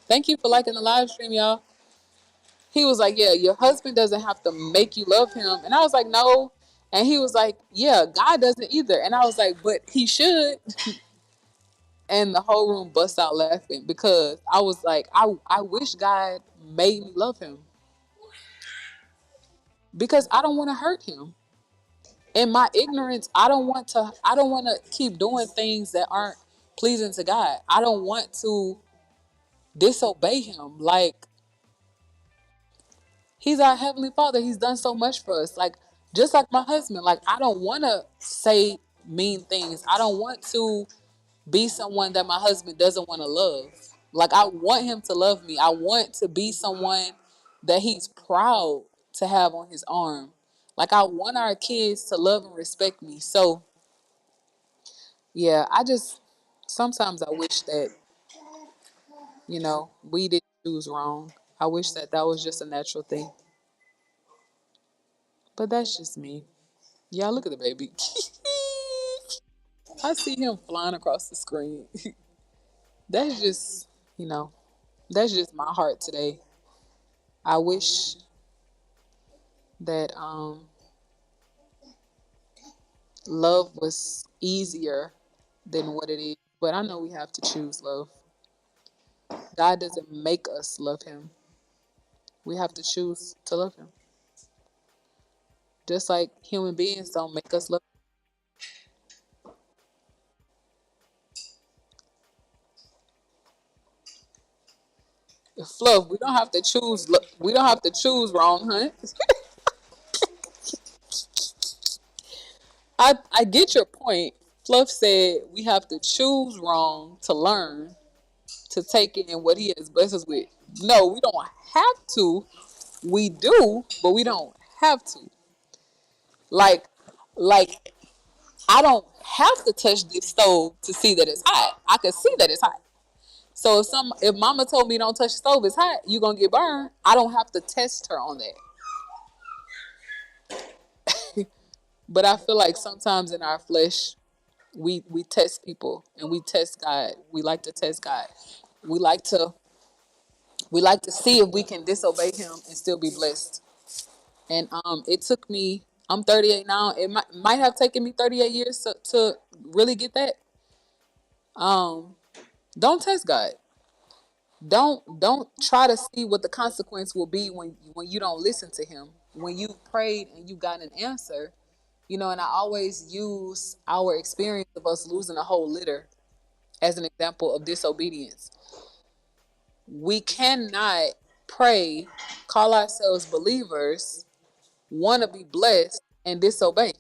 Thank you for liking the live stream, y'all. He was like, yeah, your husband doesn't have to make you love him. And I was like, no. And he was like, yeah, God doesn't either. And I was like, but he should. And the whole room bust out laughing because I was like, I wish God made me love him because I don't want to hurt him. In my ignorance, I don't want to keep doing things that aren't pleasing to God. I don't want to disobey him. Like, he's our heavenly father. He's done so much for us. Like, just like my husband, like, I don't want to say mean things. I don't want to be someone that my husband doesn't want to love. Like, I want him to love me. I want to be someone that he's proud to have on his arm. Like, I want our kids to love and respect me. So, yeah, I just sometimes I wish that, we didn't choose wrong. I wish that that was just a natural thing. But that's just me. Yeah, look at the baby. I see him flying across the screen. That's just, you know, that's just my heart today. I wish that love was easier than what it is. But I know we have to choose love. God doesn't make us love him. We have to choose to love him. Just like human beings don't make us love. Fluff, we don't have to choose. We don't have to choose wrong, huh? I get your point. Fluff said we have to choose wrong to learn to take in what he has blessed us with. No, we don't have to. We do, but we don't have to. Like, like I don't have to touch this stove to see that it's hot. I can see that it's hot. So if mama told me don't touch the stove, it's hot, you gonna get burned. I don't have to test her on that. But I feel like sometimes in our flesh, we test people and we test God. We like to test God. We like to we like to see if we can disobey him and still be blessed. And it took me. I'm 38 now. It might have taken me 38 years to really get that. Um, don't test God. Don't try to see what the consequence will be when you don't listen to him. When you prayed and you got an answer, and I always use our experience of us losing a whole litter as an example of disobedience. We cannot pray, call ourselves believers, want to be blessed, and disobey.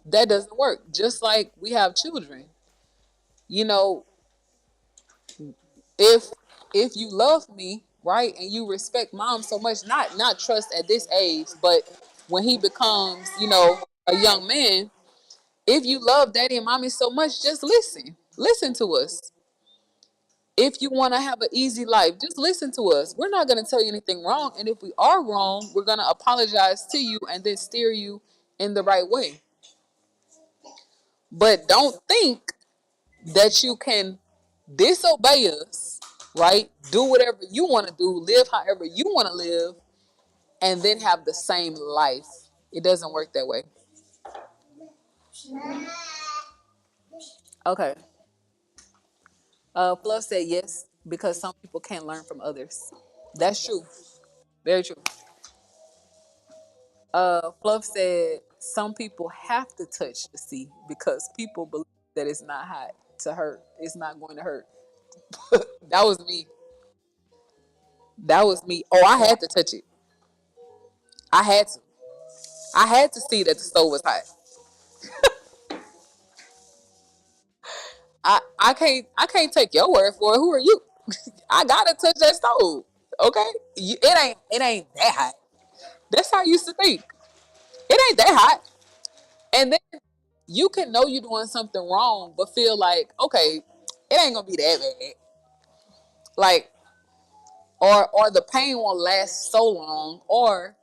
That doesn't work. Just like we have children, you know, if if you love me, right, and you respect mom so much, not trust at this age, but when he becomes, a young man, if you love daddy and mommy so much, just listen to us. If you want to have an easy life, just listen to us. We're not going to tell you anything wrong, and if we are wrong, we're going to apologize to you and then steer you in the right way. But don't think that you can disobey us, right? Do whatever you want to do, live however you want to live, and then have the same life. It doesn't work that way. Okay. Fluff said yes because some people can't learn from others. That's true. Very true. Fluff said some people have to touch the sea because people believe that it's not hot to hurt. It's not going to hurt. That was me. That was me. Oh, I had to touch it. I had to. I had to see that the stove was hot. I can't take your word for it. Who are you? I gotta touch that stove. Okay? It ain't that hot. That's how I used to think. It ain't that hot. And then you can know you're doing something wrong, but feel like, okay, it ain't gonna be that bad. Like, or the pain won't last so long, or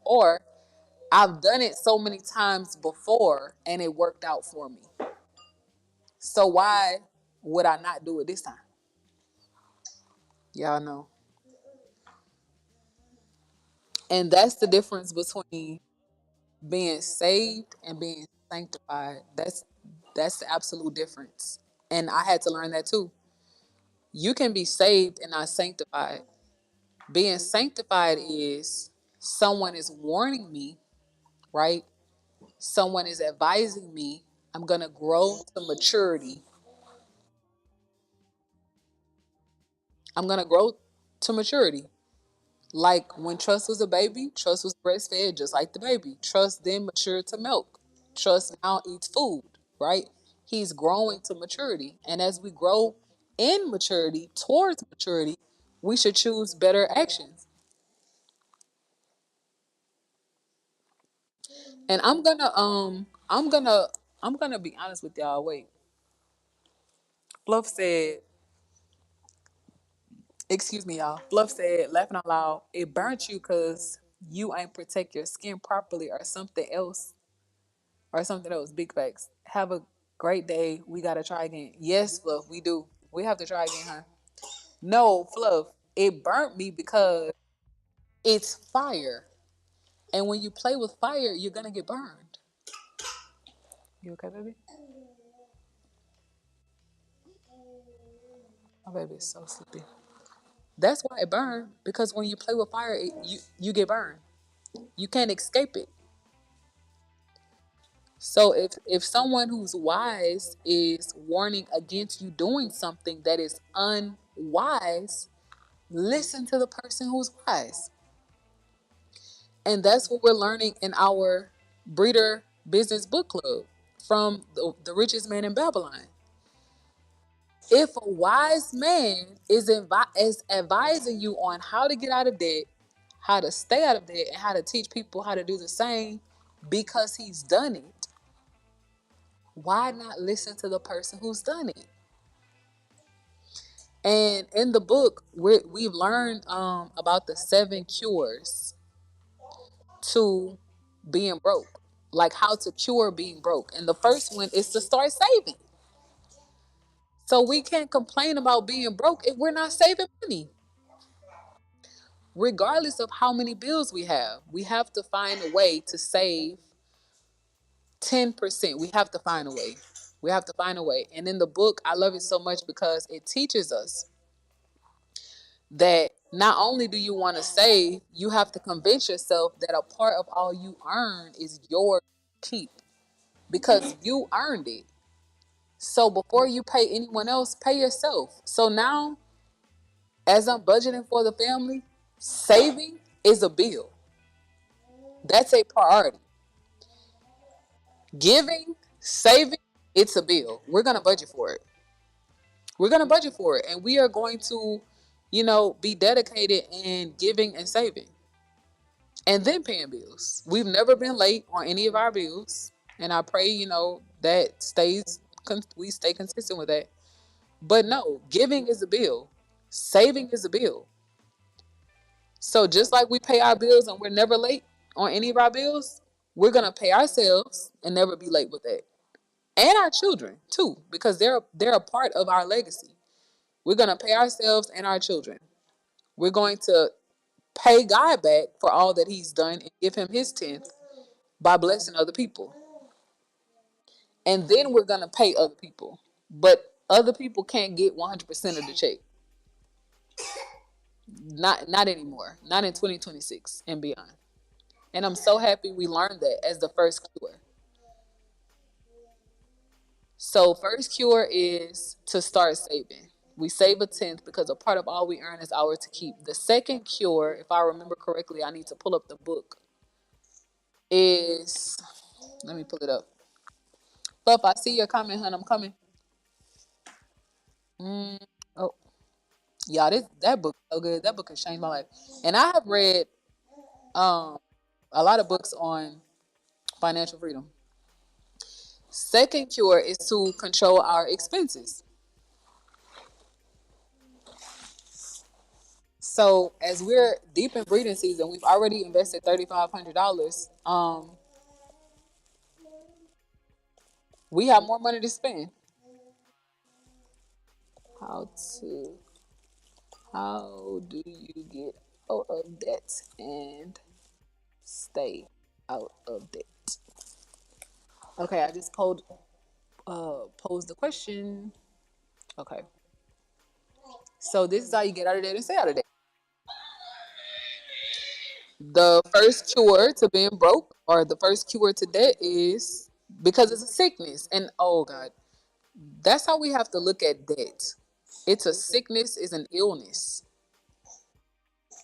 I've done it so many times before and it worked out for me. So why would I not do it this time? Y'all know. And that's the difference between being saved and being sanctified. That's the absolute difference. And I had to learn that too. You can be saved and not sanctified. Being sanctified is someone is warning me, right? Someone is advising me. I'm going to grow to maturity. I'm going to grow to maturity. Like when Trust was a baby, Trust was breastfed just like the baby. Trust then matured to milk. Trust now eats food, right? He's growing to maturity. And as we grow in maturity, towards maturity, we should choose better actions. And I'm gonna be honest with y'all. Wait. Fluff said, excuse me, y'all. Fluff said, laughing out loud, it burnt you because you ain't protect your skin properly or something else. Or something else. Big facts. Have a great day. We gotta try again. Yes, Fluff, we do. We have to try again, huh? No, Fluff. It burnt me because it's fire. And when you play with fire, you're gonna get burned. You okay, baby? My baby is so sleepy. That's why it burned. Because when you play with fire, you get burned. You can't escape it. So if someone who's wise is warning against you doing something that is unwise, listen to the person who's wise. And that's what we're learning in our Breeder Business Book Club from the Richest Man in Babylon. If a wise man is advising you on how to get out of debt, how to stay out of debt, and how to teach people how to do the same because he's done it, why not listen to the person who's done it? And in the book, we've learned about the 7 cures to being broke, like how to cure being broke. And the first one is to start saving. So we can't complain about being broke if we're not saving money. Regardless of how many bills we have to find a way to save 10%. We have to find a way. We have to find a way. And in the book, I love it so much because it teaches us that not only do you want to save, you have to convince yourself that a part of all you earn is your keep because you earned it. So before you pay anyone else, pay yourself. So now, as I'm budgeting for the family, saving is a bill. That's a priority. Giving, saving, it's a bill. We're going to budget for it. We're going to budget for it. And we are going to be dedicated in giving and saving and then paying bills. We've never been late on any of our bills. And I pray, that we stay consistent with that. But no, giving is a bill, saving is a bill. So just like we pay our bills and we're never late on any of our bills, we're gonna pay ourselves and never be late with that. And our children too, because they're a part of our legacy. We're gonna pay ourselves and our children. We're going to pay God back for all that He's done and give Him His tenth by blessing other people. And then we're gonna pay other people. But other people can't get 100% of the check. Not anymore. Not in 2026 and beyond. And I'm so happy we learned that as the first cure. So first cure is to start saving. We save a tenth because a part of all we earn is ours to keep. The second cure, if I remember correctly, I need to pull up the book, is, let me pull it up. Puff, I see your comment, hun. I'm coming. Oh, yeah, that book is so good. That book has changed my life. And I have read um a lot of books on financial freedom. Second cure is to control our expenses. So as we're deep in breeding season, we've already invested $3,500. We have more money to spend. How to how do you get out of debt and stay out of debt? Okay, I just posed the question. Okay. So this is how you get out of debt and stay out of debt. The first cure to being broke, or the first cure to debt, is because it's a sickness. And oh God, that's how we have to look at debt. It's a sickness, it's an illness.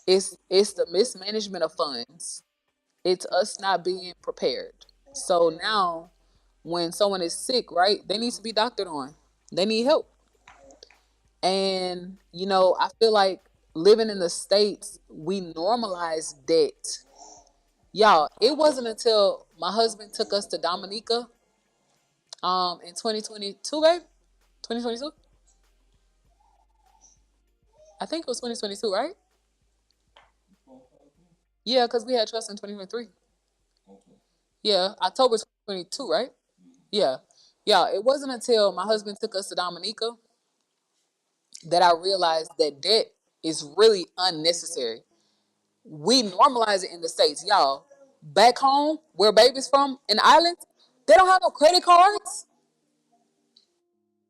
It's the mismanagement of funds. It's us not being prepared. So now when someone is sick, right, they need to be doctored on. They need help. And I feel like living in the States, we normalize debt. Y'all, it wasn't until my husband took us to Dominica in 2022, babe. 2022? I think it was 2022, right? Yeah, because we had trust in 2023. Yeah, October 2022, right? Yeah. Yeah, it wasn't until my husband took us to Dominica that I realized that debt is really unnecessary. We normalize it in the States. Y'all, back home, where baby's from, in the islands, they don't have no credit cards.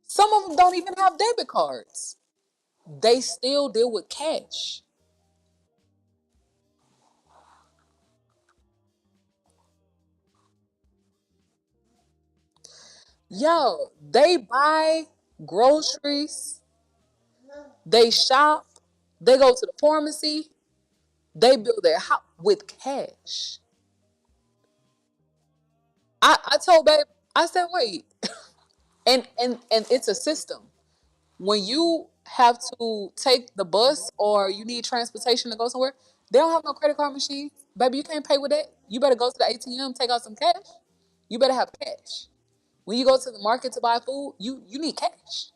Some of them don't even have debit cards. They still deal with cash. Yo, they buy groceries, they shop, they go to the pharmacy, they build their house with cash. I told babe, I said, wait, and it's a system. When you have to take the bus or you need transportation to go somewhere, they don't have no credit card machine. Baby, you can't pay with that. You better go to the ATM, take out some cash. You better have cash. When you go to the market to buy food, you need cash.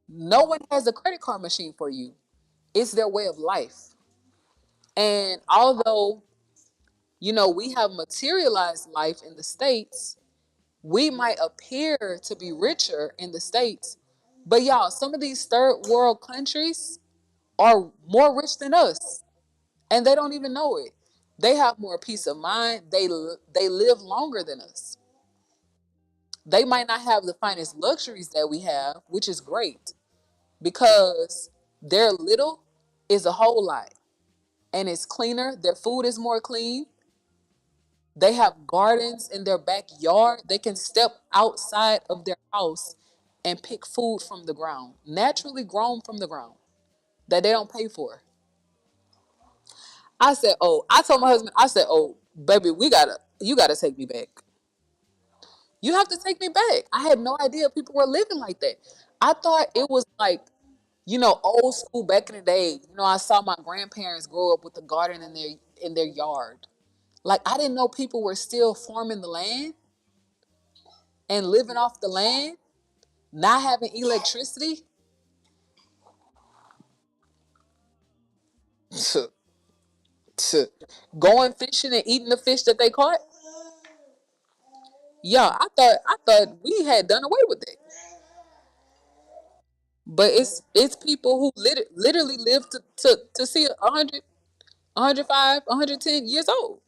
No one has a credit card machine for you. It's their way of life. And although, we have materialized life in the States, we might appear to be richer in the States. But y'all, some of these third world countries are more rich than us, and they don't even know it. They have more peace of mind. They live longer than us. They might not have the finest luxuries that we have, which is great because their little is a whole lot, and it's cleaner. Their food is more clean. They have gardens in their backyard. They can step outside of their house and pick food from the ground, naturally grown from the ground, that they don't pay for. I told my husband, I said, oh, baby, you gotta take me back. You have to take me back. I had no idea people were living like that. I thought it was like Old school back in the day. I saw my grandparents grow up with a garden in their yard. Like I didn't know people were still farming the land and living off the land, not having electricity. Going fishing and eating the fish that they caught. Yeah, I thought we had done away with it. But it's people who literally live to see 100, 105, 110 years old.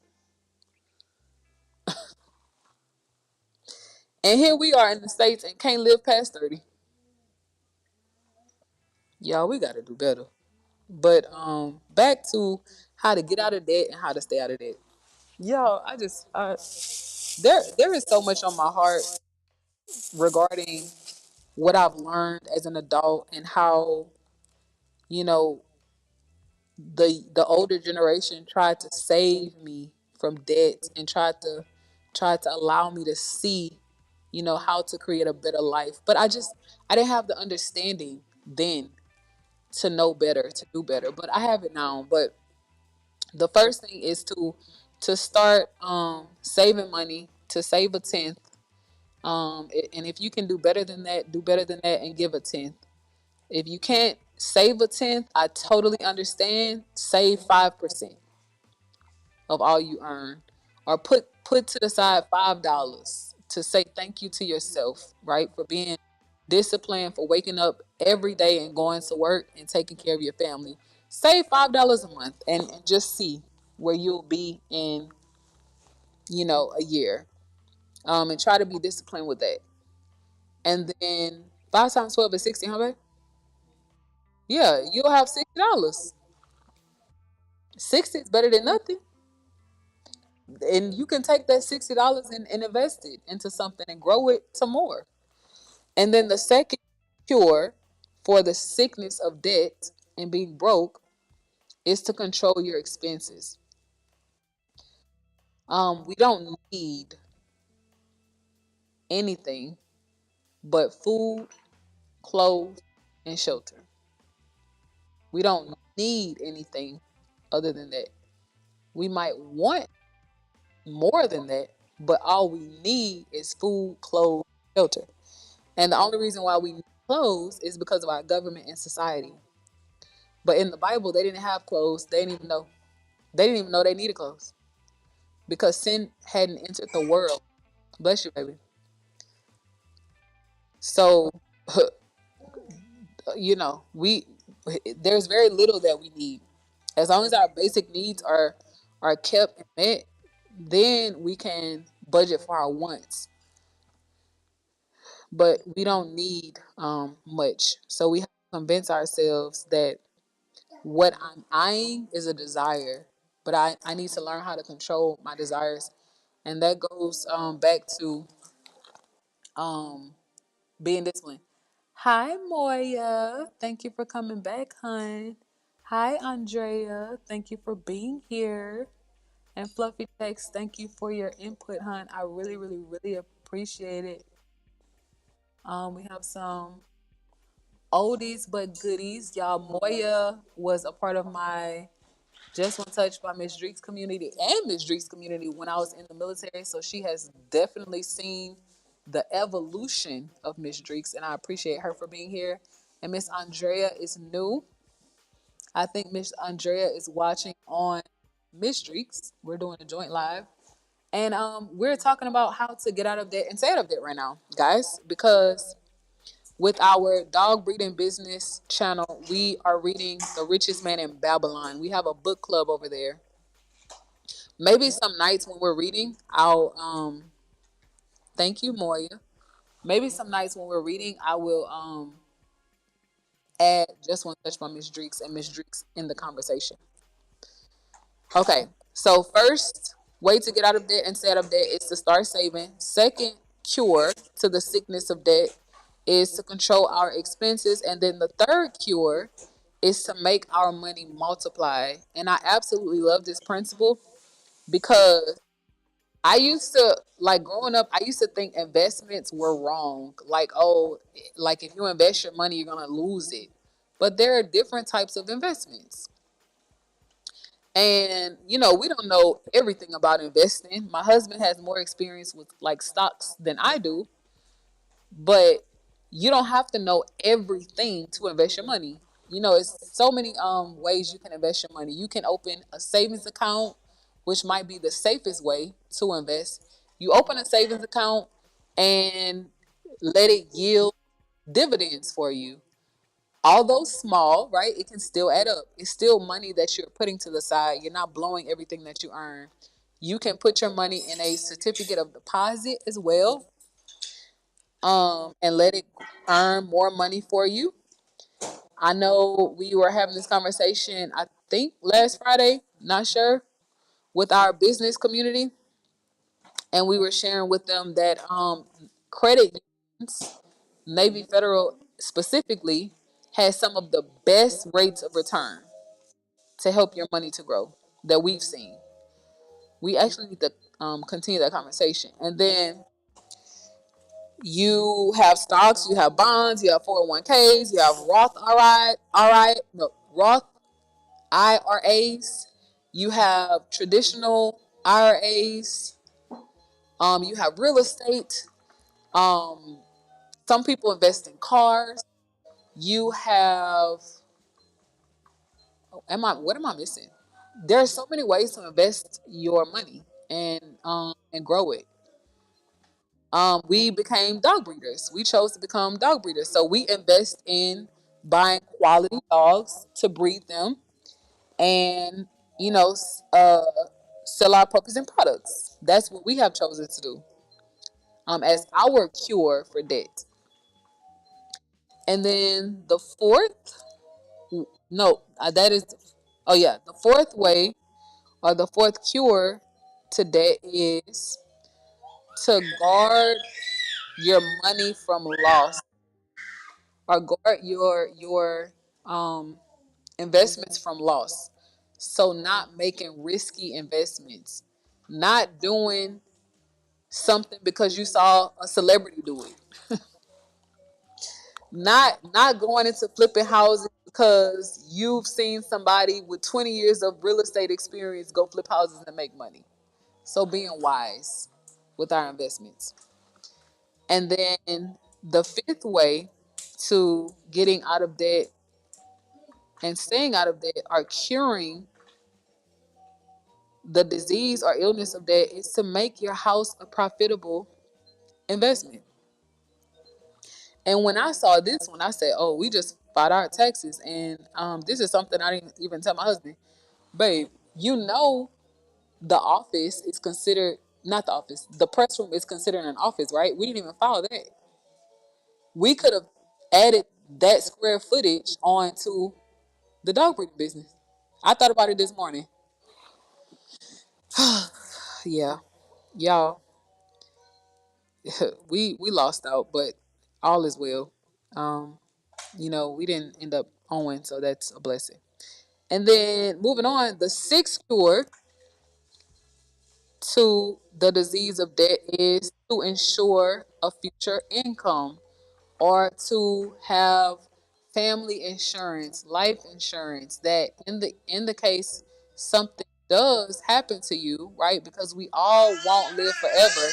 And here we are in the States and can't live past 30. Y'all, we gotta do better. But back to how to get out of debt and how to stay out of debt. Y'all, there is so much on my heart regarding what I've learned as an adult and how, you know, the older generation tried to save me from debt and tried to allow me to see, how to create a better life. But I didn't have the understanding then to know better, to do better. But I have it now. But the first thing is to start saving money, to save a tenth. And if you can do better than that, do better than that and give a tenth. If you can't save a tenth, I totally understand. Save 5% of all you earn, or put to the side $5 to say thank you to yourself, right, for being disciplined, for waking up every day and going to work and taking care of your family. Save $5 a month and just see where you'll be in a year. And try to be disciplined with that. And then 5 times 12 is 60, huh, babe? Yeah, you'll have $60. 60 is better than nothing. And you can take that $60 and invest it into something and grow it to more. And then the second cure for the sickness of debt and being broke is to control your expenses. We don't need anything but food, clothes, and shelter. We don't need anything other than that. We might want more than that, but all we need is food, clothes, shelter. And the only reason why we need clothes is because of our government and society. But in the Bible, they didn't have clothes. They didn't even know. They didn't even know they needed clothes because sin hadn't entered the world. Bless you, baby. So, we there's very little that we need. As long as our basic needs are kept and met, then we can budget for our wants. But we don't need much. So we have to convince ourselves that what I'm eyeing is a desire, but I need to learn how to control my desires. And that goes back to um, being disciplined. Hi, Moya. Thank you for coming back, hun. Hi, Andrea. Thank you for being here. And Fluffy Text, thank you for your input, hun. I really, really, really appreciate it. We have some oldies but goodies. Y'all, Moya was a part of my Just One Touch by MissDreeks community and MissDreeks community when I was in the military. So she has definitely seen the evolution of MissDreeks, and I appreciate her for being here. And Miss Andrea is new. I think Miss Andrea is watching on MissDreeks. We're doing a joint live. And we're talking about how to get out of debt and stay out of debt right now, guys, because with our dog breeding business channel, we are reading The Richest Man in Babylon. We have a book club over there. Maybe some nights when we're reading, I'll thank you, Moya. Maybe some nights when we're reading, I will add Just One Touch by Miss Dreeks and Miss Dreeks in the conversation. Okay, so first way to get out of debt and stay out of debt is to start saving. Second cure to the sickness of debt is to control our expenses. And then the third cure is to make our money multiply. And I absolutely love this principle because I used to, like growing up, I used to think investments were wrong. Like, oh, like if you invest your money, you're going to lose it. But there are different types of investments. And we don't know everything about investing. My husband has more experience with like stocks than I do, but you don't have to know everything to invest your money. It's so many ways you can invest your money. You can open a savings account, which might be the safest way to invest. You open a savings account and let it yield dividends for you. Although small, right? It can still add up. It's still money that you're putting to the side. You're not blowing everything that you earn. You can put your money in a certificate of deposit as well, and let it earn more money for you. I know we were having this conversation, I think last Friday, not sure, with our business community, and we were sharing with them that credit unions, Navy Federal specifically, has some of the best rates of return to help your money to grow that we've seen. We actually need to continue that conversation. And then you have stocks, you have bonds, you have 401ks, you have Roth Roth IRAs, you have traditional IRAs, you have real estate. Um, some people invest in cars. You have what am I missing? There are so many ways to invest your money and grow it. We became dog breeders. We chose to become dog breeders. So we invest in buying quality dogs to breed them and, you know, sell our puppies and products. That's what we have chosen to do as our cure for debt. And then the fourth, no, that is, oh yeah, the fourth way or the fourth cure to debt is to guard your money from loss or guard your um investments from loss. So not making risky investments, not doing something because you saw a celebrity do it, not going into flipping houses because you've seen somebody with 20 years of real estate experience go flip houses and make money. So being wise with our investments. And then the fifth way to getting out of debt and staying out of debt or curing the disease or illness of debt is to make your house a profitable investment. And when I saw this one, I said, "Oh, we just filed our taxes," and this is something I didn't even tell my husband. Babe, the office is considered not the office. The press room is considered an office, right? We didn't even file that. We could have added that square footage onto the dog breeding business. I thought about it this morning. Yeah, y'all, we lost out, but all is well. Um, we didn't end up owing, so that's a blessing. And then moving on, the sixth cure to the disease of debt is to ensure a future income or to have family insurance, life insurance that in the case something does happen to you, right? Because we all won't live forever.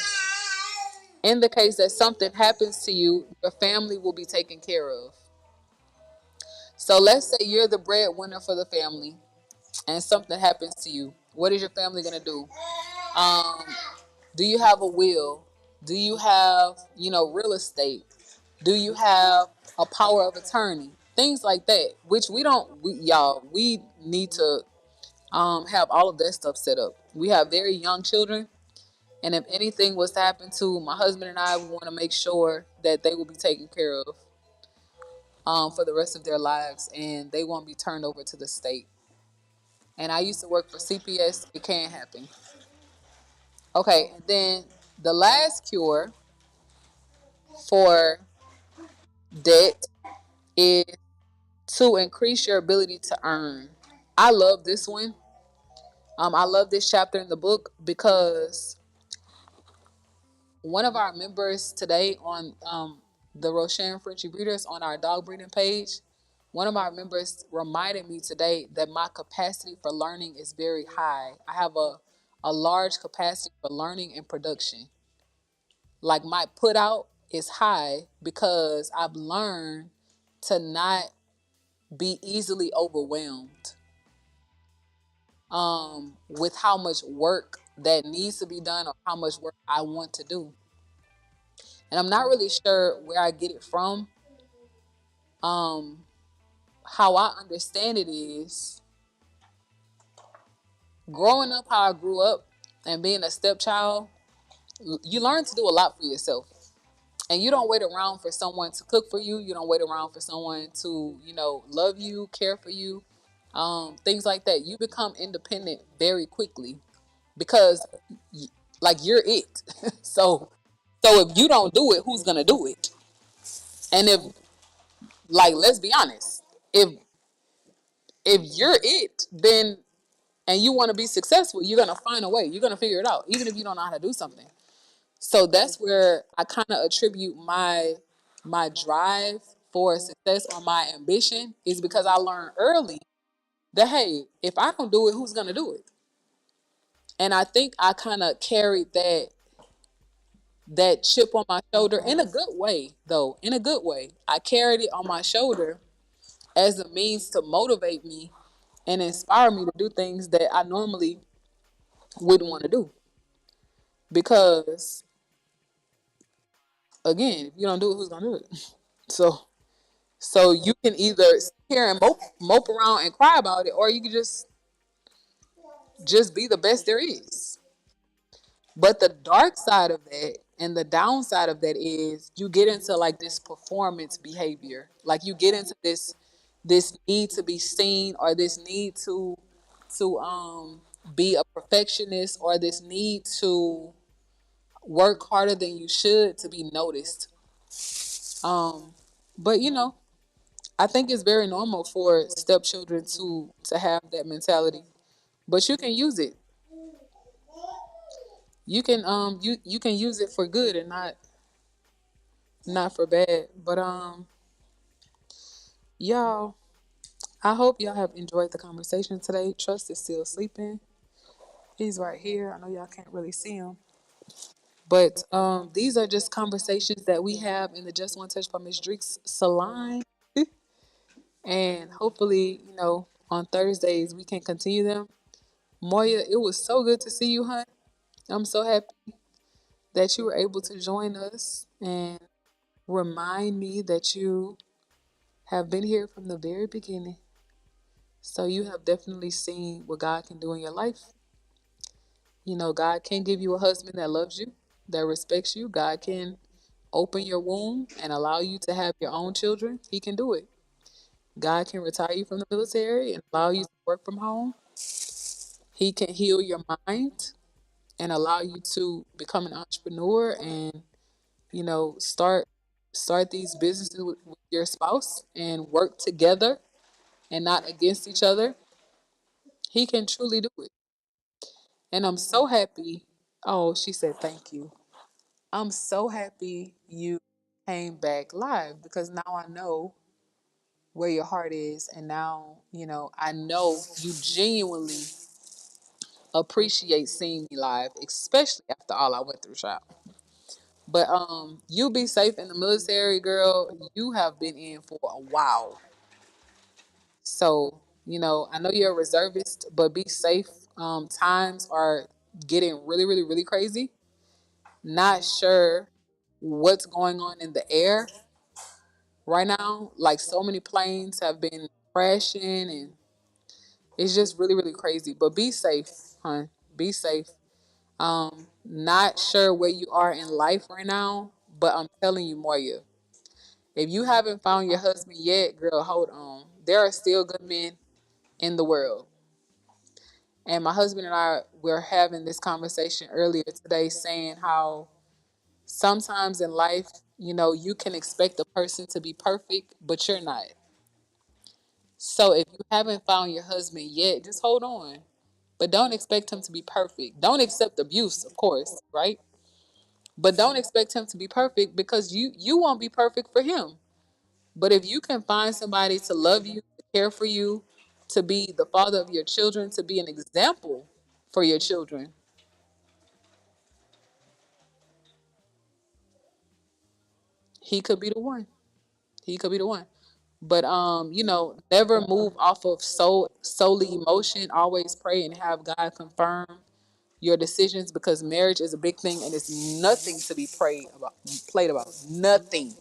In the case that something happens to you, your family will be taken care of. So let's say you're the breadwinner for the family and something happens to you. What is your family going to do? Um, do you have a will? Do you have, real estate? Do you have a power of attorney? Things like that, which we need to have all of that stuff set up. We have very young children, and if anything was to happen to my husband and I, we want to make sure that they will be taken care of for the rest of their lives, and they won't be turned over to the state. And I used to work for CPS. It can happen. Okay, and then the last cure for debt is to increase your ability to earn. I love this one. I love this chapter in the book because one of our members today on the Roshan Frenchie Breeders on our dog breeding page, One of my members reminded me today that my capacity for learning is very high. I have a large capacity for learning and production. Like my put out is high because I've learned to not be easily overwhelmed with how much work that needs to be done or how much work I want to do. And I'm not really sure where I get it from. Um, how I understand it is growing up how I grew up and being a stepchild, you learn to do a lot for yourself. And you don't wait around for someone to cook for you. You don't wait around for someone to, love you, care for you, things like that. You become independent very quickly because, like, you're it. so, so if you don't do it, who's gonna do it? And if, like, let's be honest, if you're it, then and you want to be successful, you're gonna find a way. You're gonna figure it out, even if you don't know how to do something. So that's where I kind of attribute my drive for success or my ambition is because I learned early that hey, if I don't do it, who's gonna do it? And I think I kind of carried that chip on my shoulder in a good way, though. In a good way, I carried it on my shoulder as a means to motivate me and inspire me to do things that I normally wouldn't want to do. Because again, if you don't do it, who's gonna do it? So So you can either sit here and mope around and cry about it, or you can just be the best there is. But the dark side of that and the downside of that is you get into like this performance behavior. Like you get into this need to be seen or this need to be a perfectionist or this need to work harder than you should to be noticed. Um but I think it's very normal for stepchildren to have that mentality, but you can use it. You can use it for good and not for bad. But y'all, I hope y'all have enjoyed the conversation today. Trust is still sleeping. He's right here. I know y'all can't really see him, but these are just conversations that we have in the Just One Touch by MissDreeks salon, and hopefully, on Thursdays we can continue them. Moya, it was so good to see you, hun. I'm so happy that you were able to join us and remind me that you have been here from the very beginning. So you have definitely seen what God can do in your life. God can give you a husband that loves you, that respects you. God can open your womb and allow you to have your own children. He can do it. God can retire you from the military and allow you to work from home. He can heal your mind and allow you to become an entrepreneur and start these businesses with your spouse and work together and not against each other. He can truly do it. And I'm so happy. Oh, she said thank you. I'm so happy you came back live because now I know where your heart is. And now, I know you genuinely appreciate seeing me live, especially after all I went through, child. But you be safe in the military, girl. You have been in for a while. So, I know you're a reservist, but be safe. Times are getting really, really, really crazy. Not sure what's going on in the air right now. Like so many planes have been crashing and it's just really, really crazy. But be safe, hon. Be safe. Not sure where you are in life right now, but I'm telling you, Moya, if you haven't found your husband yet, girl, hold on. There are still good men in the world. And my husband and I were having this conversation earlier today saying how sometimes in life, you can expect a person to be perfect, but you're not. So if you haven't found your husband yet, just hold on. But don't expect him to be perfect. Don't accept abuse, of course, right? But don't expect him to be perfect because you won't be perfect for him. But if you can find somebody to love you, to care for you, to be the father of your children, to be an example for your children, he could be the one. He could be the one. But never move off of solely emotion. Always pray and have God confirm your decisions, because marriage is a big thing and it's nothing to be played about. Nothing.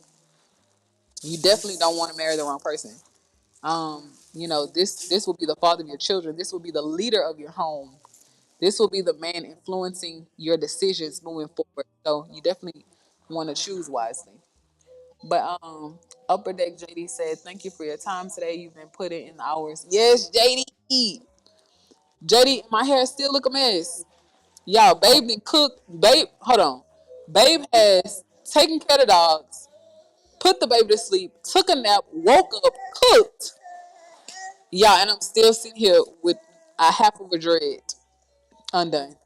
You definitely don't want to marry the wrong person. This will be the father of your children. This will be the leader of your home. This will be the man influencing your decisions moving forward. So you definitely want to choose wisely. But Upper Deck JD said, "Thank you for your time today. You've been putting in the hours." Yes, JD. JD, my hair still look a mess. Y'all, Babe didn't cook. Babe, hold on. Babe has taken care of the dogs, put the baby to sleep, took a nap, woke up, cooked. Yeah, and I'm still sitting here with a half of a dread undone.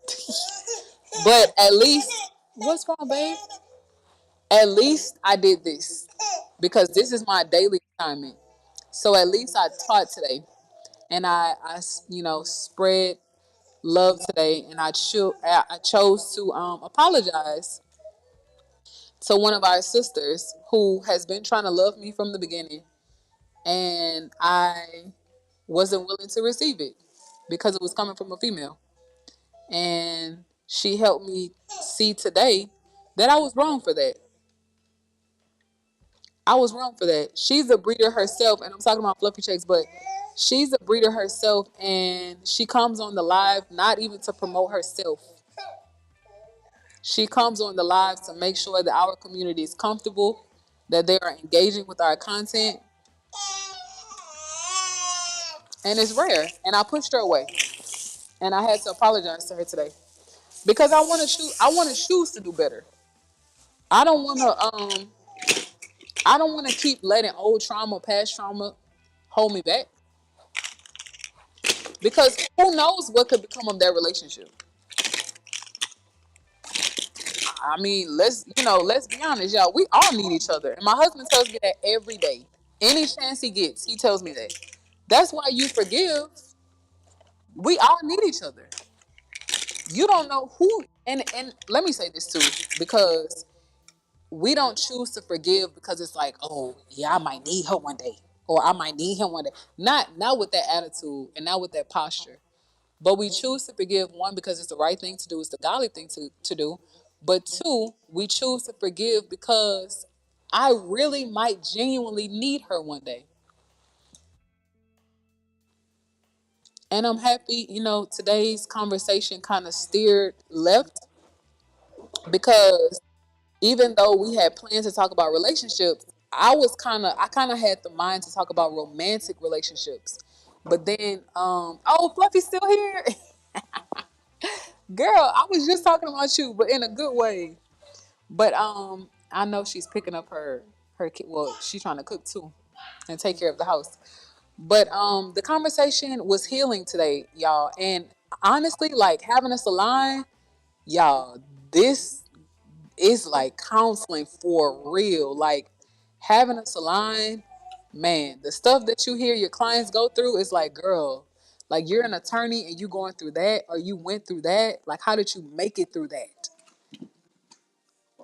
But at least, what's wrong, babe? At least I did this because this is my daily assignment. So at least I taught today, and I spread love today, and I chose to apologize to one of our sisters who has been trying to love me from the beginning, and I wasn't willing to receive it because it was coming from a female. And she helped me see today that I was wrong for that. I was wrong for that. She's a breeder herself, and I'm talking about fluffy checks, but she's a breeder herself, and she comes on the live not even to promote herself. She comes on the live to make sure that our community is comfortable, that they are engaging with our content, and it's rare. And I pushed her away, and I had to apologize to her today because I want to choose. I want to choose to do better. I don't want to. I don't want to keep letting old trauma, past trauma, hold me back, because who knows what could become of that relationship. I mean, let's be honest, y'all. We all need each other, and my husband tells me that every day. Any chance he gets, he tells me that. That's why you forgive. We all need each other. You don't know who, and let me say this too, because we don't choose to forgive because it's like, oh yeah, I might need her one day, or I might need him one day. Not with that attitude and not with that posture. But we choose to forgive, one, because it's the right thing to do, it's the godly thing to do. But two, we choose to forgive because I really might genuinely need her one day. And I'm happy, today's conversation kind of steered left, because even though we had plans to talk about relationships, I kind of had the mind to talk about romantic relationships. But then, oh, Fluffy's still here. Girl, I was just talking about you, but in a good way. But I know she's picking up her kid. Well, she's trying to cook too and take care of the house. But the conversation was healing today, y'all. And honestly, like having a salon, y'all, this is like counseling for real. Like having a salon, man, the stuff that you hear your clients go through is like, girl, like you're an attorney and you going through that, or you went through that. Like, how did you make it through that?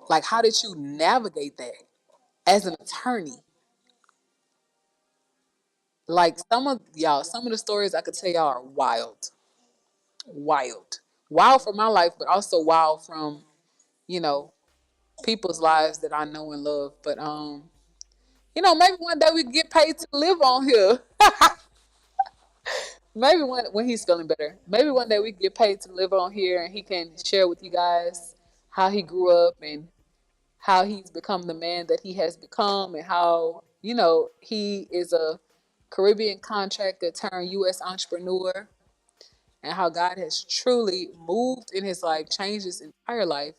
Like, how did you navigate that as an attorney? Like some of the stories I could tell y'all are wild, wild, wild for my life, but also wild from you know people's lives that I know and love. But maybe one day we can get paid to live on here. Maybe when he's feeling better, maybe one day we can get paid to live on here, and he can share with you guys how he grew up and how he's become the man that he has become, and how he is a Caribbean contractor turned U.S. entrepreneur, and how God has truly moved in his life, changed his entire life,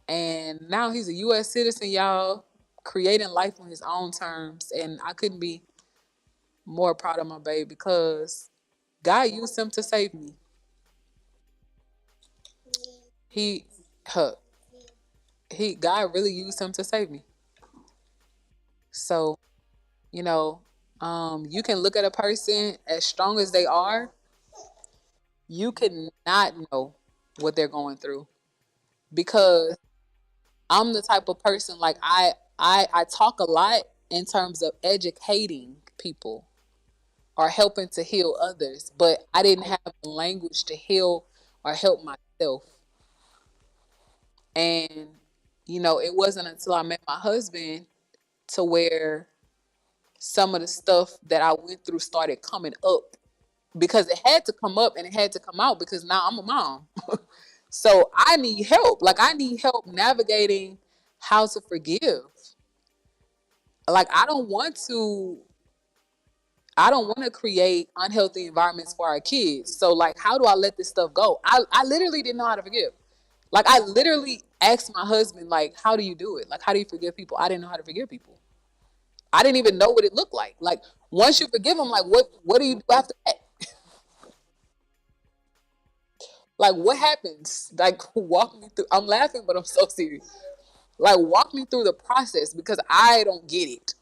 and now he's a U.S. citizen, y'all, creating life on his own terms. And I couldn't be more proud of my baby because God used him to save me. He, huh, God really used him to save me. So You know, you can look at a person as strong as they are, you cannot know what they're going through because I'm the type of person like I talk a lot in terms of educating people or helping to heal others, but I didn't have the language to heal or help myself. And it wasn't until I met my husband to where some of the stuff that I went through started coming up because it had to come up and it had to come out because now I'm a mom. So I need help. Like I need help navigating how to forgive. Like I don't want to create unhealthy environments for our kids. So like how do I let this stuff go? I literally didn't know how to forgive. Like I literally asked my husband, like, how do you do it? Like how do you forgive people? I didn't know how to forgive people. I didn't even know what it looked like. Like once you forgive them, like what do you do after that? Like what happens? Like walk me through. I'm laughing, but I'm so serious. Like walk me through the process because I don't get it.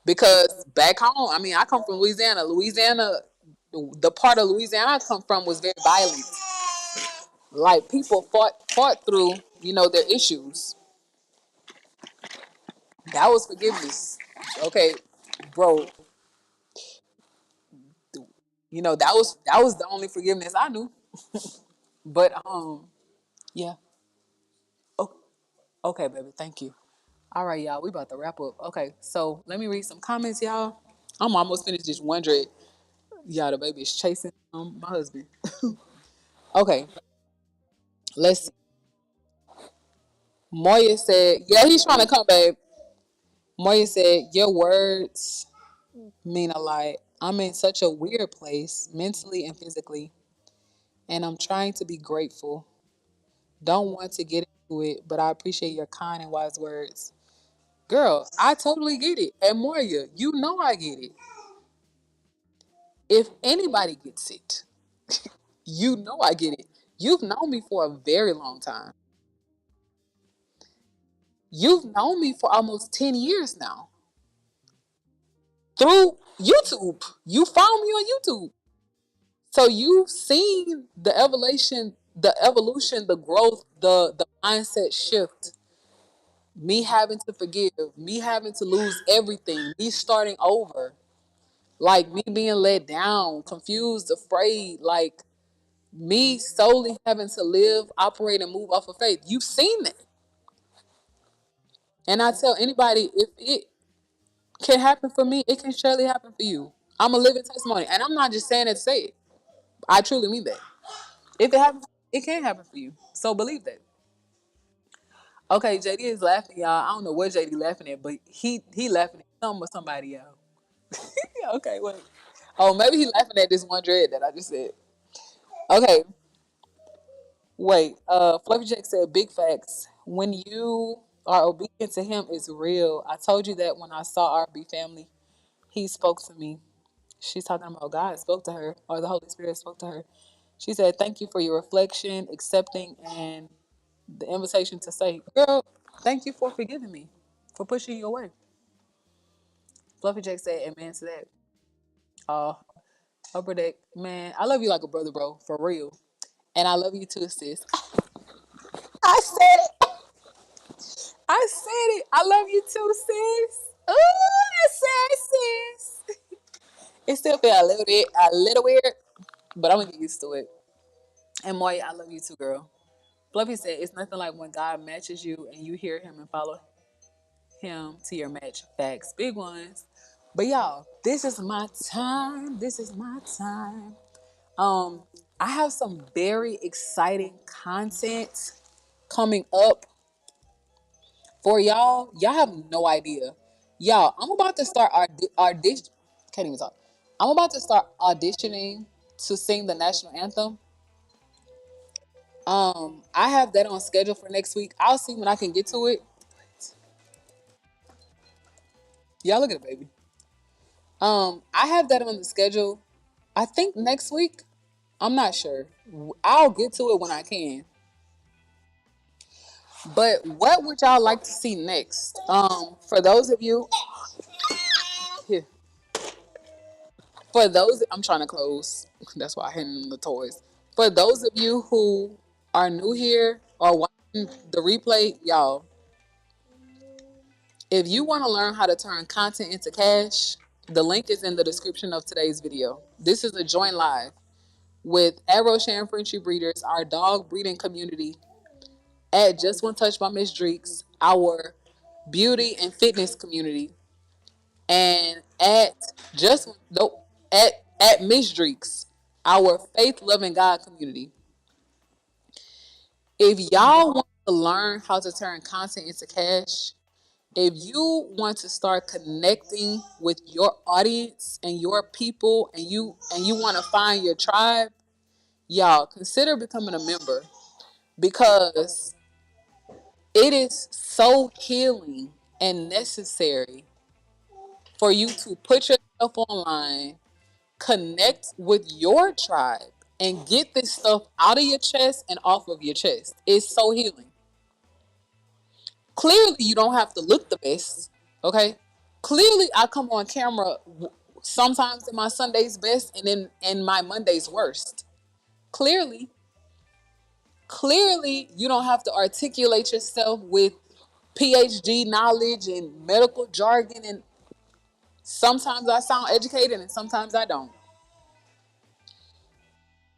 Because back home, I mean, I come from Louisiana. Louisiana, the part of Louisiana I come from was very violent. Like people fought through, their issues. That was forgiveness. Okay, bro. That was the only forgiveness I knew. But yeah. Oh, okay, baby. Thank you. All right, y'all. We about to wrap up. Okay, so let me read some comments, y'all. I'm almost finished this 100. Y'all, the baby is chasing my husband. Okay, let's see. Moya said, "Yeah, he's trying to come, babe." Moya said, "Your words mean a lot. I'm in such a weird place, mentally and physically, and I'm trying to be grateful. Don't want to get into it, but I appreciate your kind and wise words." Girl, I totally get it. And Moya, you know I get it. If anybody gets it, you know I get it. You've known me for a very long time. You've known me for almost 10 years now through YouTube. You found me on YouTube. So you've seen the evolution, the growth, the mindset shift, me having to forgive, me having to lose everything, me starting over, like me being let down, confused, afraid, like me solely having to live, operate, and move off of faith. You've seen that. And I tell anybody, if it can happen for me, it can surely happen for you. I'm a living testimony. And I'm not just saying it to say it. I truly mean that. If it happens, it can happen for you. So believe that. Okay, JD is laughing, y'all. I don't know what JD laughing at, but he laughing at something or somebody, y'all. Okay, wait. Oh, maybe he laughing at this one dread that I just said. Okay, wait. Fluffy Jack said, "Big facts. When you are obedient to him, it's real. I told you that when I saw RB family, he spoke to me." She's talking about God spoke to her, or the Holy Spirit spoke to her. She said, "Thank you for your reflection, accepting, and the invitation to say, girl, thank you for forgiving me, for pushing you away." Fluffy Jack said, "Amen to that." Uh, Upper Deck, man, I love you like a brother, bro, for real. And I love you too, sis. I said it. I said it. I love you too, sis. Ooh, I said sis. It still feel a little weird, but I'm gonna get used to it. And Moya, I love you too, girl. Fluffy said, "It's nothing like when God matches you and you hear him and follow him to your match." Facts, big ones. But y'all, this is my time. This is my time. Um, I have some very exciting content coming up for y'all. Y'all have no idea. Y'all, I'm about to start audition. Can't even talk. I'm about to start auditioning to sing the national anthem. I have that on schedule for next week. I'll see when I can get to it. Y'all look at it, baby. I have that on the schedule. I think next week. I'm not sure. I'll get to it when I can. But what would y'all like to see next? For those of you, For those, I'm trying to close. That's why I handed them the toys. For those of you who are new here or watching the replay, y'all, if you want to learn how to turn content into cash, the link is in the description of today's video. This is a joint live with Arrow Sharon Friendship Breeders, our dog breeding community, at Just One Touch by MissDreeks, our beauty and fitness community, and at just nope at MissDreeks, our faith loving God community. If y'all want to learn how to turn content into cash, if you want to start connecting with your audience and your people, and you want to find your tribe, y'all consider becoming a member, because it is so healing and necessary for you to put yourself online, connect with your tribe, and get this stuff out of your chest and off of your chest. It's so healing. Clearly, you don't have to look the best, okay? Clearly, I come on camera sometimes in my Sunday's best and in my Monday's worst. Clearly, clearly, you don't have to articulate yourself with PhD knowledge and medical jargon, and sometimes I sound educated and sometimes I don't.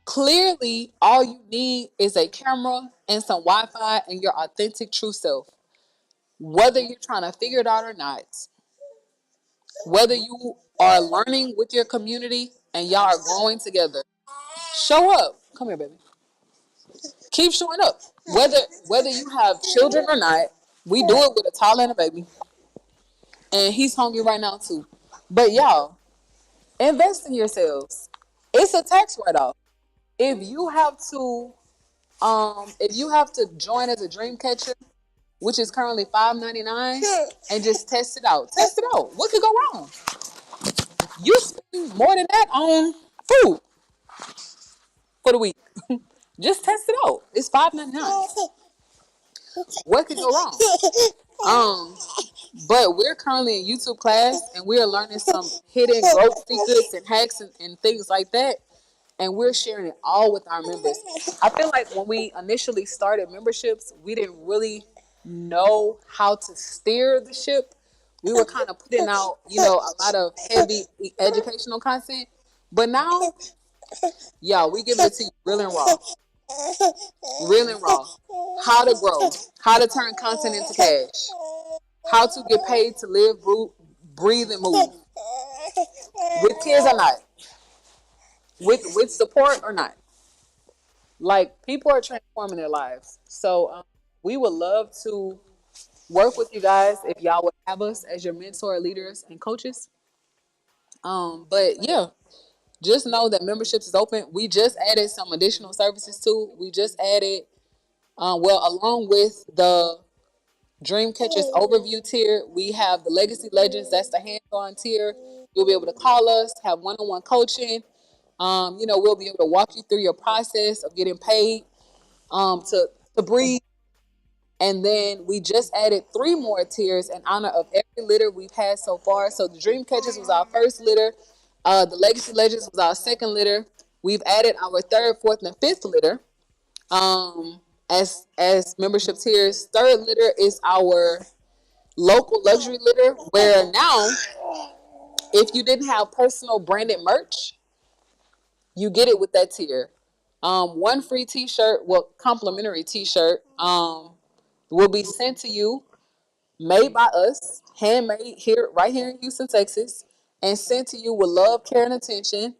Clearly, all you need is a camera and some Wi-Fi and your authentic true self. Whether you're trying to figure it out or not, whether you are learning with your community and y'all are growing together, show up. Come here, baby. Keep showing up. Whether you have children or not, we do it with a toddler and a baby. And he's hungry right now too. But y'all, invest in yourselves. It's a tax write-off. If you have to join as a dream catcher, which is currently $5.99, and just test it out. Test it out. What could go wrong? You spend more than that on food for the week. Just test it out. It's $5.99. What could go wrong? Um, but we're currently in YouTube class and we are learning some hidden growth secrets and hacks and things like that. And we're sharing it all with our members. I feel like when we initially started memberships, we didn't really know how to steer the ship. We were kind of putting out, a lot of heavy educational content. But now, y'all, we giving it to you real and raw. Real and raw. How to grow, how to turn content into cash, how to get paid to live, breathe, and move. With kids or not, with support or not. Like, people are transforming their lives. So we would love to work with you guys if y'all would have us as your mentor, leaders, and coaches. But yeah, just know that memberships is open. We just added some additional services too. We just added, along with the Dream Catchers overview tier, we have the Legacy Legends. That's the hands-on tier. You'll be able to call us, have one-on-one coaching. We'll be able to walk you through your process of getting paid to breathe. And then we just added 3 more tiers in honor of every litter we've had so far. So the Dream Catchers was our first litter. The Legacy Legends was our second litter. We've added our third, fourth, and fifth litter. As membership tiers, third litter is our local luxury litter, where now, if you didn't have personal branded merch, you get it with that tier. One free T-shirt, complimentary T-shirt, will be sent to you, made by us, handmade here, right here in Houston, Texas, and sent to you with love, care, and attention.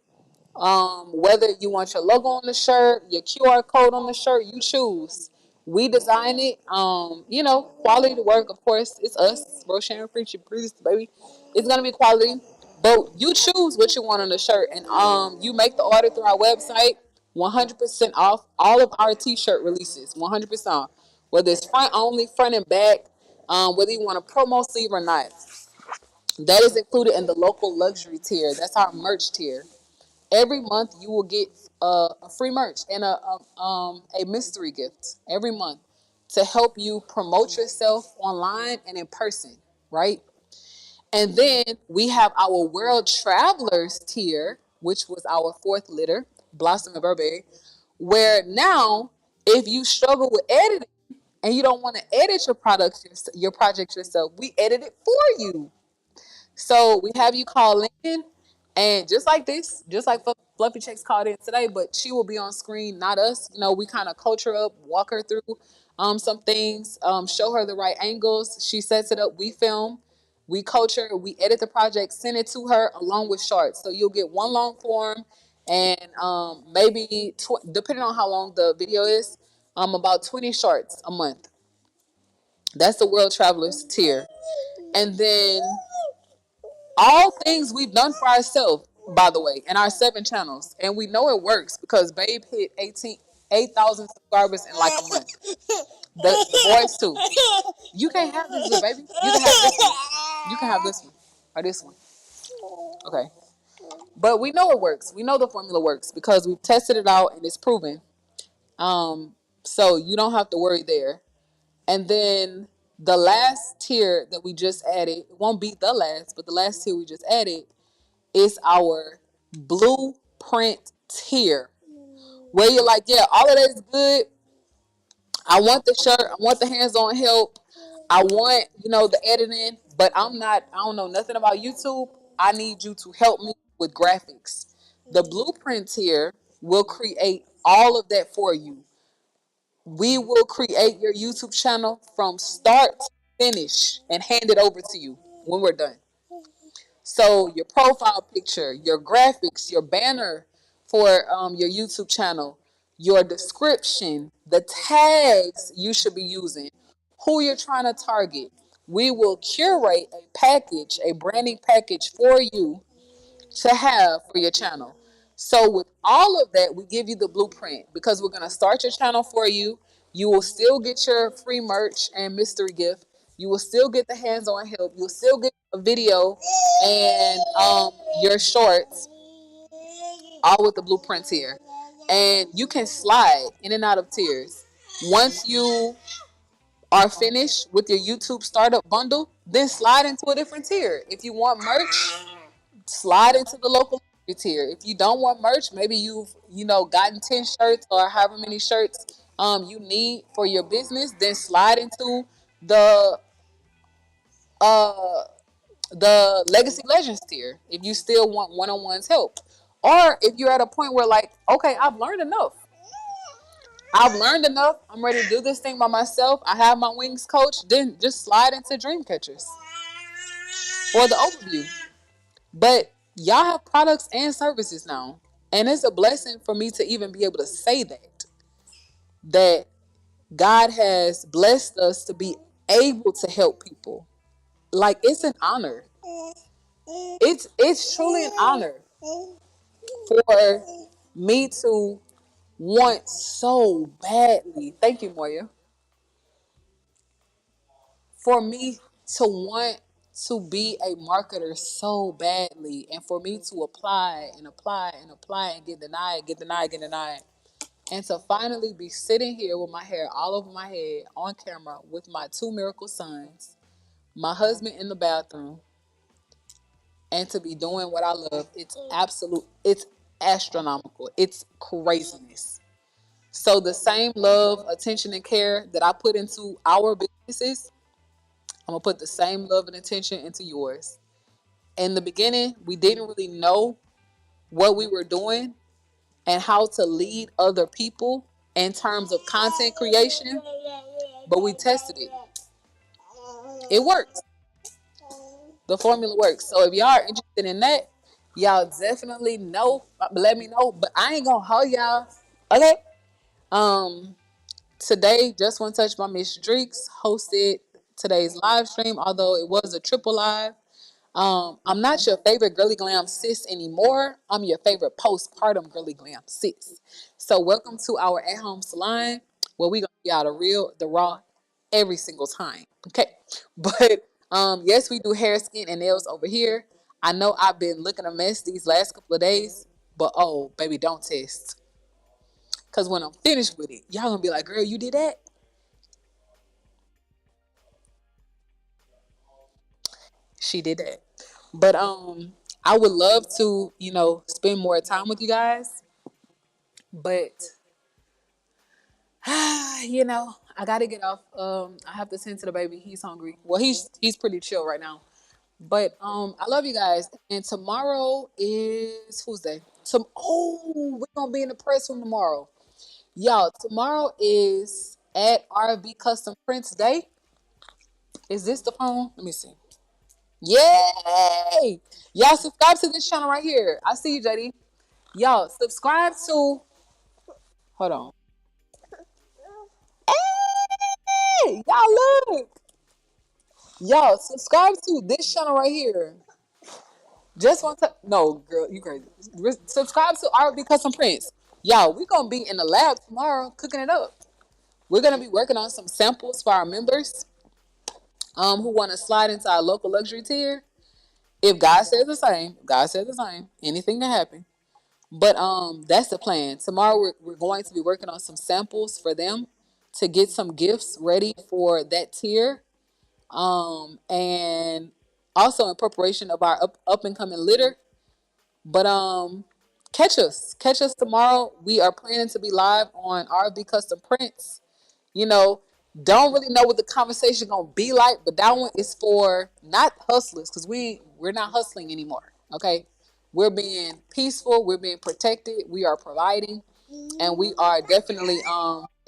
Whether you want your logo on the shirt, your QR code on the shirt, you choose. We design it. Quality to work, of course, it's us, bro. Sharon Friendship Breeders, baby. It's gonna be quality, but you choose what you want on the shirt, and you make the order through our website. 100% off all of our T-shirt releases. 100% off, whether it's front only, front and back. Whether you want a promo sleeve or not, that is included in the local luxury tier. That's our merch tier. Every month you will get a free merch and a mystery gift every month to help you promote yourself online and in person, right? And then we have our world travelers tier. which was our fourth litter, Blossom and Burberry, where now if you struggle with editing and you don't want to edit your products, your project yourself, we edit it for you. So we have you call in, and just like this, just like Fluffy Checks called in today, but she will be on screen, not us. You know, we kind of coach her up, walk her through some things, show her the right angles. She sets it up. We film, we coach her, we edit the project, send it to her along with shorts. So you'll get one long form and maybe depending on how long the video is, about 20 shorts a month. That's the World Travelers tier, and then all things we've done for ourselves, by the way, in our 7 channels. And we know it works because Babe hit 8,000 subscribers in like a month. The boys too. You can't have this, little baby. You can have this one. You can have this one. Or this one. Okay. But we know it works. We know the formula works because we've tested it out and it's proven. Um, so you don't have to worry there. And then the last tier that we just added, it won't be the last, but the last tier we just added is our blueprint tier, where you're like, yeah, all of that is good. I want the shirt, I want the hands-on help, I want, the editing, but I don't know nothing about YouTube. I need you to help me with graphics. The blueprint tier will create all of that for you. We will create your YouTube channel from start to finish and hand it over to you when we're done. So your profile picture, your graphics, your banner for your YouTube channel, your description, the tags you should be using, who you're trying to target. We will curate a package, a branding package for you to have for your channel. So with all of that, we give you the blueprint because we're going to start your channel for you. You will still get your free merch and mystery gift. You will still get the hands-on help. You'll still get a video and your shorts, all with the blueprints here. And you can slide in and out of tiers. Once you are finished with your YouTube startup bundle, then slide into a different tier. If you want merch, slide into the local tier. If you don't want merch, maybe you've gotten 10 shirts or however many shirts you need for your business, then slide into the uh the Legacy Legends tier if you still want one-on-one's help. Or if you're at a point where like, okay, I've learned enough. I've learned enough. I'm ready to do this thing by myself. I have my wings coach. Then just slide into Dreamcatchers for the overview. But y'all have products and services now. And it's a blessing for me to even be able to say that God has blessed us to be able to help people. Like it's an honor. It's truly an honor for me to want so badly. Thank you, Moya. For me to want to be a marketer so badly and for me to apply and apply and apply and get denied, get denied, get denied. And to finally be sitting here with my hair all over my head on camera with my 2 miracle sons, my husband in the bathroom, and to be doing what I love, it's astronomical. It's craziness. So the same love, attention, and care that I put into our businesses, I'm gonna put the same love and attention into yours. In the beginning, we didn't really know what we were doing and how to lead other people in terms of content creation, but we tested it. It works. The formula works. So if y'all are interested in that, y'all definitely know. Let me know. But I ain't gonna hold y'all. Okay. Um. Today, Just One Touch by MissDreeks hosted today's live stream, although it was a triple live. I'm not your favorite girly glam sis anymore. I'm your favorite postpartum girly glam sis. So welcome to our at-home salon where we gonna be out the raw every single time. Okay. But yes, we do hair, skin, and nails over here. I know I've been looking a mess these last couple of days, but oh baby, don't test. Cause when I'm finished with it, y'all gonna be like, girl, you did that? She did that. But I would love to, spend more time with you guys, but I gotta get off. I have to tend to the baby. He's hungry. Well, he's pretty chill right now. But I love you guys. And tomorrow is whose day? We're gonna be in the press room tomorrow. Y'all, tomorrow is at RB Custom Prints Day. Is this the phone? Let me see. Yay! Y'all subscribe to this channel right here. I see you, JD. Y'all subscribe to. Hold on. Hey, y'all look. Y'all subscribe to this channel right here. Just one time. No, girl, you crazy. Subscribe to RB Custom Prints. Y'all, we gonna be in the lab tomorrow cooking it up. We're gonna be working on some samples for our members who want to slide into our local luxury tier. If God says the same, God says the same. Anything can happen. But that's the plan. Tomorrow we're going to be working on some samples for them to get some gifts ready for that tier. And also in preparation of our up and coming litter. But catch us tomorrow. We are planning to be live on RV Custom Prints. You know, don't really know what the conversation gonna be like, but that one is for not hustlers because we're not hustling anymore. Okay, we're being peaceful, we're being protected, we are providing, and we are definitely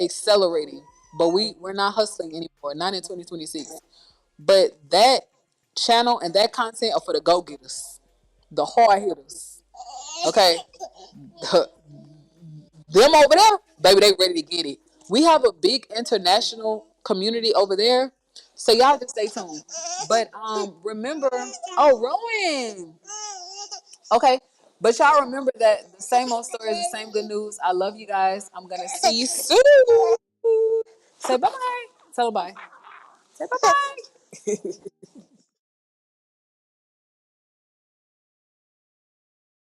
accelerating. But we're not hustling anymore, not in 2026. But that channel and that content are for the go getters, the hard hitters. Okay, them over there, baby, they ready to get it. We have a big international community over there, so y'all just stay tuned. But remember, oh Rowan, okay. But y'all remember that the same old stories, the same good news. I love you guys. I'm gonna see you soon. Say bye bye. Tell her bye. Say bye bye.